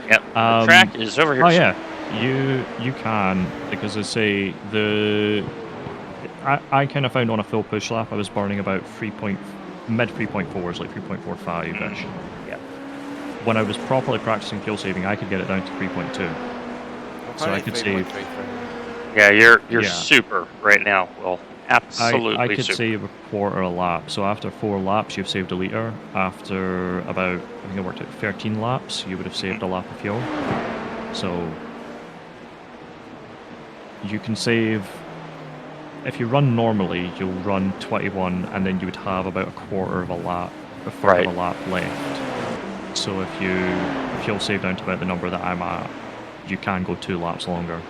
Yep. The track is over here. Oh yeah, you can, because I say I kind of found on a full push lap I was burning about mid 3.4s, like 3.45 ish. Yeah. When I was properly practicing fuel saving, I could get it down to 3.2. So I could save. Yeah, you're super right now, Will. Absolutely I could super. save a quarter a lap. So after 4 laps, you've saved a litre. After about, I think I worked out 13 laps, you would have saved a lap of fuel. So you can save. If you run normally, you'll run 21, and then you would have about a quarter of a lap a third of a lap left. So if you'll save down to about the number that I'm at, you can go 2 laps longer.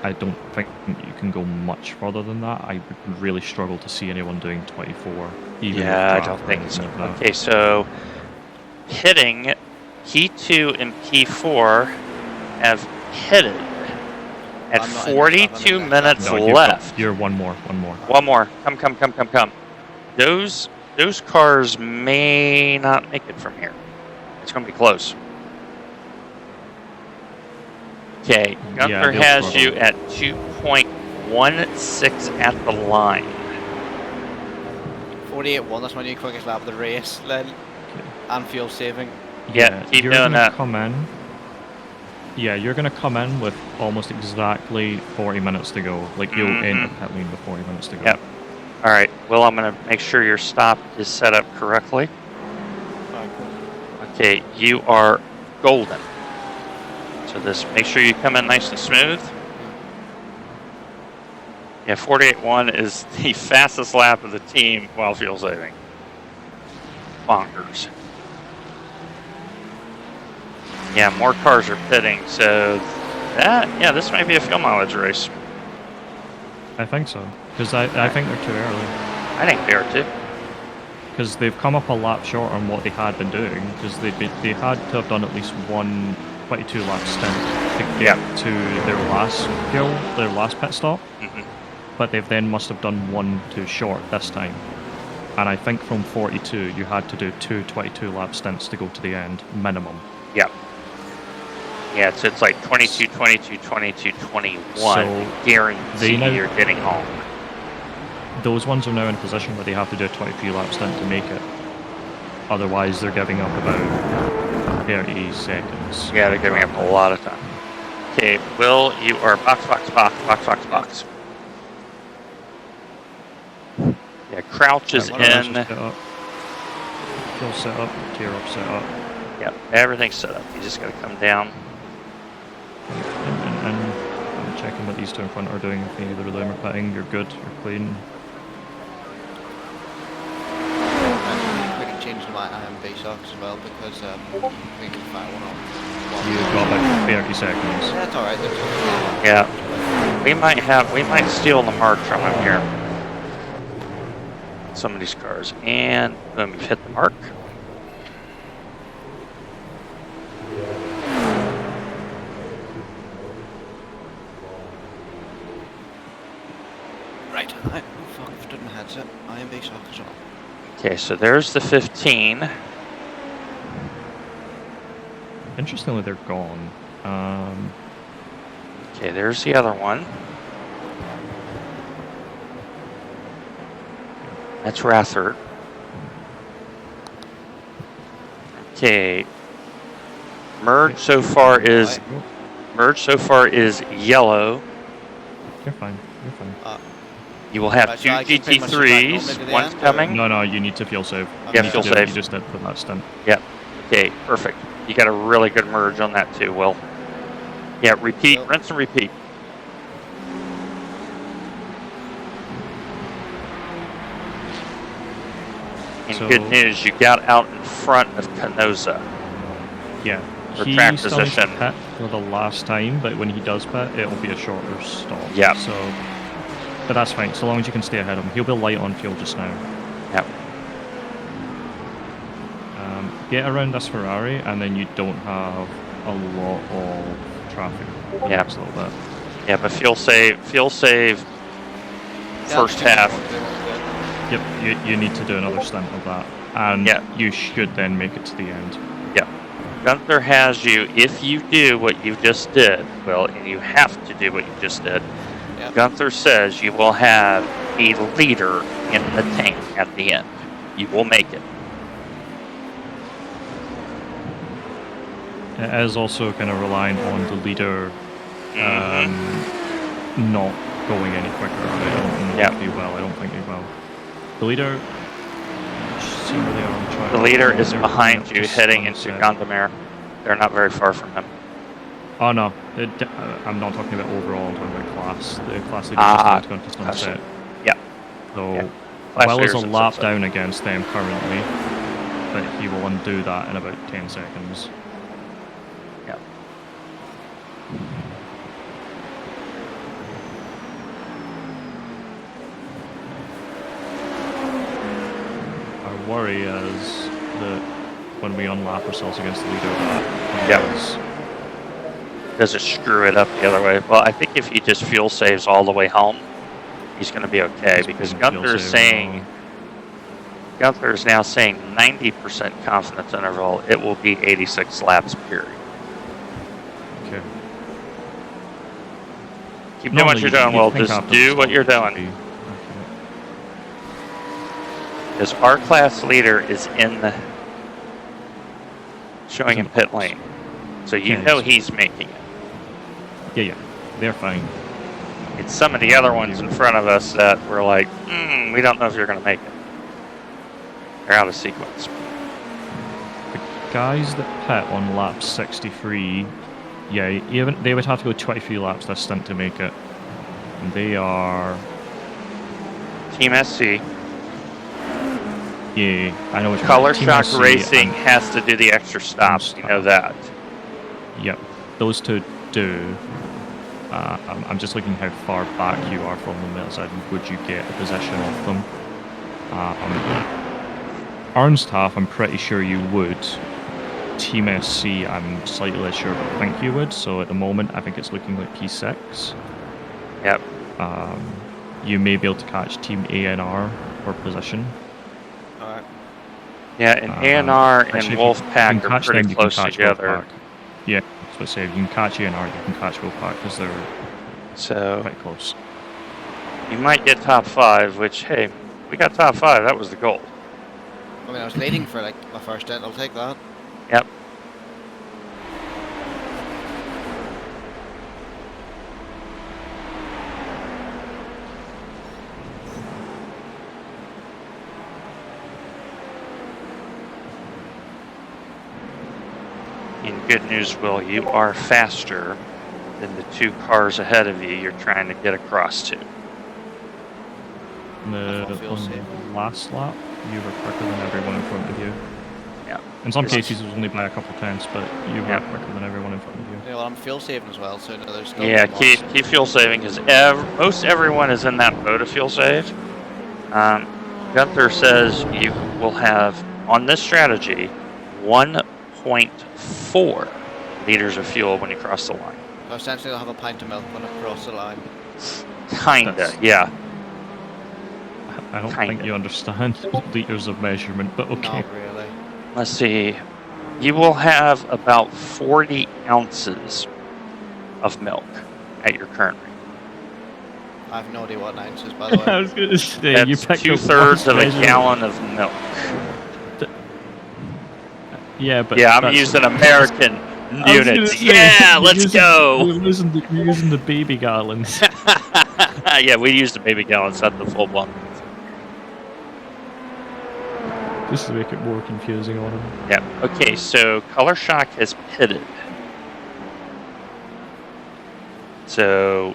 I don't think you can go much further than that. I would really struggle to see anyone doing 24. Even Yeah, with I don't think so. like that. Okay, so hitting P2 and P4 have hitted at 42 minutes left. You're one more. One more. Come. Those cars may not make it from here. It's going to be close. Okay, Gunther has you at 2.16 at the line. 48.1, that's my new quickest lap of the race, Len. And fuel saving. Yeah, keep doing that. You're going to come in with almost exactly 40 minutes to go. Like, you'll end up pit lane with 40 minutes to go. Yep. All right. Well, I'm going to make sure your stop is set up correctly. Okay, you are golden. So make sure you come in nice and smooth. Yeah, 48.1 is the fastest lap of the team while fuel saving. Bonkers. Yeah, more cars are pitting, so this might be a fuel mileage race. I think so, because I think they're too early. I think they are too. Because they've come up a lap short on what they had been doing, because they had to have done at least one 22 lap stint to get to their last pit stop. But they've then must have done one too short this time. And I think from 42 you had to do 2 22 lap stints to go to the end, minimum. Yep. Yeah, so it's like 22, 22, 22, 21. So guarantee you're getting home. Those ones are now in a position where they have to do a 23 lap stint to make it. Otherwise they're giving up about 30 seconds. Yeah, they're giving up a lot of time. Okay, Will, you are box. Yeah, Crouch is in. Fuel set up, tear up set up. Yep, everything's set up. You just got to come down. And I'm checking what these two in front are doing. If either of them are pitting, you're good, you're clean. We can change to my IMB socks as well because we can fire one off. You've got about 30 seconds. Yeah, that's alright. Yeah, we might steal the mark from him here. Some of these cars, and boom, you've hit the mark. Right. Oh fuck, I've done my headset. IMB socks on. Okay, so there's the 15. Interestingly, they're gone. Okay, there's the other one. That's Rathert. Okay. Merge so far is yellow. You're fine. You will have 2 GT3s. One's coming. No, you need to fuel save. Yeah, fuel save. You just did for that stint. Yep. Okay, perfect. You got a really good merge on that too, Will. Yeah, repeat, rinse and repeat. And good news, you got out in front of Canosa. Yeah. For he track still needs to position. pit for the last time, but when he does pit, it'll be a shorter stop. Yeah. So, but that's fine, so long as you can stay ahead of him. He'll be light on fuel just now. Yep. Get around this Ferrari, and then you don't have a lot of traffic. Yeah. Next little bit. Yeah, but fuel save first half. Yep, you need to do another stint of that, and you should then make it to the end. Yep. Gunther has you, if you do what you just did, well, and you have to do what you just did, Gunther says you will have a leader in the tank at the end. You will make it. It is also kind of relying on the leader not going any quicker. I don't know if they will. I don't think they will. The leader... See where they are on the track. The leader is behind you heading into Gondomar. They're not very far from him. Oh no, I'm not talking about overall, I'm talking about class. The class leader is going to sunset. Yeah. So Well is a lap down against them currently, but he will undo that in about 10 seconds. Yeah. Our worry is that when we unlap ourselves against the leader, does it screw it up the other way? Well, I think if he just fuel saves all the way home, he's going to be okay, because Gunther's now saying 90% confidence interval. It will be 86 laps period. Okay. Keep doing what you're doing, Will. Just do what you're doing. Okay. Because our class leader is in the showing in pit lane, so you know he's making it. Yeah, they're fine. It's some of the other ones in front of us that we're like, we don't know if you're going to make it. They're out of sequence. The guys that pit on lap 63, even they would have to go 23 laps this stint to make it. And they are Team SC. Yeah, I know which Color Team Shock SC Racing has to do the extra stops. You know that. Yep, those two do. I'm just looking how far back you are from them. Would you get a position of them? Arnstaff, I'm pretty sure you would. Team SC, I'm slightly less sure, but I think you would. So at the moment, I think it's looking like P6. Yep. You may be able to catch Team ANR for position. Alright. Yeah, and ANR and Wolfpack are pretty close together. Yeah, that's what I say. If you can catch ANR, you can catch Wolfpack because they're quite close. You might get top 5, which, hey, we got top 5. That was the goal. I mean, I was leading for like my first stint. I'll take that. Yep. And good news, Will, you are faster than the 2 cars ahead of you you're trying to get across to. On the last lap, you were quicker than everyone in front of you. Yeah. In some cases, it was only by a couple of tenths, but you were quicker than everyone in front of you. Yeah, well, I'm fuel saving as well, so there's still keep fuel saving, because most everyone is in that mode of fuel save. Gunther says you will have, on this strategy, 1.4 liters of fuel when you cross the line. So essentially, I'll have a pint of milk when I cross the line. Kinda, yeah. I don't think you understand liters of measurement, but okay. Not really. Let's see. You will have about 40 ounces of milk at your current rate. I have no idea what an ounce is, by the way. I was going to say, that's you picked 2/3 of a gallon of milk. Yeah, but I'm using American units. Yeah, let's go. You're using the baby gallons. Yeah, we use the baby gallons, not the full blown. Just to make it more confusing on him. Yeah. Okay, so Color Shock has pitted. So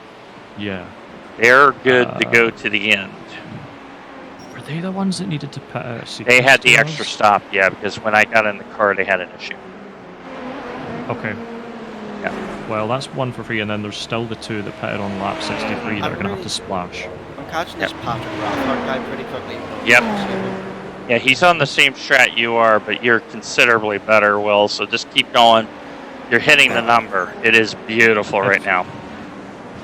yeah, they're good to go to the end. Were they the ones that needed to pit out? They had the extra stop, yeah, because when I got in the car, they had an issue. Okay. Yeah. Well, that's 1 for free, and then there's still the 2 that pitted on lap 63 that are going to have to splash. I'm catching this Patrick Rathard guy pretty quickly. Yep. Yeah, he's on the same strat you are, but you're considerably better, Will, so just keep going. You're hitting the number. It is beautiful right now.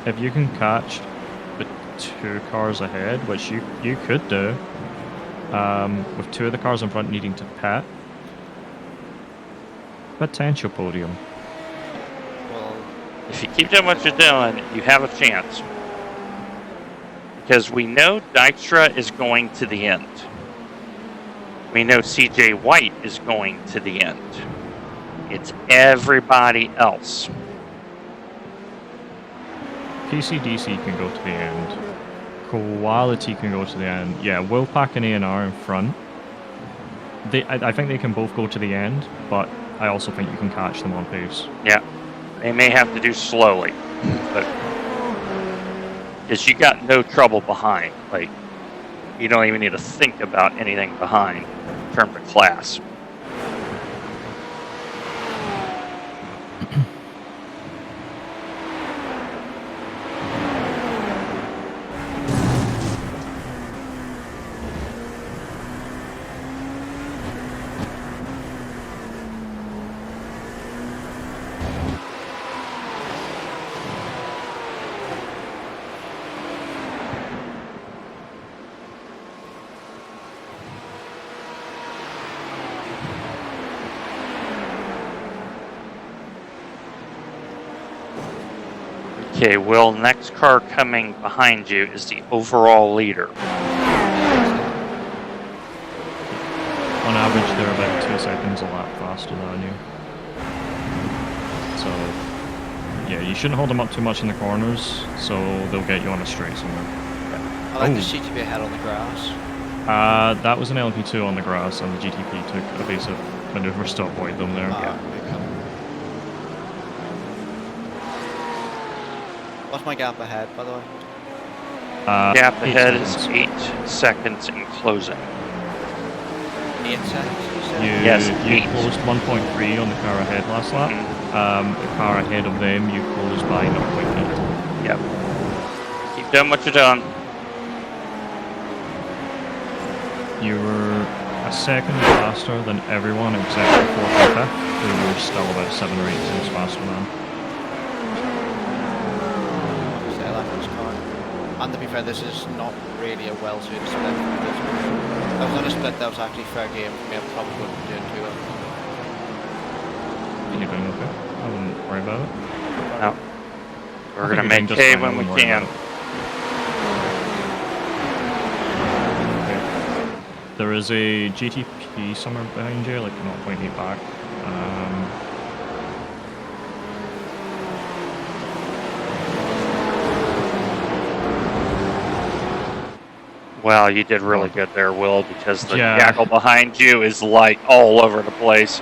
If you can catch the 2 cars ahead, which you could do, with 2 of the cars in front needing to pit, potential podium. Well, if you keep doing what you're doing, you have a chance. Because we know Dykstra is going to the end. We know CJ White is going to the end. It's everybody else. PCDC can go to the end. Quality can go to the end. Yeah, Wolfpack and ANR in front. I think they can both go to the end, but I also think you can catch them on pace. Yeah. They may have to do slowly, but because you got no trouble behind. Like, you don't even need to think about anything behind in terms of class. Okay, Will, next car coming behind you is the overall leader. On average, they're about 2 seconds a lap faster than you. So, yeah, you shouldn't hold them up too much in the corners, so they'll get you on a straight somewhere. I like the CTP ahead on the grass. That was an LP2 on the grass, and the GTP took evasive maneuvers to avoid them there. What's my gap ahead, by the way? Gap ahead is seconds. 8 seconds in closing. 8 seconds, you said? Yes, You 8. closed 1.3 on the car ahead last lap. The car ahead of them, you closed by 0.8. Yep. Keep doing what you're doing. You were a second faster than everyone except for 4th and 5th, who were still about 7 or 8 seconds faster than. And to be fair, this is not really a well-suited split. If I was on a split that was actually fair game for me, I probably wouldn't be doing too well. You're doing okay. I wouldn't worry about it. No. We're going to make hay when we can. Okay. There is a GTP somewhere behind you, like 0.8 back. Well, you did really good there, Will, because the jackal behind you is like all over the place.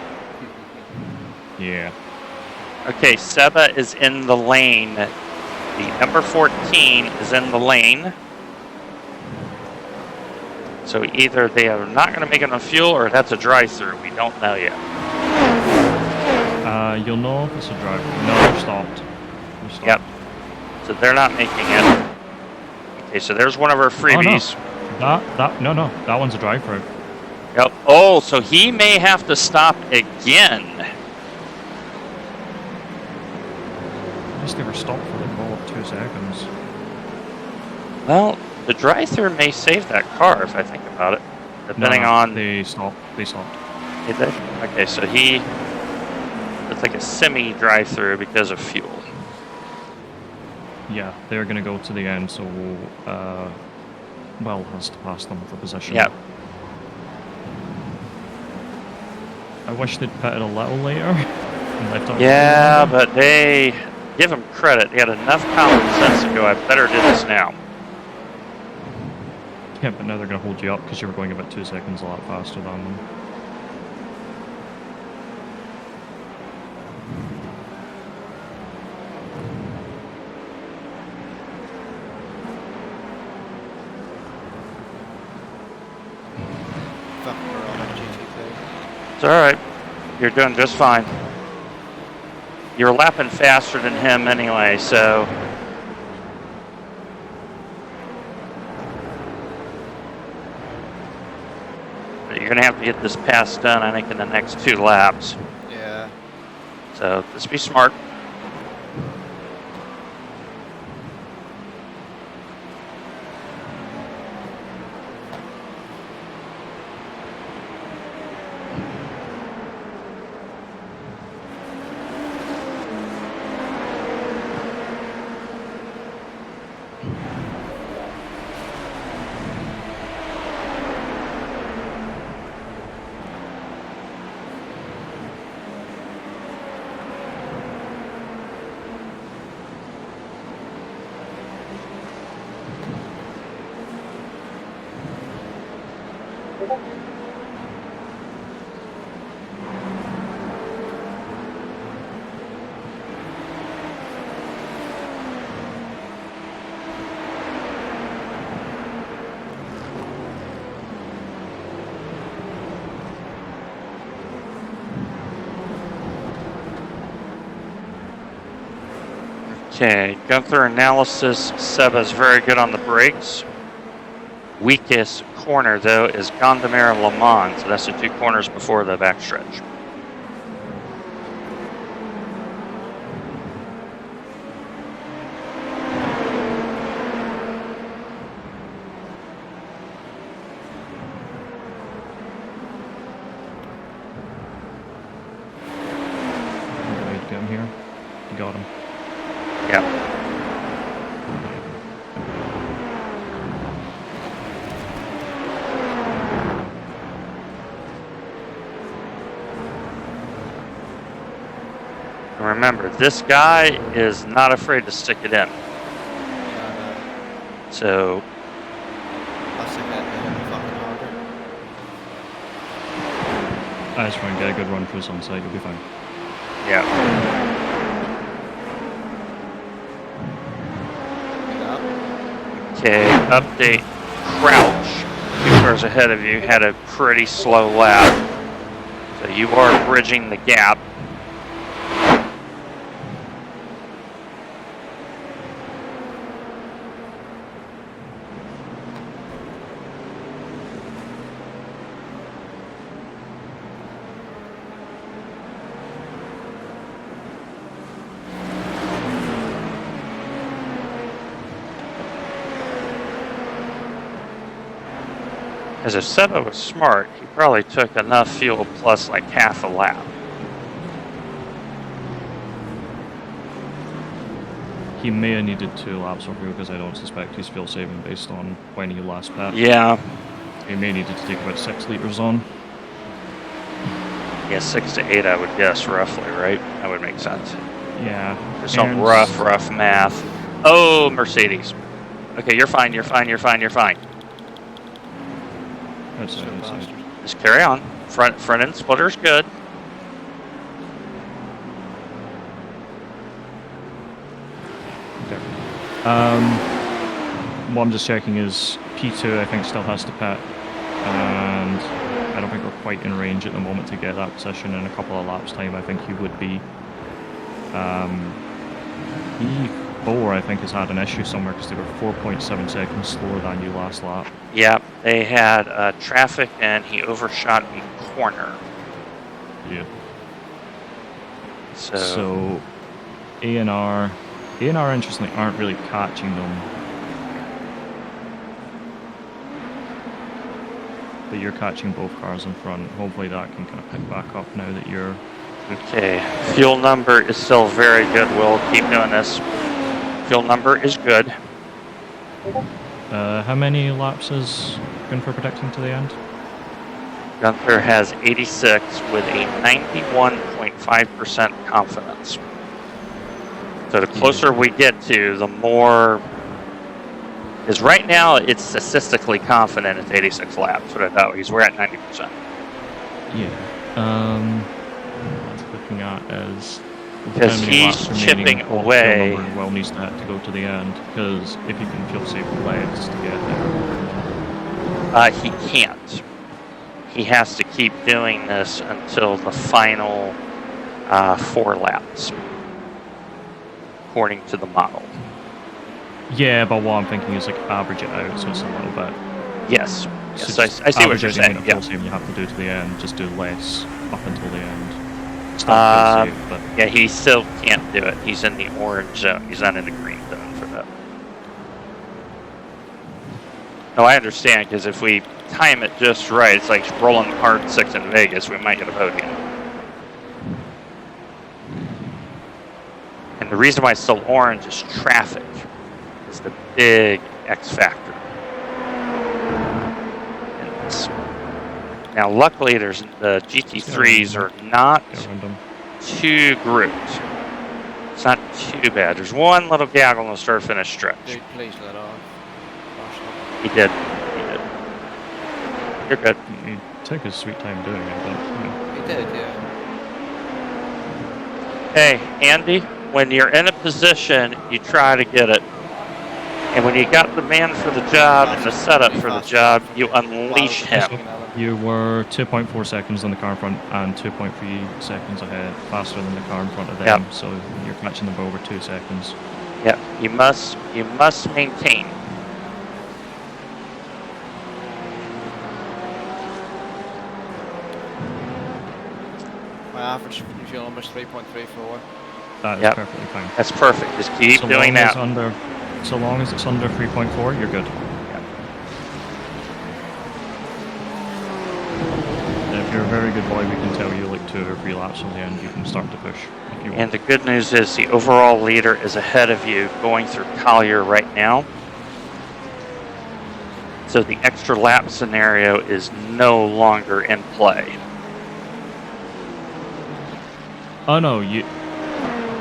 Yeah. Okay, Seba is in the lane. The number 14 is in the lane. So either they are not going to make it on fuel or that's a drive-through. We don't know yet. You'll know if it's a drive-through. No, they're stopped. Yep. So they're not making it. Okay, so there's one of our freebies. Oh, no. That one's a drive-through. Yep. Oh, so he may have to stop again. At least they were stopped for like all of 2 seconds. Well, the drive-through may save that car if I think about it, depending on. They stopped. They stopped. Did they? Okay, so it's like a semi-drive-through because of fuel. Yeah, they're going to go to the end, so Well has to pass them for position. Yep. I wish they'd pitted a little later. And left up Yeah, but they give them credit. They had enough common sense to go, I better do this now. Yeah, but now they're going to hold you up because you were going about 2 seconds a lot faster than them. It's alright. You're doing just fine. You're lapping faster than him anyway, so. But you're going to have to get this pass done, I think, in the next 2 laps. Yeah. So just be smart. Okay, Gunther analysis. Seba's very good on the brakes. Weakest corner, though, is Gondomar and Le Mans. So that's the 2 corners before the backstretch. Get him here. You got him. Yeah. Remember, this guy is not afraid to stick it in. So, I just try and get a good run through some side, you'll be fine. yeah. Okay, update. Crouch, 2 cars ahead of you, had a pretty slow lap. So you are bridging the gap. Because if Seba was smart, he probably took enough fuel plus like half a lap. He may have needed 2 laps of fuel because I don't suspect he's fuel saving based on when he last pit. Yeah. He may needed to take about 6 litres on. Yeah, 6 to 8, I would guess, roughly, right? That would make sense. Yeah. There's some rough math. Oh, Mercedes. Okay, you're fine, you're fine, you're fine, you're fine. Just carry on. Front end splitter's good. Okay. What I'm just checking is P2 I think still has to pit, and I don't think we're quite in range at the moment to get that position. In a couple of laps time I think he would be. E4 I think has had an issue somewhere because they were 4.7 seconds slower than you last lap. Yeah, they had traffic and he overshot a corner. Yeah. So A&R interestingly aren't really catching them. But you're catching both cars in front. Hopefully that can kind of pick back up now that you're... Okay, fuel number is still very good. We'll keep doing this. Fuel number is good. How many laps is Gunther predicting to the end? Gunther has 86 with a 91.5% confidence. So the closer we get to, the more... Because right now, it's statistically confident it's 86 laps, but I thought we're at 90%. Yeah. Looking at as... Because he's chipping away. Well needs to go to the end, because if you can fuel save the legs to get there. He can't. He has to keep doing this until the final 4 laps, according to the model. Yeah, but what I'm thinking is like average it out, so it's a little bit. Yes. So Yes, I see what you're saying. The yeah. fuel save you have to do to the end, just do less up until the end. Save, but... Yeah, he still can't do it. He's in the orange zone. He's not in the green zone for that. No, I understand, because if we time it just right, it's like rolling hard 6 in Vegas, we might get a podium. And the reason why it's still orange is traffic. Is the big X factor. Now, luckily, there's the GT3s are not too grouped. It's not too bad. There's one little gaggle in the start-finish stretch. Dude, please let off. He did. He did. You're good. He took his sweet time doing it, but... He did, yeah. Hey, Andy, when you're in a position, you try to get it. And when you got the man for the job and the setup for the job, you unleash him. You were 2.4 seconds on the car in front and 2.3 seconds ahead, faster than the car in front of them. Yep. So you're catching them by over 2 seconds. Yeah, you must maintain. My average fuel number is 3.34. That is Yep. perfectly fine. That's perfect. Just keep doing that. So long as it's under 3.4, you're good. If you're a very good boy, we can tell you like 2 or 3 laps from the end, you can start to push if you want. And the good news is the overall leader is ahead of you going through Collier right now. So the extra lap scenario is no longer in play. Oh no,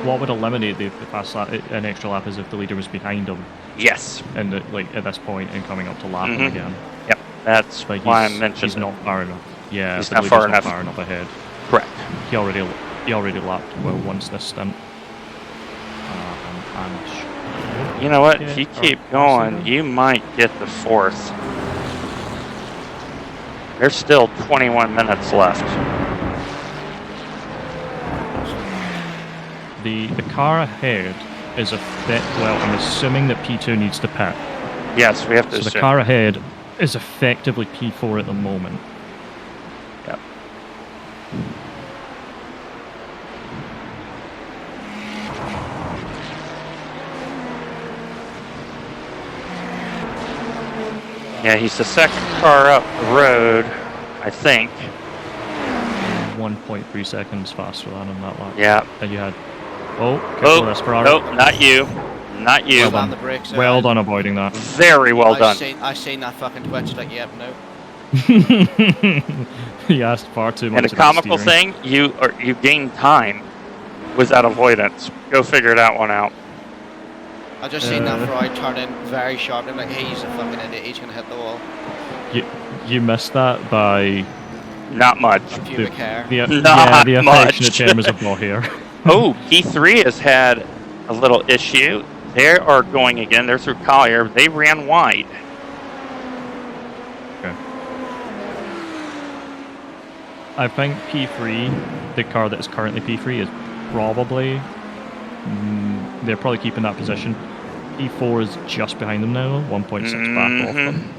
what would eliminate the fast lap, an extra lap, is if the leader was behind him. Yes. And like at this point and coming up to lap him again. Yep, that's why I mentioned he's not far enough. Yeah, he's the not leader's far not enough. far enough ahead. Correct. He already lapped well once this stint. You know what? If you keep going, you might get the 4th. There's still 21 minutes left. The car ahead is a bit, well, I'm assuming that P2 needs to pit. Yes, we have to So assume. the car ahead is effectively P4 at the moment. Yep. Yeah, he's the second car up the road, I think. 1.3 seconds faster than him that lap. Yeah. And you had... Oh, careful this, Ferrari. Nope, not you. Not you. Well done. The brakes, Well done avoiding that. Very well done. I seen that fucking twitch, like, yep, no. He asked far too much. And a comical thing, you gained time with that avoidance. Go figure that one out. I just seen that Ferrari turn in very sharply. I'm like, hey, he's a fucking idiot. He's gonna hit the wall. You missed that by not much. A pubic hair. The not affectionate much. term is a ball here. Oh, P3 has had a little issue. They are going again. They're through Collier. They ran wide. Okay. I think P3, the car that is currently P3, is probably... they're probably keeping that position. P4 is just behind them now, 1.6 back off them.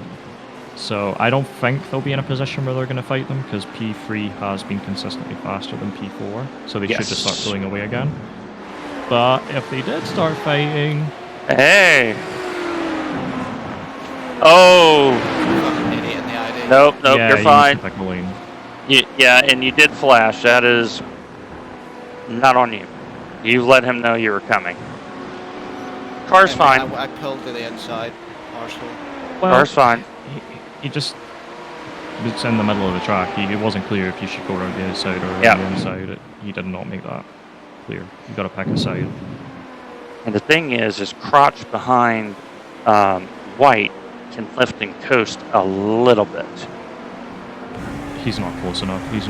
So I don't think they'll be in a position where they're going to fight them, because P3 has been consistently faster than P4, so they should just start pulling away again. But if they did start fighting... Hey! Oh! Idiot in the ID. Nope, yeah, you're fine. Yeah, and you did flash. That is not on you. You let him know you were coming. Car's fine. I pulled to the inside. Arsehole. Well, Car's fine. He just was in the middle of the track. It wasn't clear if you should go around the outside or around the inside. He did not make that clear. You got to pick a side. And the thing is crotch behind White can lift and coast a little bit. He's not close enough. He's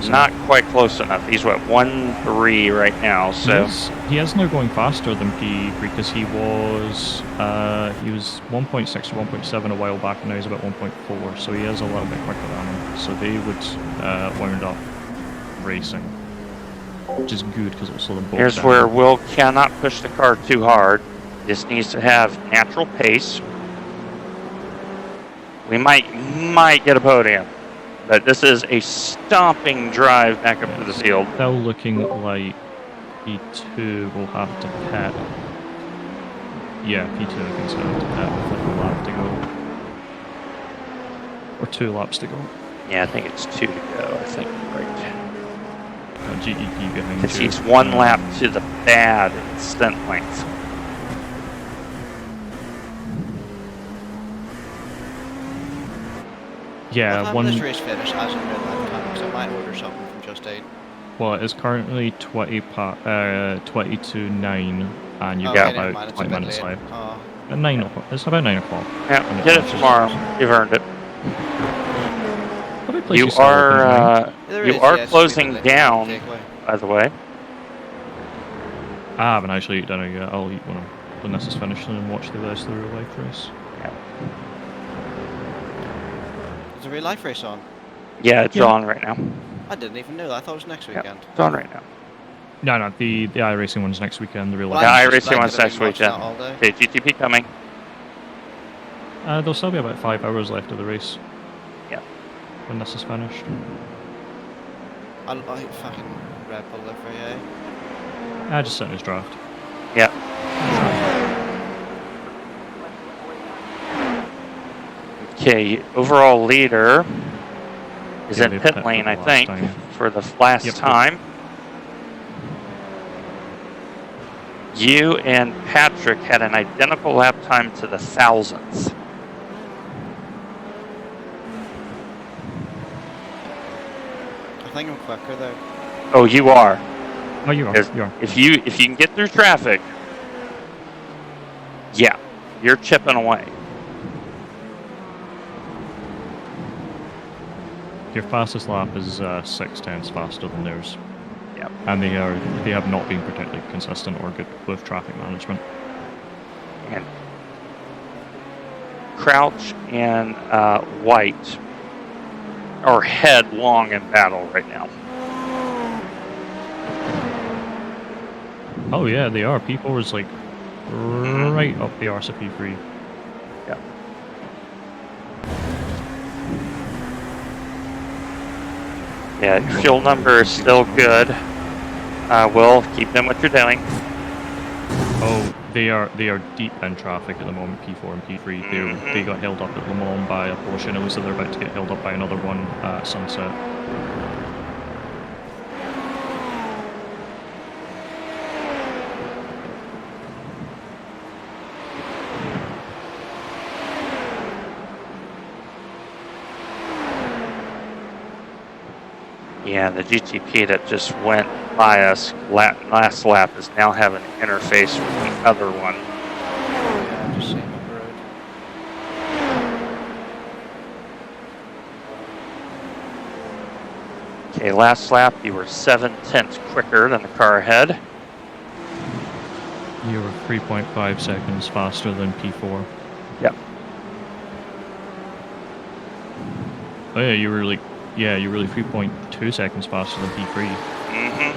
not quite close enough. He's what, 1.3 right now. So he is now going faster than P3 because he was 1.6 to 1.7 a while back, and now he's about 1.4. So he is a little bit quicker than him. So they would wound up racing, which is good because it will slow them both here's down. where Will cannot push the car too hard. This needs to have natural pace. We might get a podium. But this is a stomping drive back up to the field. Still looking like P2 will have to pit. Yeah, P2 I think is going to have to pit with like a lap to go. Or 2 laps to go. Yeah, I think it's 2 to go, I think, right. GEP behind you. Because he's 1 lap to the bad stint length. Yeah, what time this race finish as in real life time? Because I might order something from Just Eat. Well, it's currently 22:09, and you've got about 20 minutes left. Oh. At 9 o'clock. It's about 9 o'clock. Yeah, get it tomorrow. You've earned it. You are closing down, by the way. I haven't actually eaten dinner yet. I'll eat when this is finished and then watch the rest of the real life race. Yeah. Is a real life race on? Yeah, it's on right now. I didn't even know that. I thought it was next weekend. It's on right now. No, the iRacing one's next weekend, the real Well, one. Yeah, I iRacing one's suspected I've next been watching weekend. that all day. Okay, GTP coming. There'll still be about 5 hours left of the race. Yeah. When this is finished. I fucking Red Bull livery, eh? Just sit in his draft. Yeah. Okay, overall leader is Yeah, in they pit pit lane, for I the last think, time. for the last Yep. time. You and Patrick had an identical lap time to the thousandth. I think I'm quicker though. Oh, you are. Oh, you are. You are. If you can get through traffic, yeah, you're chipping away. Your fastest lap is 6/10 faster than theirs. Yep. And they have not been particularly consistent or good with traffic management. And Crouch and White are headlong in battle right now. Oh yeah, they are. P4 is like right up the arse of P3. Yeah. Yeah, your fuel number is still good. Will, keep doing what you're doing. Oh, they are deep in traffic at the moment, P4 and P3. They got held up at Le Mans by a Porsche, and it looks like they're about to get held up by another one at Sunset. Yeah, the GTP that just went by us last lap is now having an interface with the other one. Yeah, I've just seen him up the road. Okay, last lap you were 7/10 quicker than the car ahead. You were 3.5 seconds faster than P4. Yep. Oh yeah, you were like 3.2 seconds faster than P3. Mm-hmm.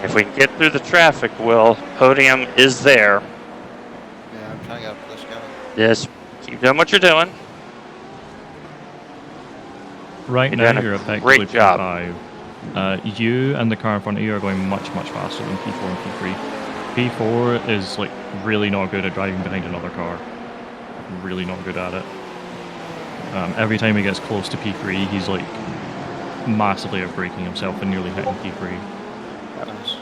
If we can get through the traffic, Will, podium is there. Yeah, I'm trying to get up to this guy. Just keep doing what you're doing. Right You're now, doing a you're effectively great job. P5. You and the car in front of you are going much faster than P4 and P3. P4 is like really not good at driving behind another car. Really not good at it. Every time he gets close to P3, he's like massively outbraking himself and nearly hitting P3. Nice.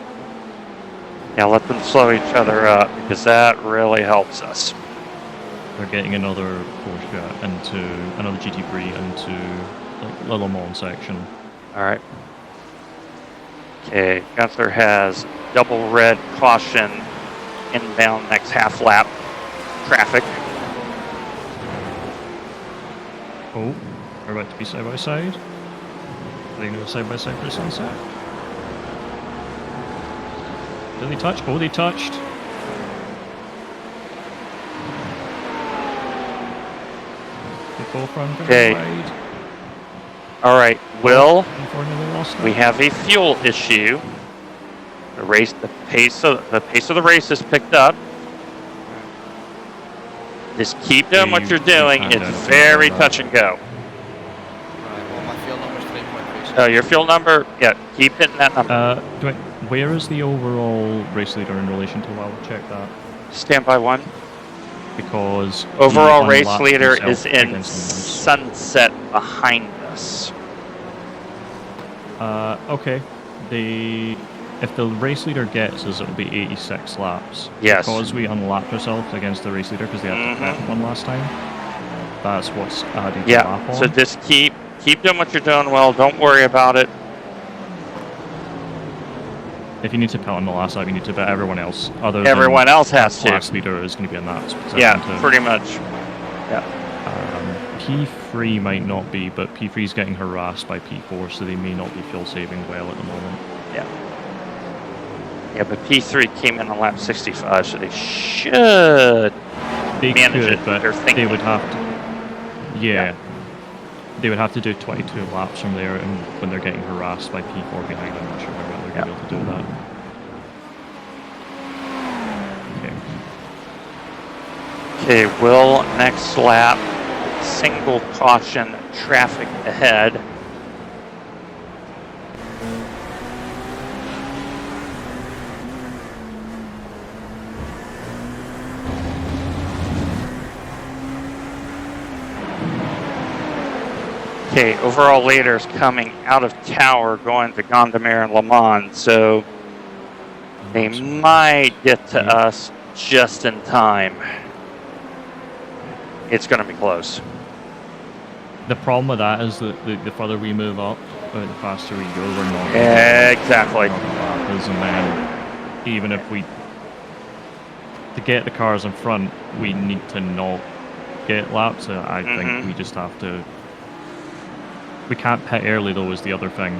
Yeah, let them slow each other up because that really helps us. They're getting another Porsche into another GT3 into like the Le Mans section. All right. Okay, Gunther has double red caution inbound next half lap traffic. Oh, we're about to be side by side. Are they going to go side by side for the sunset? Did they touch? Oh, they touched. They both run very wide. All right, Will, Unfortunately, lost we it. have a fuel issue. The pace of the race is picked up. Just keep doing what you're doing. calm It's down, very calm down. touch and go. Right, well, my fuel number's 3.3. Oh, your fuel number? Yeah, keep hitting that number. Where is the overall race leader in relation to? I'll check that. Standby one. Because Overall he race unlapped leader himself is in against someone sunset behind us. else. Okay. If the race leader gets us, it'll be 86 laps. Yes. Because we unlapped ourselves against the race leader because they had to pit one last time. That's what's added the lap on. So just keep doing what you're doing well. Don't worry about it. If you need to pit on the last lap, you need to pit everyone else. Everyone else has to. Class leader is going to be in that position. Yeah, pretty much. Yeah. P3 might not be, but P3 is getting harassed by P4, so they may not be fuel saving well at the moment. Yeah. Yeah, but P3 came in on lap 65, so they should manage it. But they're thinking. they would have to. Yeah. They would have to do 22 laps from there, and when they're getting harassed by P4 behind, I'm not sure how well they're to be able to do that. Okay, Will, next lap, single caution, traffic ahead. Okay, overall leaders coming out of Tower going to Gondomar and Le Mans, so they might get to us just in time. It's going to be close. The problem with that is that the further we move up, the faster we go, we're not. Exactly. And then, even if we to get the cars in front, we need to not get laps. So I think we just have to. We can't pit early though. Is the other thing.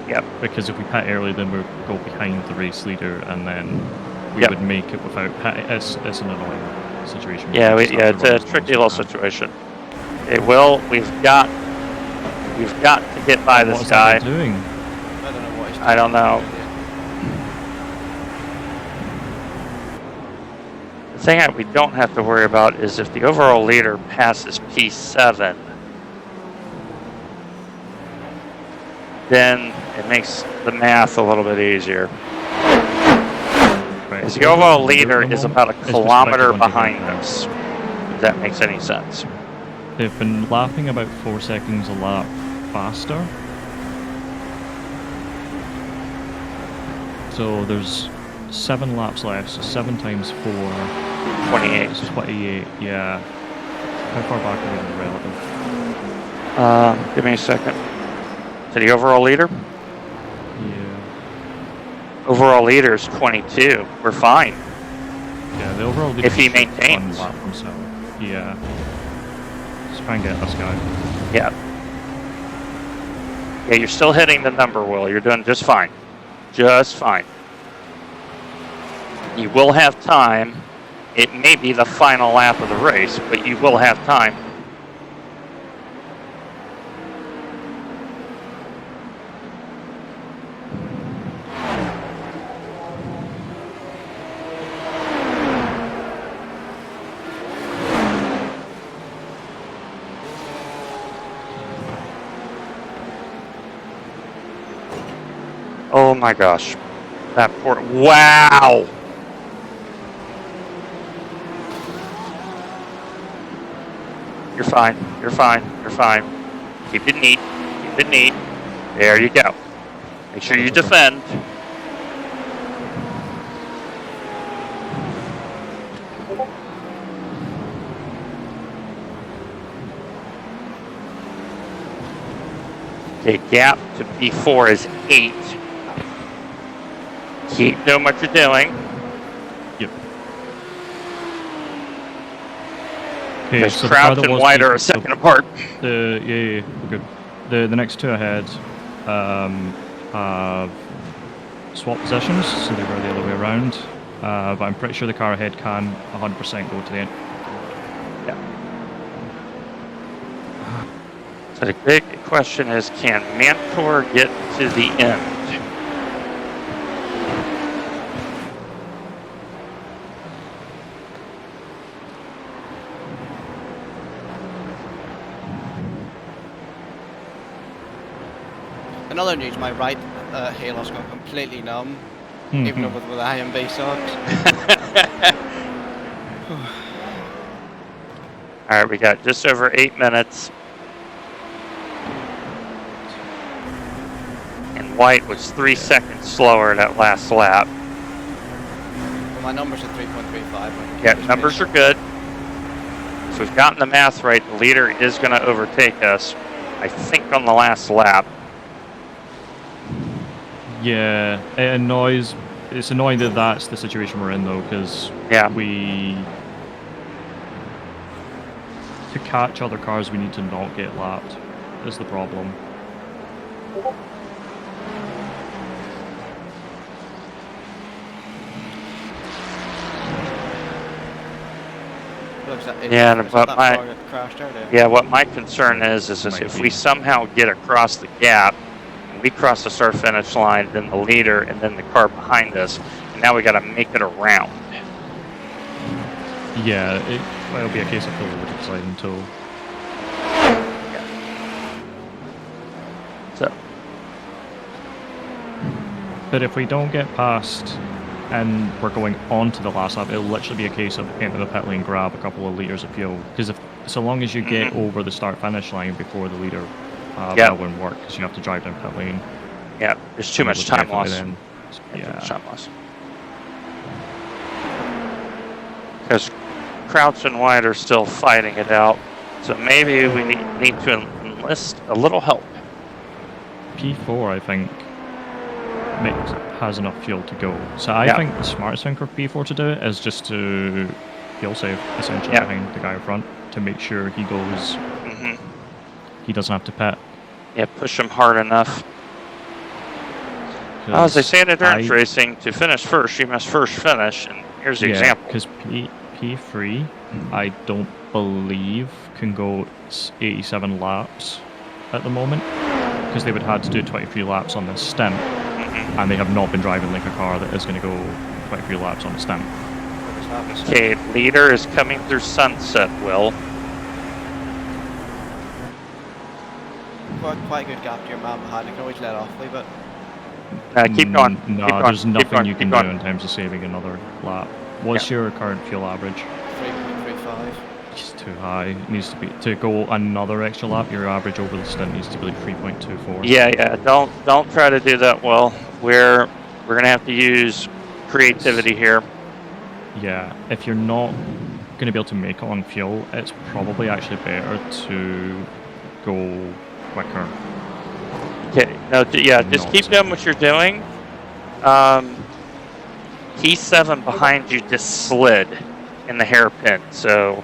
Yep. Because if we pit early, then we'll go behind the race leader, and then we would make it without pit. It's an annoying situation. Yeah, it's a tricky little situation. Okay, Will, we've got to get by this guy. What is that doing? I don't know what he's doing. I don't know. The thing we don't have to worry about is if the overall leader passes P7, then it makes the math a little bit easier. Right. Because the overall leader is about a kilometer behind us, if that makes any sense. They've been lapping about 4 seconds a lap faster. So there's 7 laps left, so 7 times 4. 28. It's 28, yeah. How far back are we in the relative? Give me a second. To the overall leader? Yeah. Overall leader is 22. We're fine. Yeah, the overall leader if he is maintains. 1 lap from 7. Yeah. Let's try and get this guy. Yeah. Yeah, you're still hitting the number, Will. You're doing just fine. Just fine. You will have time. It may be the final lap of the race, but you will have time. Oh my gosh. That poor... Wow! You're fine. You're fine. You're fine. Keep it neat. Keep it neat. There you go. Make sure you defend. Okay, gap to B4 is 8. Keep doing what you're doing. Yep. Because Crouch and White are a second apart. Yeah, we're good. The next 2 ahead have swapped positions, so they were the other way around. But I'm pretty sure the car ahead can 100% go to the end. Yeah. So the big question is, can Mantor get to the end? Another news, my right halo's gone completely numb, even with the IMB socks. Alright, we got just over 8 minutes. And White was 3 seconds slower that last lap. Well, my numbers are 3.35. Yeah, numbers are good. So we've gotten the math right. The leader is going to overtake us, I think, on the last lap. Yeah, it annoys. It's annoying that that's the situation we're in, though, because to catch other cars, we need to not get lapped. Is the problem. What my concern is if we somehow get across the gap, we cross the start finish line, then the leader, and then the car behind us. And now we got to make it around. Yeah, it'll be a case of full slide until. So. But if we don't get past and we're going on to the last lap, it'll literally be a case of enter the pit lane, grab a couple of litres of fuel. Because so long as you get over the start finish line before the leader, that won't work because you have to drive down pit lane. Yeah, there's too much time loss. Then, yeah, too much time loss. Because Crouch and White are still fighting it out, so maybe we need to enlist a little help. P4, I think, has enough fuel to go. So I think the smartest thing for P4 to do is just to fuel save, essentially, behind the guy up front to make sure he goes. He doesn't have to pit. Yeah, push him hard enough. As they say in endurance racing, to finish first, you must first finish, and here's the example. Because P3, I don't believe, can go 87 laps at the moment, because they would have to do 23 laps on the stem, and they have not been driving like a car that is going to go 23 laps on the stem. Okay, leader is coming through Sunset, Will. Quite a good gap to your man behind. I can always let off a little bit. Keep going. No, keep there's going, nothing you can do going. in terms of saving another lap. What's your current fuel average? 3.35. It's too high. It needs to be to go another extra lap. Your average over the stint needs to be like 3.24. Yeah. Don't try to do that, Will. We're gonna have to use creativity here. Yeah, if you're not going to be able to make it on fuel, it's probably actually better to go quicker. Okay, no, just keep doing what you're doing. P7 behind you just slid in the hairpin, so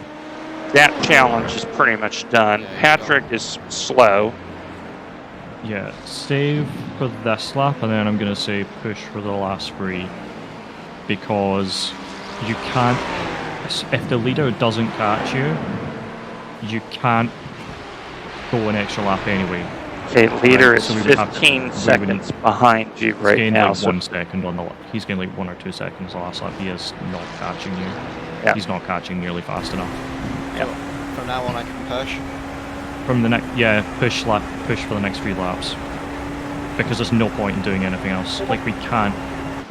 that challenge is pretty much done. Patrick is slow. Yeah, save for this lap, and then I'm going to say push for the last three, because you can't, if the leader doesn't catch you, you can't go an extra lap anyway. Okay, leader is So 15 seconds behind you right now. Like 1 second on the. He's getting like 1 or 2 seconds the last lap. He is not catching you. Yeah. He's not catching nearly fast enough. Yep. From now on, I can push. From the next, push for the next 3 laps, because there's no point in doing anything else. Like, we can't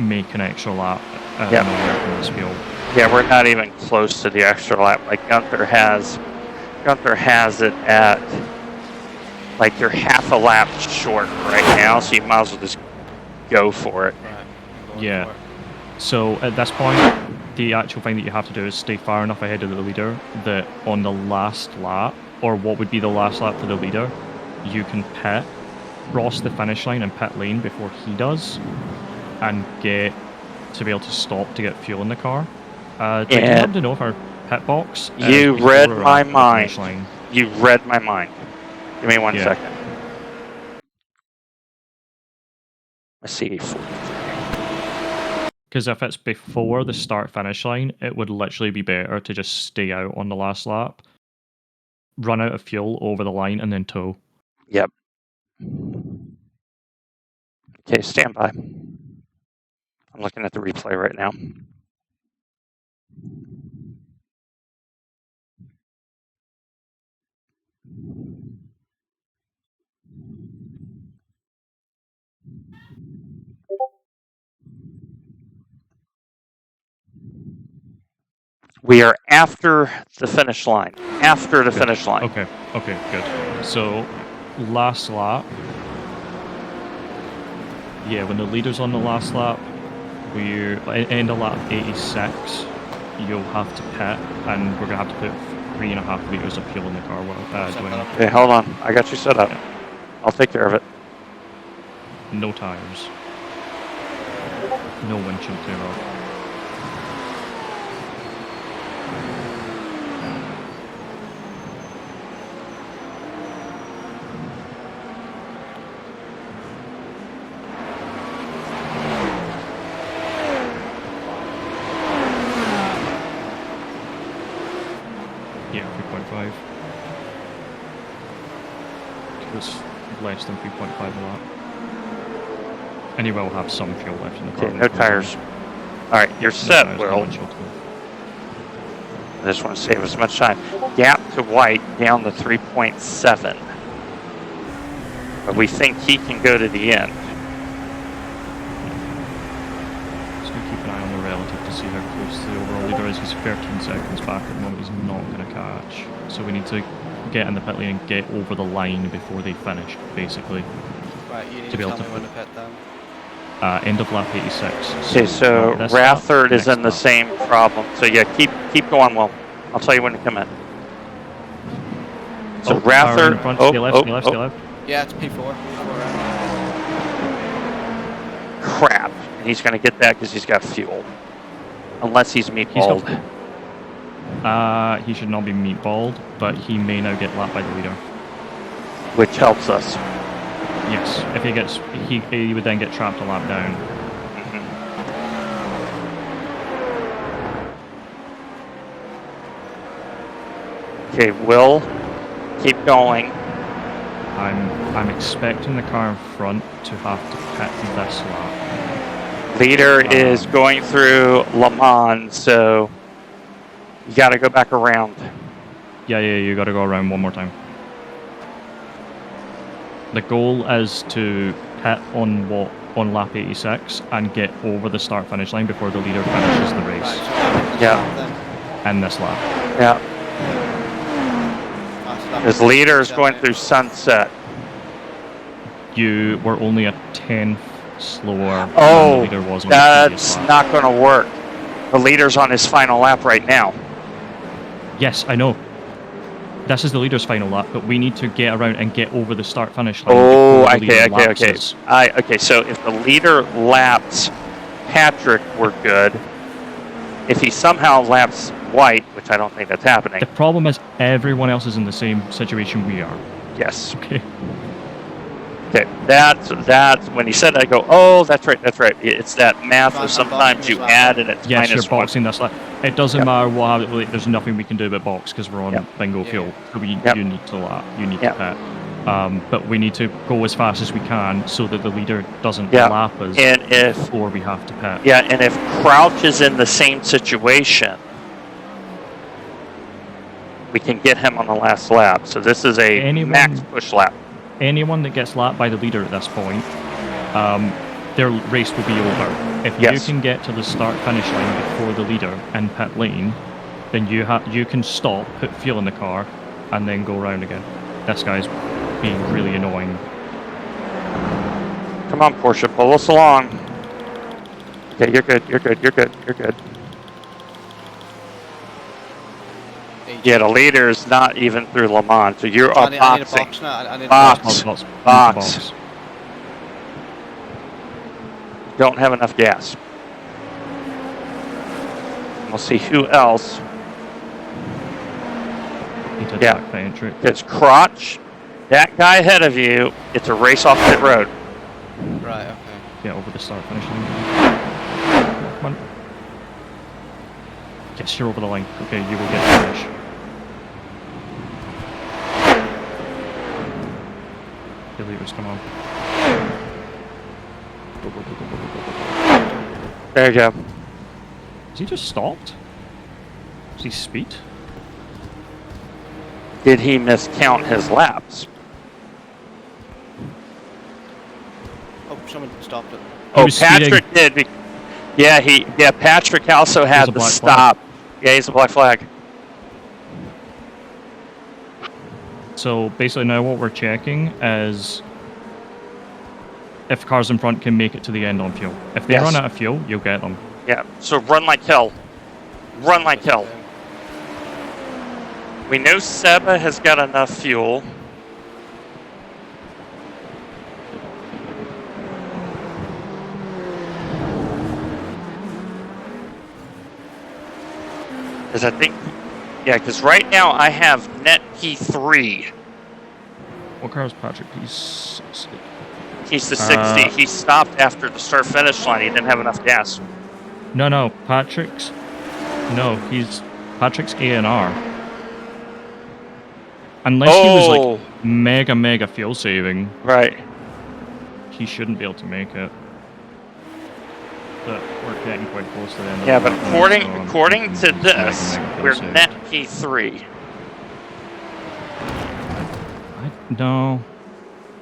make an extra lap nowhere from this field. Yeah, we're not even close to the extra lap. Like Gunther has it at, like, you're half a lap short right now, so you might as well just go for it. Right. Yeah. So at this point, the actual thing that you have to do is stay far enough ahead of the leader that on the last lap, or what would be the last lap for the leader, you can pit, cross the finish line and pit lane before he does, and get to be able to stop to get fuel in the car. Do you happen to know if our pit box? You read my mind. You read my mind. Give me 1 second. Let's see. Because if it's before the start finish line, it would literally be better to just stay out on the last lap, run out of fuel over the line, and then tow. Yep. Okay, stand by. I'm looking at the replay right now. We are after the finish line. After the finish line. Okay, good. So, last lap. Yeah, when the leader's on the last lap, we're end of lap 86. You'll have to pit, and we're gonna have to put 3.5 liters of fuel in the car while doing it. Okay, hold on. I got you set up. I'll take care of it. No tires. No windshield clear off. Yeah, 3.5. It was less than 3.5 a lap. And he will have some fuel left in the car. Okay, no tires. Alright, you're set, Will. I just want to save as much time. Gap to White down to 3.7. But we think he can go to the end. Just going to keep an eye on the relative to see how close the overall leader is. He's 13 seconds back at the moment. He's not going to catch. So we need to get in the pit lane and get over the line before they finish, basically. Right, you need To to be able tell to- me when to pit then. End of lap 86. Okay, so this lap, Rathard is next in the lap. same problem. So yeah, keep going, Will. I'll tell you when to come in. So power in Rathard. front, stay left, stay left, stay left. Yeah, it's P4. Crap. And he's going to get that because he's got fuel. Unless he's meatballed. He should not be meatballed, but he may now get lapped by the leader. Which helps us. Yes, if he gets, he would then get trapped a lap down. Okay, Will, keep going. I'm expecting the car in front to have to pit this lap. Leader is going through Le Mans, so you got to go back around. Yeah, you got to go around one more time. The goal is to pit on lap 86 and get over the start-finish line before the leader finishes the race. Right, so Yeah. In this lap. Yeah, then. his leader is going through Sunset. You were only a 10th slower Oh, than the leader was on the previous that's lap. not going to work. The leader's on his final lap right now. Yes, I know. This is the leader's final lap, but we need to get around and get over the start-finish line. Oh, before the leader okay. lapses. Okay, so if the leader laps Patrick, we're good. If he somehow laps White, which I don't think that's happening. The problem is everyone else is in the same situation we are. Yes. Okay. Okay, that's when he said that, I go, oh, that's right. It's that math Fine, where I'm sometimes boxing you this add lap. and it's Yes, you're minus one. boxing this lap. It doesn't Yep. matter what happens. Like, there's nothing we can do but box because we're on Yep. bingo Yeah. fuel. So Yep. you need to lap. You need Yep. to pit. But we need to go as fast as we can so that the leader doesn't Yeah. lap us And if before we have to pit. and if Crouch is in the same situation, we can get him on the last lap. So this is a Anyone- max push lap. Anyone that gets lapped by the leader at this point, their race will be over. If Yes. you can get to the start-finish line before the leader in pit lane, then you can stop, put fuel in the car, and then go around again. This guy's being really annoying. Come on, Porsche, pull us along. Okay, you're good. Yeah, the leader's not even through Le Mans, so you're I need a boxing. box now. I need a Box. box. Box. Don't have enough gas. We'll see who else. Into Yeah. back entry. It's Crotch, that guy ahead of you. It's a race off pit road. Right, okay. Get over the start-finish line. Come on. Yes, you're over the line. Okay, you will get the finish. The leaders, come on. Go, go, go, go, go, go, go. There you go. Has he just stopped? Is he speed? Did he miscount his laps? Oh, someone stopped it. He Oh, was speeding. Patrick did. Yeah, Patrick also had a the black stop. Yeah, he's a black flag. So basically now what we're checking is if cars in front can make it to the end on fuel. If they Yes. run out of fuel, you'll get them. Yeah, so run like hell. Run like hell. We know Seba has got enough fuel. Because I think, because right now I have net P3. What car is Patrick? He's 60. He's the 60. He stopped after the start finish line. He didn't have enough gas. No, Patrick's A&R. Unless he was like mega fuel saving, Right. he shouldn't be able to make it. that we're getting quite close to the end of Yeah, the but lap now, according so to I'm this, making a we're save. net P3. No,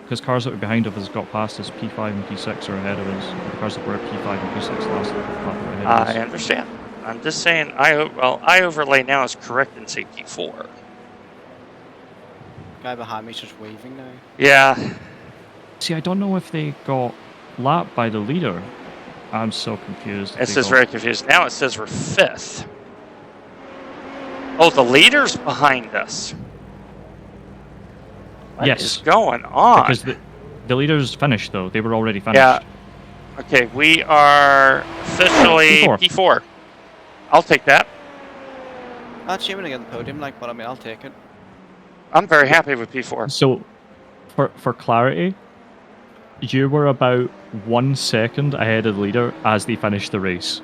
because cars that were behind of us got past us. P5 and P6 are ahead of us. The cars that were P5 and P6 last lap are ahead of us. I understand. I'm just saying, I overlay now is correct in say P4. Guy behind me's just waving now. Yeah. See, I don't know if they got lapped by the leader. I'm so confused. This is very confused. Now it says we're 5th. Oh, the leader's behind us. What is going on? Because the leaders finished, though. They were already finished. Yeah. Okay, we are officially P4. I'll take that. Not achievement against the podium, like, but I mean, I'll take it. I'm very happy with P4. So, for clarity, you were about 1 second ahead of the leader as they finished the race.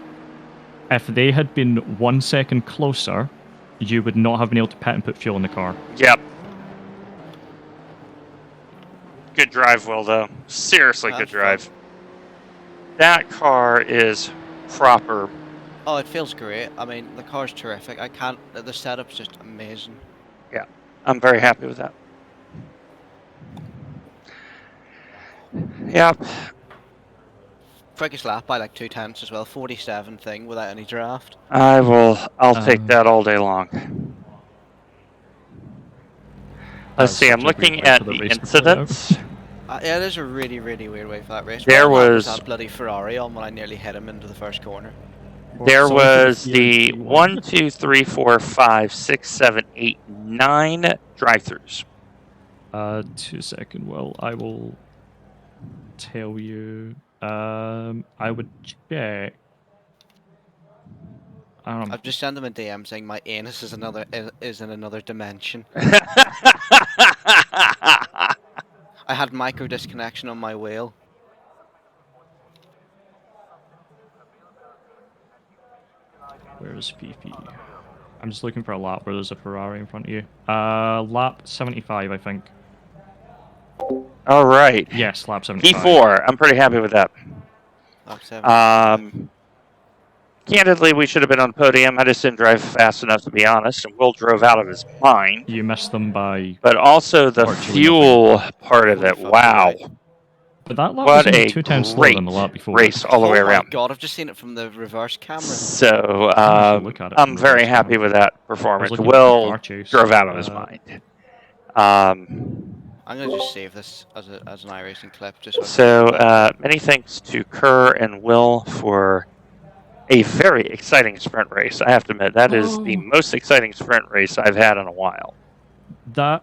If they had been 1 second closer, you would not have been able to pit and put fuel in the car. Yep. Good drive, Will, though. Seriously, good drive. Fun. That car is proper. Oh, it feels great. I mean, the car's terrific. The setup's just amazing. Yeah, I'm very happy with that. Yep. Quickest lap by like 2/10 as well. 47 thing without any draft. I'll take that all day long. Let's see, I'm looking at the incidents. Yeah, it is a really, really weird way for that race. There was that bloody Ferrari on when I nearly hit him into the first corner. There was the 1, 2, 3, 4, 5, 6, 7, 8, 9 drive-throughs. 2 seconds. Well, I will tell you. I would check. I've just sent them a DM saying my anus is in another dimension. I had micro disconnection on my wheel. Where is PP? I'm just looking for a lap where there's a Ferrari in front of you. Lap 75, I think. All right. Yes, lap 75. P4. I'm pretty happy with that. Lap 75. Candidly, we should have been on the podium. I just didn't drive fast enough, to be honest, and Will drove out of his mind. You missed them by... But also the fuel part of it. Wow. But that lap was only 2 times slower than the lap before. Race all the way around. Oh my god, I've just seen it from the reverse camera. So, I'm very happy with that performance. Will drove out of his mind. I'm going to just save this as an iRacing clip. Many thanks to Kerr and Will for a very exciting sprint race. I have to admit, that is the most exciting sprint race I've had in a while. That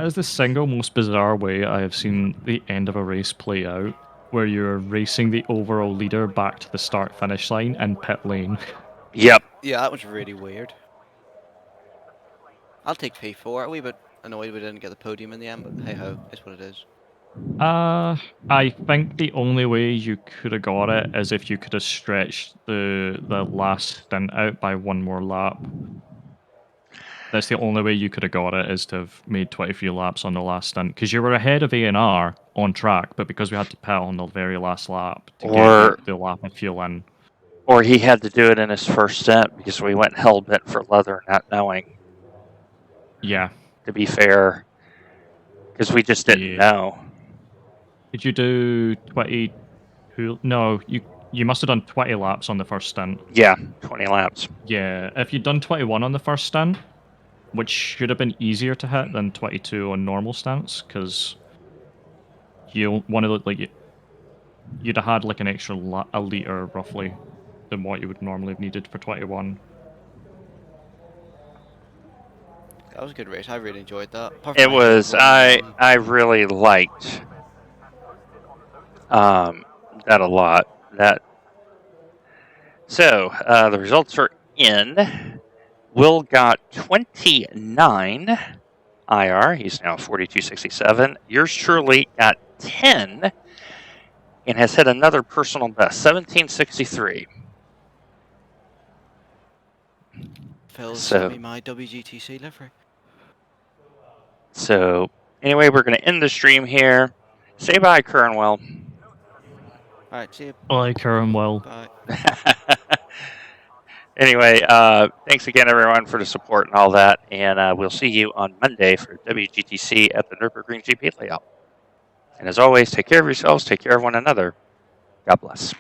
is the single most bizarre way I have seen the end of a race play out, where you're racing the overall leader back to the start-finish line in pit lane. Yep. Yeah, that was really weird. I'll take P4. A wee bit annoyed we didn't get the podium in the end, but hey-ho, it's what it is. I think the only way you could have got it is if you could have stretched the last stint out by one more lap. That's the only way you could have got it, is to have made 23 laps on the last stint. Because you were ahead of A&R on track, but because we had to pit on the very last lap to get the lap of fuel in. Or he had to do it in his first stint because we went hell-bent for leather not knowing. Yeah. To be fair. Because we just didn't know. Did you do 22? No, you must have done 20 laps on the first stint. Yeah, 20 laps. Yeah, if you'd done 21 on the first stint, which should have been easier to hit than 22 on normal stints, because you'd have had like an extra a litre roughly than what you would normally have needed for 21. That was a good race. I really enjoyed that. It was. I really liked that a lot. So the results are in. Will got 29 IR. He's now 42.67. Yours truly got 10 and has hit another personal best, 17.63. Phil's sent me my WGTC livery. So anyway, we're going to end the stream here. Say bye, Kernwell. Alright, see you. Bye, Karen. Well. Bye. Anyway, thanks again, everyone, for the support and all that. And we'll see you on Monday for WGTC at the Nürburgring GP layout. And as always, take care of yourselves, take care of one another. God bless.